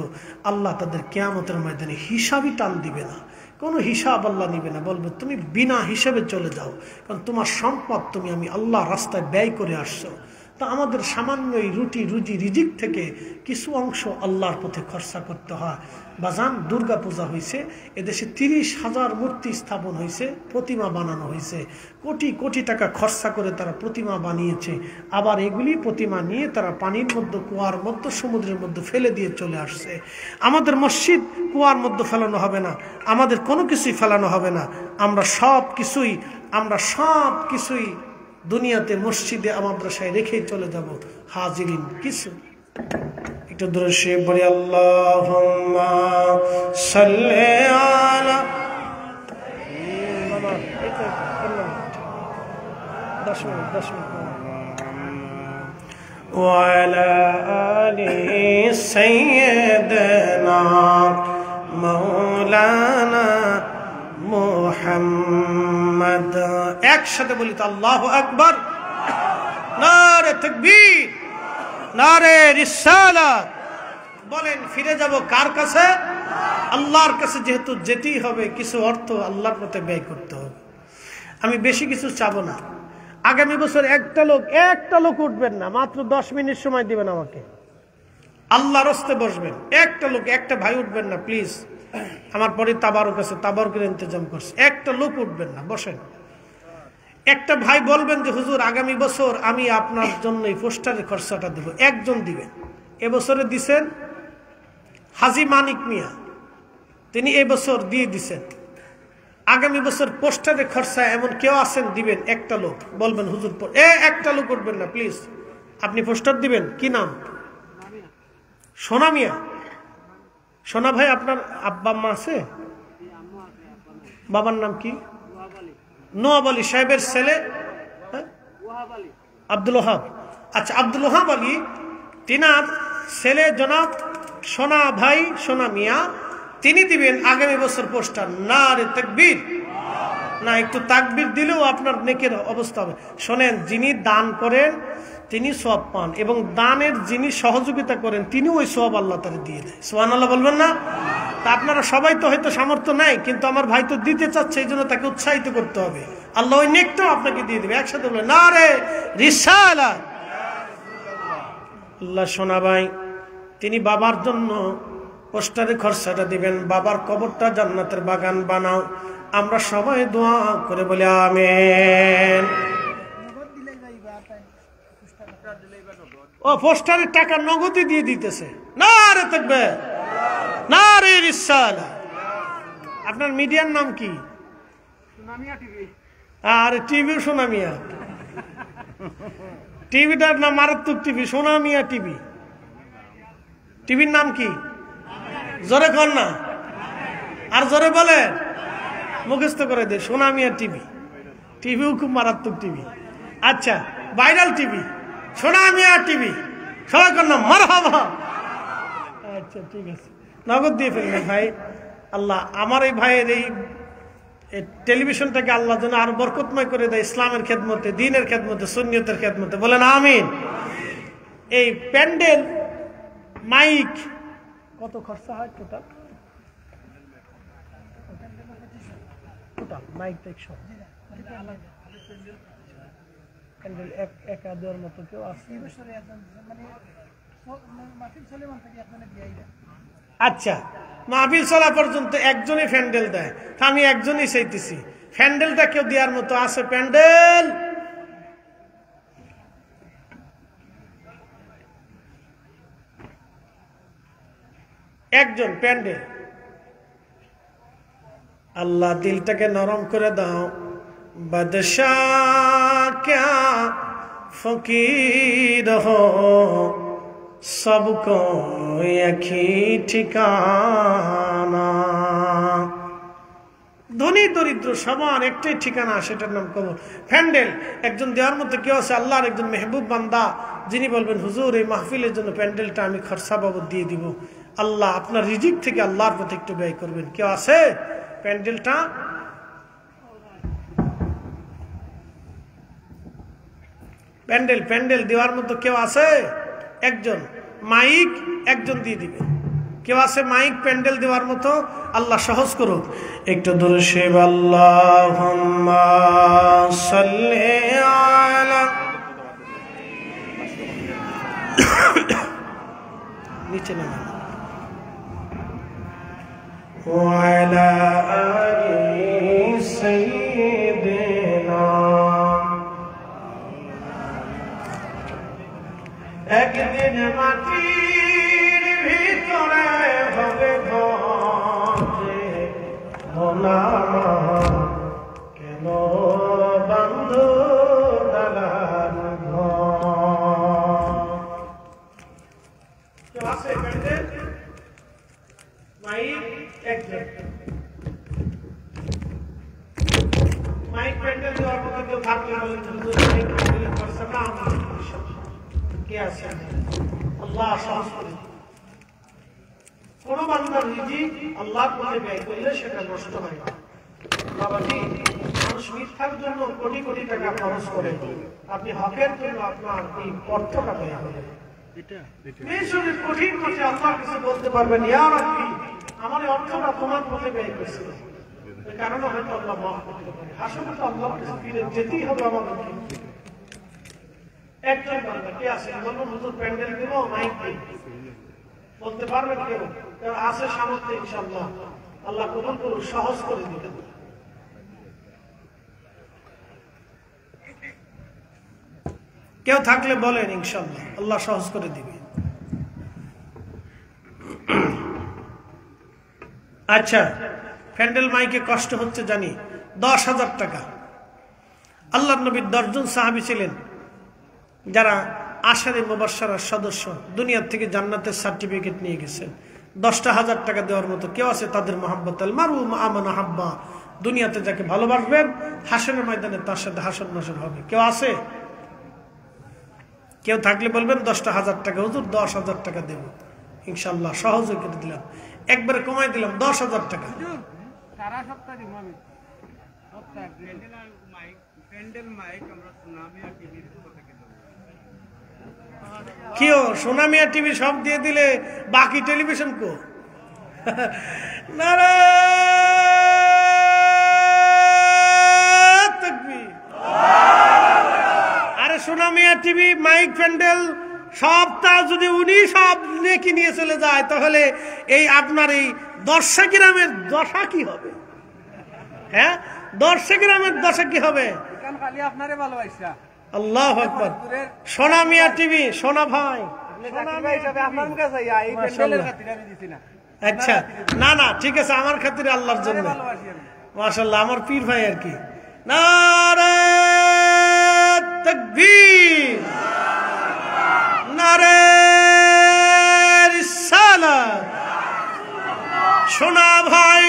আল্লাহ তাদের কিয়ামতের ময়দানে হিসাবই টান দিবে না, কোনো হিসাব আল্লাহ নিবে না। বলবে তুমি বিনা হিসাবে চলে যাও, কারণ তোমার সম্পদ তুমি আমি আল্লাহ রাস্তায় ব্যয় করে আসছো। তা আমাদের সামান্য এই রুটি রুজি রিজিক থেকে কিছু অংশ আল্লাহর পথে খরচা করতে হয়। বাজান, দুর্গা পূজা হয়েছে, এদেশে 30,000 মূর্তি স্থাপন হয়েছে, প্রতিমা বানানো হয়েছে, কোটি কোটি টাকা খরচা করে তারা প্রতিমা বানিয়েছে। আবার এগুলি প্রতিমা নিয়ে তারা পানির মধ্যে, কুয়ার মধ্যে, সমুদ্রের মধ্যে ফেলে দিয়ে চলে আসছে। আমাদের মসজিদ কুয়ার মধ্যে ফেলানো হবে না, আমাদের কোনো কিছুই ফেলানো হবে না। আমরা সব কিছুই দুনিয়াতে মসজিদে মাদ্রাসায় রেখে চলে যাব। হাজিরিন, কিছু একটু দূরে সে বলি আল্লাহুম্মা সাল্লি আলা 10 মিনিট ওয়া আলা আলি সাইয়্যিদিনা মাওলানা মুহাম্মদ। একসাথে বলি তো আল্লাহু আকবার, নারে তাকবীর, নারে রিসালাত। বলেন ফিরে যাব কার কাছে? আল্লাহর কাছে। যেহেতু যেতেই হবে, কিছু অর্থ আল্লাহর পথে ব্যয় করতে হবে। আমি বেশি কিছু চাবো না। আগামী বছর একটা লোক উঠবেন না, মাত্র 10 মিনিট সময় দিবেন আমাকে। আল্লাহর রাস্তে বসবেন, একটা ভাই উঠবেন না প্লিজ। আমার পরে তাবারক আছে, তাবারকের ইন্তজাম করছে। একটা লোক উঠবেন না, বসেন। একটা ভাই বলবেন যে হুজুর আগামী বছর আমি আপনার জন্য এই পোস্টারের খরচাটা দেব। একজন দিবেন। এবছরে দিছেন হাজী মানিক মিয়া, তিনি এবছর দিয়ে দিছেন। আগামী বছর পোস্টারের খরচা এমন কেউ আছেন দিবেন? একটা লোক বলবেন হুজুর, একটা লোক উঠবেন না প্লিজ। আপনি পোস্টার দিবেন, কি নাম? সোনা মিয়া। সোনা ভাই, আপনার আব্বা আম্মা আছে? বাবার নাম কি? নওয়াব আলী সাহেবের ছেলে আব্দুল ওহাব। আচ্ছা, আব্দুল ওহাব আলী, তিনার ছেলে জনাব সোনা ভাই, সোনা মিয়া, তিনি দিবেন আগামী বছর পোস্টার। নারে তাকবীর। না, একটু তাকবীর দিলেও আপনার নেকের অবস্থা হবে। শোনেন, যিনি দান করেন তিনি সওয়াব পান, এবং দানের যিনি সহযোগিতা করেন তিনিও ওই সওয়াব আল্লাহ তাআলা দিয়ে দেয়। সুবহানাল্লাহ বলবেন না? তা আপনারা সবাই তো হয়তো সামর্থ্য নাই, কিন্তু আমার ভাই তো দিতে চাচ্ছে, এই জন্য তাকে উৎসাহিত করতে হবে। আল্লাহ ওই নেকটাও আপনাকে দিয়ে দেবে। একসাথে বলেন নারে রিসালাত। আল্লাহ সোনা ভাই, তিনি বাবার জন্য পোস্টারে খরচাটা দিবেন। বাবার কবরটা জান্নাতের বাগান বানাও। আমরা সবাই দোয়া করে বলি আমিন। ও পোস্টারের টাকা নগদে দিয়ে দিতেছে। নারে তাকবীর, নারে রিসালাত। আপনার মিডিয়ার নাম কি? আর টিভি সোনা মিয়া। টিভিটার নাম মারাত্মক টিভি, সোনা মিয়া টিভি। টিভির নাম কি? জোরে কর না, আর জোরে বলে, মুখস্থ করে দে। সোনা মিয়া টিভি। টিভিও খুব মারাত্মক টিভি। আচ্ছা, ভাইরাল টিভি, সোনা মিয়া টিভি। সবাই কর না মারহাবা। আচ্ছা, ঠিক আছে, নগদ দিয়ে ফেলবেন ভাই। আল্লাহ আমার এই ভাইয়ের এই টেলিভিশনটাকে আল্লাহ যেন আরো বরকতময় করে দেয়, ইসলামের খেদমতে, দ্বীনের খেদমতে, সুন্নিয়তের খেদমতে। বলেন আমিন। এই প্যান্ডেল, মাইক কত খরচা হয় টোটাল? মাইক টাইক সব প্যান্ডেল একা দেওয়ার মতো কেউ আছে? আচ্ছা, মাহফিল চলা পর্যন্ত একজনই প্যান্ডেল দেয়, আমি একজনই চাইতেছি। প্যান্ডেলটা কেউ দেওয়ার মতো আছে? প্যান্ডেল একজন প্যান্ডেল। আল্লাহ দিলটাকে নরম করে দাও। बादशाह क्या फकीर हो सबको एक ही ठिकाना ধনী দরিদ্র সবার একটাই ঠিকানা সেটার নাম কবর প্যান্ডেল একজন দেওয়ার মধ্যে কেউ আছে আল্লাহর একজন মেহবুব বান্দা যিনি বলবেন হুজুর এই মাহফিলের জন্য প্যান্ডেলটা আমি খরচা বাবদ দিয়ে দিব আল্লাহ আপনার রিজিক থেকে আল্লাহর পথে একটু ব্যয় করবেন কেউ আছে প্যান্ডেলটা প্যান্ডেল প্যান্ডেল দেওয়ার মতো কেউ আছে একজন মাইক একজন দিয়ে দিবে কেউ আছে মাইক প্যান্ডেল দেওয়ার মতো আল্লাহ সহজ করুক একটু দূরে শেব আল্লাহুম্মা সাল্লি আলা নিচে নামা ওয়া আলা আলি সাইয়্যিদিনা একদিন মাটির ভিতরে হবে ঘরে মোনামা কেন বন্ধু দালান ঘর আছে প্যান্ডেল মাইক একজন মাইক প্যান্ডেল দেওয়ার মতো কেউ থাকলে বলেন কে আছে আল্লাহ সহজ করে কোন বান্দার রিজিক আল্লাহর পথে ব্যয় করলে সেটা নষ্ট হয় না বাবাজি মানুষ মিথ্যার জন্য কোটি কোটি টাকা খরচ করে আপনি হকের জন্য আপনার এই অর্থটা ব্যয় করেন কঠিন পথে আল্লাহ কিছু বলতে পারবেন ইয়া রাব্বি আমার এই অর্থটা তোমার পথে ব্যয় করছি কারণে হয়তো আল্লাহ মাফ করতে পারে আসলে তো আল্লাহর কাছে ফিরে যেতেই হবে আমাদেরকে একজন বান্দা কে আছে বলুন হুজুর প্যান্ডেল দিব মাইক দিব বলতে পারবেন কেউ আছে সামর্থ্য ইনশাআল্লাহ আল্লাহ কবুল করুন সহজ করে দিবেন কেউ থাকলে বলেন ইনশাআল্লাহ আল্লাহ সহজ করে দিবে আচ্ছা প্যান্ডেল মাইকে কষ্ট হচ্ছে জানি 10,000 টাকা আল্লাহর নবীর 10 জন সাহাবী ছিলেন যারা আশারে মুবাশশারার সদস্য দুনিয়া থেকে জান্নাতের সার্টিফিকেট নিয়ে গেছেন 10,000 টাকা দেওয়ার মতো কেউ আছে তাদের মহাব্বত আল মারু আমানা হাব্বা দুনিয়াতে যাকে ভালোবাসবেন হাসরের ময়দানে তার সাথে হাসর নাসর হবে কেউ আছে কেউ থাকলে বলবেন 10,000 টাকা হুজুর 10,000 টাকা দেব ইনশাআল্লাহ সহজ করে দিলাম একবারে কমাই দিলাম 10,000 টাকা সারা সপ্তাহ দিব আমি সপ্তাহ প্যান্ডেল মাইক আমরা সুনামিয়া টিভির থেকে দেব কিও সোনামিয়া টিভি সব দিয়ে দিলে বাকি টেলিভিশন কো নারে তাকবীর আরে সোনামিয়া টিভি মাইক প্যান্ডেল সবটা যদি উনি সব নেকি নিয়ে চলে যায় তাহলে এই আপনার এই 10 গ্রামের দশা কি হবে হ্যাঁ 10 গ্রামের দশা কি হবে কারণ খালি আপনারে ভালোবাসা আল্লাহু আকবার সোনামিয়া টিভি সোনা ভাই আচ্ছা না না ঠিক আছে আমার খাতিরে আল্লাহর জন্য মাশাআল্লাহ আমার পীর ভাই আর কি নারে তাকবীর নারে রিসালাত সোনা ভাই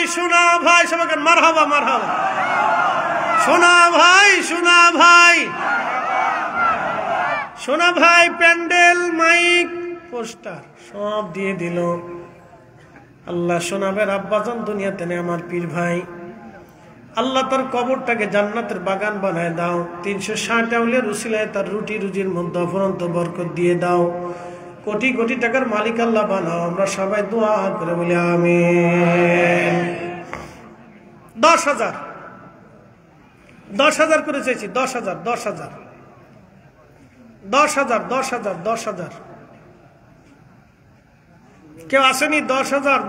সবাইকে মারহাবা মারহাবা সোনা ভাই সোনা ভাই প্যান্ডেল মাইক পোস্টার সব দিয়ে দিল আল্লাহ সোনাবের আব্বাজান দুনিয়াতে নেই আমার পীর ভাই আল্লাহ তার কবরটাকে জান্নাতের বাগান বানায় দাও 360 আউলিয়ার উসিলায় তার রুটি রুজির মধ্যে অফুরন্ত বরকত দিয়ে দাও কোটি কোটি টাকার মালিক আল্লাহ বানাও আমরা সবাই দোয়া করে বলি আমিন 10,000 করে চাইছি 10,000 কেউ আসেনি 10,000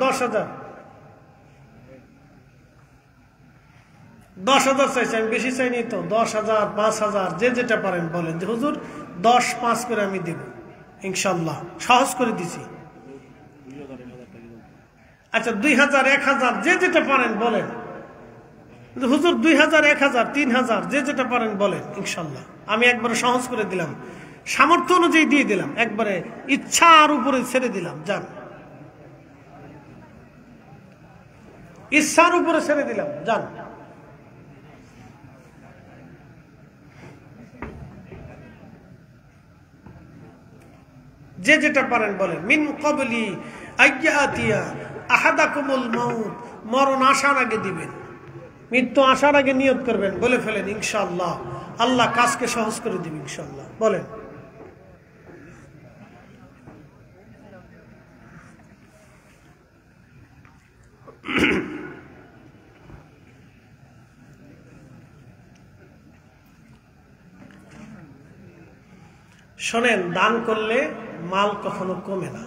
চাইছি আমি বেশি চাইনি তো 10,000 5,000 যে যেটা পারেন বলেন যে হুজুর 10-5 করে আমি দেব ইনশাআল্লাহ সহজ করে দিছি আচ্ছা 2,000 1,000 যে যেটা পারেন বলেন হুজুর 2000, 1000, 3000 যে যেটা পারেন বলেন, ইনশাল্লাহ আমি একবারে সহজ করে দিলাম, সামর্থ্য অনুযায়ী দিয়ে দিলাম, একবারে ইচ্ছার উপরে ছেড়ে দিলাম, যান ইচ্ছার উপরে ছেড়ে দিলাম, যান। যে যেটা পারেন বলেন। মিন ক্বাবলি আইয়াতিয়া আহাদাকুমুল মাউত, মরণ আসার আগে দিবেন, মৃত্যু আসার আগে নিয়ত করবেন, বলে ফেলেন ইনশাআল্লাহ, আল্লাহ কাজকে সহজ করে দিবে ইনশাআল্লাহ, বলেন। শোনেন, দান করলে মাল কখনো কমে না।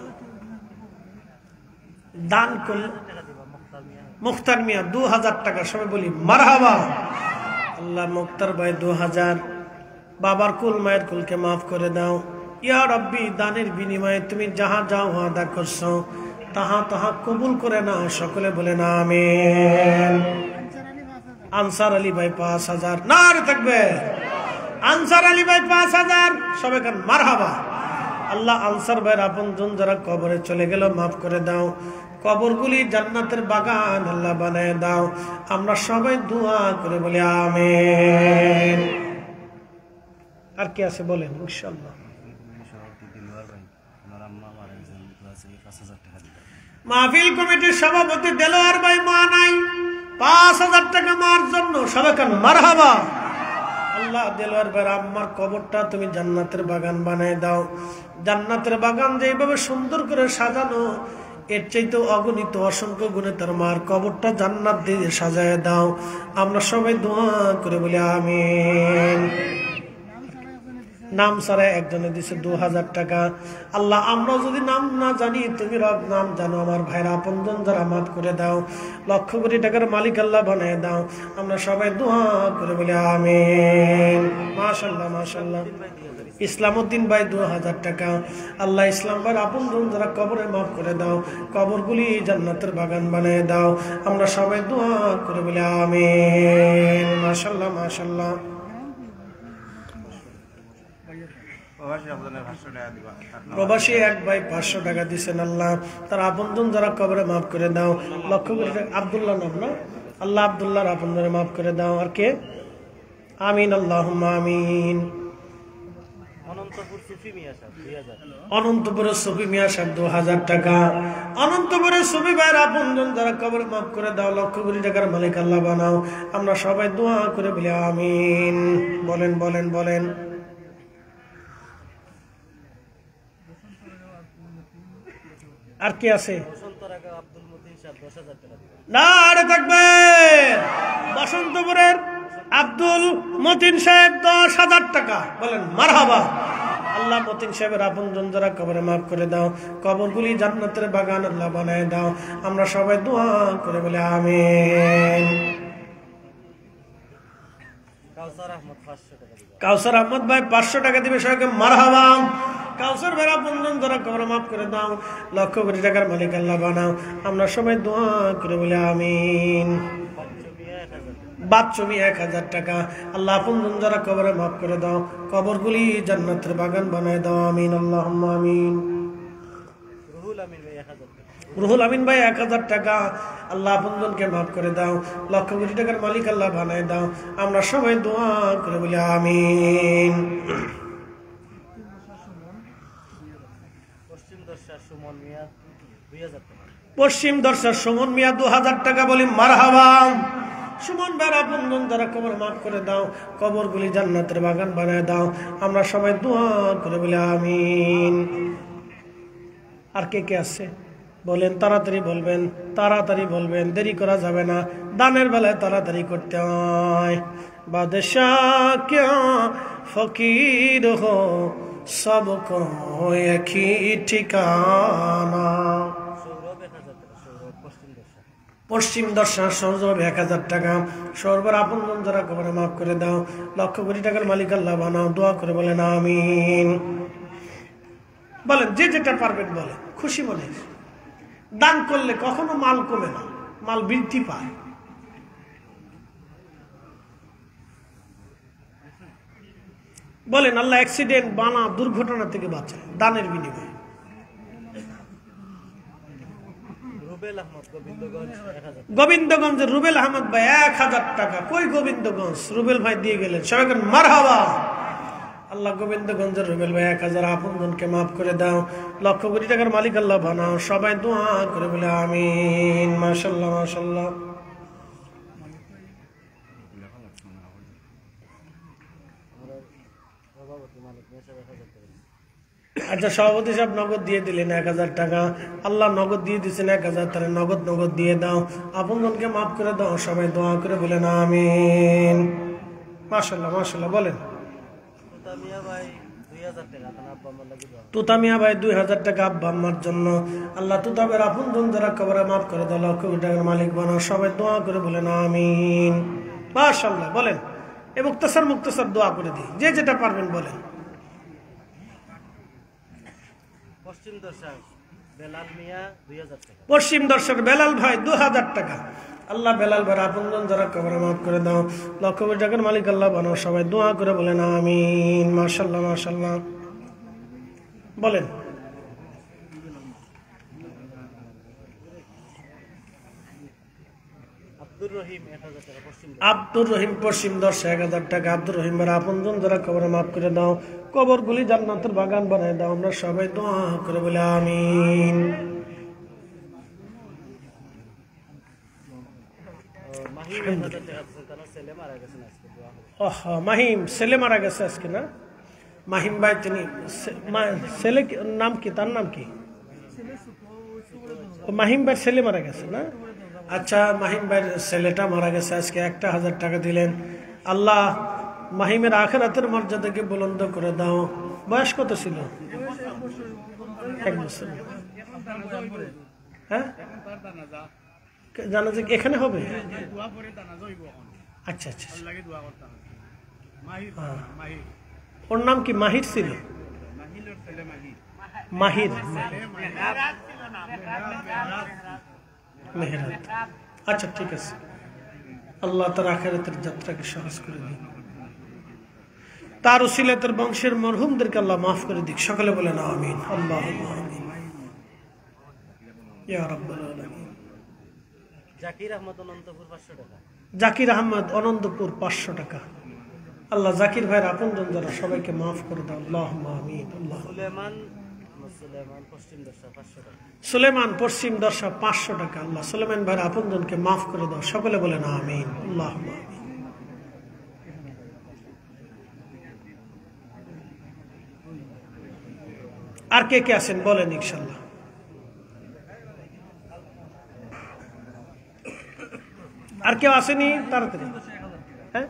দান করলে মুখতার মিয়া 2000 টাকা, সবাই বলি মারহাবা। আল্লাহ মুখতার ভাই 2000, বাবার কুল মায়ের কুলকে মাফ করে দাও ইয়া রব্বি। দানের বিনিময়ে তুমি যাহা যাও ওয়াদা করছো তাহা তাহা কবুল করে নাও, সকলে বলে না আমিন। আনসার আলী ভাই 5000, নারে তাকবীর। আনসার আলী ভাই 5000, সবাই কান মারহাবা। আল্লাহ আনসার ভাইয়ের আপনজন যারা কবরে চলে গেল মাফ করে দাও, কবরগুলি জান্নাতের বাগান আল্লাহ বানায় দাও, আমরা সবাই দোয়া করে বলি আমিন। আর কি আছে বলেন ইনশাআল্লাহ। মাহফিল কমিটির সভাপতি দেলোয়ার ভাই মা নাই, 5000 টাকা মার জন্য, সবাই কান মারহাবা। আল্লাহ দেলোয়ার ভাই আম্মার কবরটা তুমি জান্নাতের বাগান বানায় দাও, জান্নাতের বাগান যেভাবে সুন্দর করে সাজানো, এর চাইতে অগণিত অসংখ্য গুণে তার মার কবরটা জান্নাত দিয়ে সাজায় দাও, আমরা সবাই দোয়া করে বলি আমিন। নাম ছাড়া একজনে দিছে 2000 টাকা। আল্লাহ আমরা যদি নাম না জানি, তুমি রব নাম জানো, আমার ভাইরা আপনজন যারা মাফ করে দাও, লক্ষ কোটি টাকার মালিক আল্লাহ বানায় দাও, আমরা সবাই দোয়া করে বলি আমিন। মাশাআল্লাহ মাশাআল্লাহ। ইসলামউদ্দিন ভাই 2000 টাকা। আল্লাহ ইসলাম ভাই আপনজন যারা কবরে মাফ করে দাও, কবরগুলি জান্নাতের বাগান বানায় দাও, আমরা সবাই দোয়া করে বলি আমিন। মাশাআল্লাহ মাশাআল্লাহ। প্রবাসী এক ভাই 500 টাকা দিচ্ছেন, আল্লাহ তার আপনজন যারা কবরে মাফ করে দাও, লক্ষ কোটি টাকা। আব্দুল্লাহ নাম না, আল্লাহ আব্দুল্লাহর আপনজনে মাফ করে দাও। আর কে? আমিন আল্লাহুম্মা আমিন। অনন্তপুরের সুফি মিয়া সাহেব 2000 টাকা। অনন্তপুরের সুফি ভাইয়ের আপনজন যারা কবরে মাফ করে দাও, লক্ষ কোটি টাকার মালিক আল্লাহ বানাও, আমরা সবাই দোয়া করে বলি আমিন। বলেন বলেন বলেন। আর কি আছে? নারে তাকবীর। বসন্তপুরের আব্দুল মতিন সাহেব 10,000 টাকা, বলেন মারহাবা। আল্লাহ মতিন সাহেবের আপনজন যারা কবরে মাফ করে দাও, কবরগুলি জান্নাতের বাগান আল্লাহ বানায় দাও, আমরা সবাই দোয়া করে বলি আমিন। কাউসার আহমদ ভাই 500 টাকা দিবে, সবাইকে মারহাবা। কাউসার ভাই আপনজন যারা কবরে মাফ করে দাও, লক্ষ কোটি টাকার মালিক আল্লাহ বানাও, আমরা সবাই দোয়া করে বলি আমিন। বাচ্চুমি 1000 টাকা। আল্লাহ আপনজন যারা কবরে মাফ করে দাও, কবরগুলি জান্নাতের বাগান বানায় দাও, আমিন আল্লাহুম্মা আমিন। রুহুল আমিন ভাই 1000 টাকা। আল্লাহ আপনজনকে মাফ করে দাও, লক্ষ কোটি টাকার মালিক আল্লাহ বানায় দাও, আমরা সবাই দোয়া করে বলি আমিন। পশ্চিম দর্শা সুমন মিয়া 2000 টাকা, বলি মারহাবা। সুমন ভাইয়ের আপনজন যারা কবর মাফ করে দাও, কবরগুলি জান্নাতের বাগান বানায় দাও, আমরা সবাই দোয়া করে বলি আমিন। আর কে কে আছে বলেন, তাড়াতাড়ি বলবেন, তাড়াতাড়ি বলবেন, দেরি করা যাবে না, দানের বেলায় তাড়াতাড়ি করতে হয়। বাদশাহ ক্যা ফকির হো সবকো একই ঠিকানা। পশ্চিম দর্শা সৌরভ 1000 টাকা। সৌরভের আপনজন যারা কবরে মাফ করে দাও, লক্ষ কোটি টাকার মালিক আল্লাহ বানাও, দোয়া করে বলেন আমিন। বলেন যে যেটা পারবেন বলেন, খুশি মনে। দান করলে কখনো মাল কমে না, মাল বৃদ্ধি পায়। বলেন আল্লাহ অ্যাক্সিডেন্ট বানা দুর্ঘটনা থেকে বাঁচায় দানের বিনিময়ে। গোবিন্দগঞ্জের রুবেল আহমদ ভাই 1000 টাকা। কই গোবিন্দগঞ্জ? রুবেল ভাই দিয়ে গেলেন, সবাই মারহাবা। আল্লাহ গোবিন্দগঞ্জের রুবেল ভাই 1000 আপনজনকে মাফ করে দাও, লক্ষ কোটি টাকার মালিক আল্লাহ বানাও। সবাই দোয়া করে বলে আমিন। মাশাআল্লাহ মাশাআল্লাহ। আচ্ছা সভাপতি সাহেব নগদ দিয়ে দিলেন 1000 টাকা। আল্লাহ নগদ দিয়ে দিচ্ছেন 1000, তাহলে নগদ দিয়ে দাও, আপনজনকে মাফ করে দাও। সবাই দোয়া করে বলেন আমিন। মাশাআল্লাহ মাশাআল্লাহ। বলেন তুতামিয়া ভাই 2000 টাকা আব্বা আম্মার জন্য। আল্লাহ তুতাবের আপনজন যারা কবরে মাফ করে দাও, লক্ষ কোটি টাকার মালিক বানাও। সবাই দোয়া করে বলেন আমিন। মাশাআল্লাহ। বলেন এ মুক্তসর দোয়া করে দিই, যে যেটা পারবেন বলেন। পশ্চিম দর্শক বেলাল ভাই 2000 টাকা। আল্লাহ বেলাল ভাই আপনজন যারা কবরে মাফ করে দাও, লক্ষ কোটি টাকার মালিক আল্লাহ বানাও। সবাই দোয়া করে বলেন আমিন। মাশাআল্লাহ মাশাআল্লাহ। বলেন আব্দুর রহিম পশ্চিম দর্শক 1000 টাকা। আব্দুর রহিম ভাই আপনজন যারা কবরে মাফ করে দাও, কবরগুলি জান্নাতের বাগান বানায় দাও। আমরা সবাই দোয়া করে বলে আমিন। মাহিম ছেলে মারা গেছে আজকে না? মাহিম ভাই তিনি ছেলে নাম কি? তার নাম কি? মাহিম ভাই ছেলে মারা গেছে না? আচ্ছা মাহিম ভাইয়ের ছেলেটা মারা গেছে আজকে, 1000 টাকা দিলেন। আল্লাহ মাহিমের আখিরাতের মর্যাদাকে বুলন্দ করে দাও। বয়স কত ছিল? 1 বছর। হ্যাঁ জানাজা এখানে হবে? আচ্ছা আচ্ছা। ওর নাম কি? মাহির ছিল? মাহির মেহেরাত। আচ্ছা ঠিক আছে। আল্লাহ তার আখিরাতের যাত্রাকে সহজ করে দিন, তার উসিলায় তার বংশের মরহুমদেরকে আল্লাহ মাফ করে দিক। সকলে বলেন আমিন। আল্লাহুম্মা আমিন ইয়া রাব্বাল আলামিন। জাকির আহমদ অনন্তপুর 500 টাকা। জাকির আহমদ অনন্তপুর 500 টাকা। আল্লাহ জাকির ভাইয়ের আপনজন যারা সবাইকে মাফ করে দাও। আল্লাহুম্মা আমিন। সুলেমান পশ্চিম দর্শা 500 টাকা। আল্লাহ সুলেমান ভাইয়ের আপনজনকে মাফ করে দাও। সকলে বলেন আমিন। আল্লাহুম্মা আমিন। আর কে কে আছেন বলেন ইনশাআল্লাহ। আর কেউ আসেনি? তাড়াতাড়ি। হ্যাঁ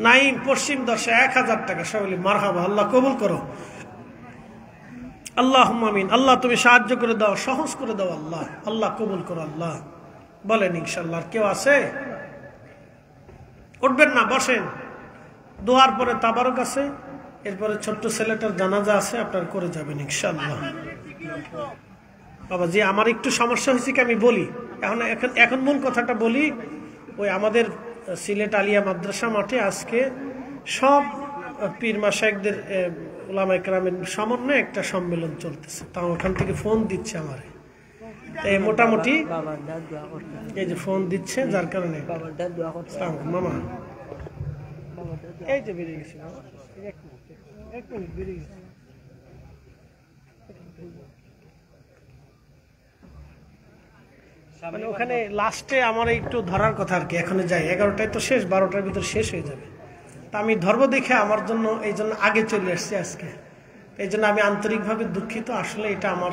নাইম পশ্চিম দর্শা 1000 টাকা। সবাই মারহাবা। আল্লাহ কবুল করো। আল্লাহুম্মা আমিন। আল্লাহ তুমি সাহায্য করে দাও, সহজ করে দাও। আল্লাহ আল্লাহ কবুল করো। আল্লাহ বলেন ইনশাআল্লাহ। আর কেউ আছে? উঠবেন না, বসেন। দোয়ার পরে তাবারক আছে, এরপরে ছোট্ট ছেলেটার জানাজা আছে, আপনার করে যাবেন ইনশাআল্লাহ। বাবা জি আমার একটু সমস্যা হয়েছে কি আমি বলি, এখন মূল কথাটা বলি। ওই আমাদের সিলেট আলিয়া মাদ্রাসা মাঠে আজকে সব পীর মাশায়েখদের উলামা ইকরামের সমন্বয়ে একটা সম্মেলন চলতেছে। তা ওখান থেকে ফোন দিচ্ছে আমারে, এই মোটামুটি এই যে ফোন দিচ্ছে, যার কারণে মামা এই যে বেরিয়ে গেছে। এক মিনিট বেরিয়ে গেছে। মানে ওখানে লাস্টে আমার একটু ধরার কথা আর কি। এখানে যাই 11টায় তো শেষ, 12টার ভিতর শেষ হয়ে যাবে। তা আমি ধর্ম দেখে আমার জন্য এই জন্য আগে চলে আসছি আজকে। এই জন্য আমি আন্তরিকভাবে দুঃখিত। আসলে এটা আমার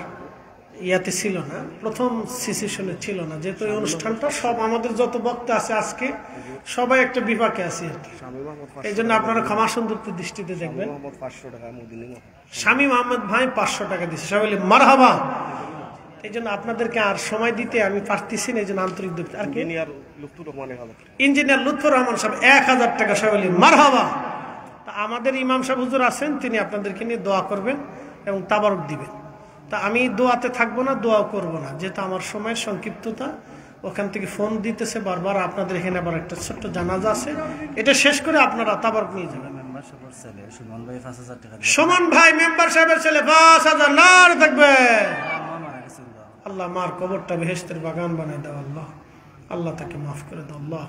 ইয়াতে ছিল না, প্রথম সিচুয়েশনে ছিল না। যেহেতু এই অনুষ্ঠানটা সব আমাদের যত বক্তা আছে আজকে সবাই একটা বিভাগে আছে আর কি। এই জন্য আপনারা ক্ষমা সুন্দর দৃষ্টিতে দেখবেন। শামীম আহমদ ভাই 500 টাকা দিচ্ছে। সবাই মারহাবা। এই জন্য আপনাদেরকে আর সময় দিতে আমি পারতেছি না, এই জন্য আন্তরিক দুঃখিত। আর ইঞ্জিনিয়ার লুৎফর রহমান সাহেব 1000 টাকা। সবাই মারহাবা। তা আমাদের ইমাম সাহেব হুজুর আছেন, তিনি আপনাদেরকে নিয়ে দোয়া করবেন এবং তাবারক দিবেন। তা আমি দোয়াতে থাকবো না, দোয়াও করবো না, যেহেতু আমার সময়ের সংক্ষিপ্ততা। ওখান থেকে ফোন দিতেছে বারবার। আপনাদের এখানে আবার একটা ছোট্ট জানাজা আছে, এটা শেষ করে আপনারা তাবারক নিয়ে যাবেন। সুমন ভাই মেম্বার সাহেবের ছেলে 5,000 নার থাকবে। আল্লাহ মার কবরটা বেহেশতের বাগান বানায় দাও আল্লাহ, আল্লাহ তাকে মাফ করে দাও আল্লাহ।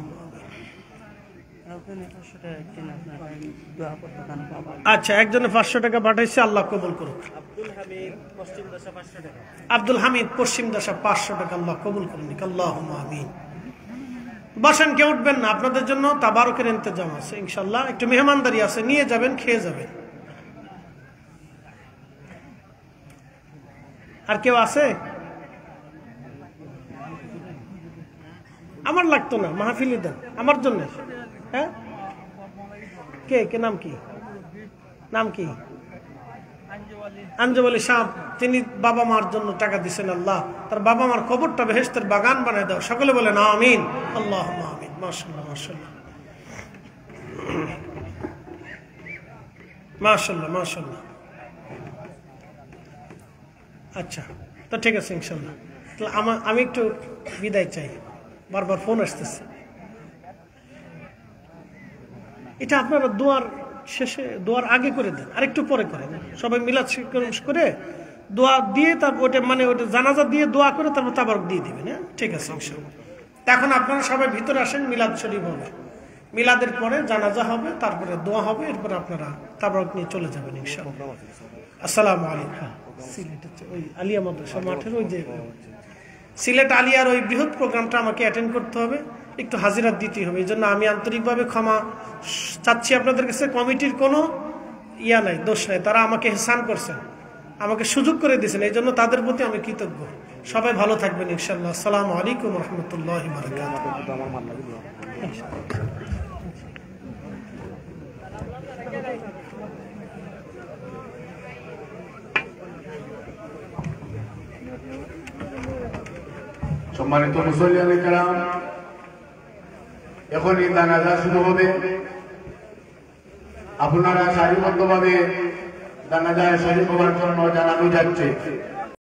আচ্ছা, একজনে 500 টাকা পাঠাইছে, আল্লাহ কবুল করুক। আব্দুল হামিদ পশ্চিম দশা 500 টাকা, আল্লাহ কবুল করুন, আল্লাহুম্মা আমিন। বসেন, কেউ উঠবেন না, আপনাদের জন্য তাবারকের ইন্তজাম আছে ইনশাআল্লাহ। একটু মেহমানদারি আছে, নিয়ে যাবেন, খেয়ে যাবেন। আর কেউ আছে? আমার লাগতো না, মাহফিলি দেন আমার জন্য। হ্যাঁ, কে কে নাম কি? নাম কি? আঞ্জুবলি সাহেব, তিনি বাবা মার জন্য টাকা দিচ্ছেন। আল্লাহ তার বাবা মার কবরটা বেহেশতের বাগান বানায় দাও। সকলে বলেন আমিন, আল্লাহুম্মা আমিন। মাশাআল্লাহ মাশাআল্লাহ মাশাআল্লাহ মাশাআল্লাহ। আচ্ছা, তো ঠিক আছে ইনশাআল্লাহ। তাহলে আমি একটু বিদায় চাই, বারবার ফোন আসতেছে। এটা আপনারা দোয়ার শেষে, দোয়ার আগে করে দেন, আর একটু পরে করেন। সবাই মিলাদ করে দোয়া দিয়ে তারপর ওটা মানে ওটা জানাজা দিয়ে দোয়া করে তারপর তাবারক দিয়ে দিবেন। হ্যাঁ, ঠিক আছে ইনশাআল্লাহ। এখন আপনারা সবাই ভিতরে আসেন, মিলাদ শরীফ হবে, মিলাদের পরে জানাজা হবে, তারপরে দোয়া হবে, এরপরে আপনারা তাবারক নিয়ে চলে যাবেন ইনশাআল্লাহ। আসসালামু আলাইকুম। সিলেট ওই আলিয়া মাদ্রাসা মাঠের ওই যে সিলেট আলিয়ার ওই বৃহৎ প্রোগ্রামটা আমাকে অ্যাটেন্ড করতে হবে, একটু হাজিরাত দিতে হবে। এই জন্য আমি আন্তরিকভাবে ক্ষমা চাচ্ছি আপনাদের কাছে। কমিটির কোনো ইয়া নাই, দোষ নাই, তারা আমাকে এহসান করছেন, আমাকে সুযোগ করে দিয়েছেন, এই জন্য তাদের প্রতি আমি কৃতজ্ঞ। সবাই ভালো থাকবেন ইনশাআল্লাহ। আসসালামু আলাইকুম ওয়া রাহমাতুল্লাহি ওয়া বারাকাতুহু। সম্মানিত মুসল্লিয়ানে কেরাম, এখনই জানাজা শুরু হবে। আপনারা সারিবদ্ধভাবে জানাজায় শরীক হওয়ার জন্য জানানো যাচ্ছে।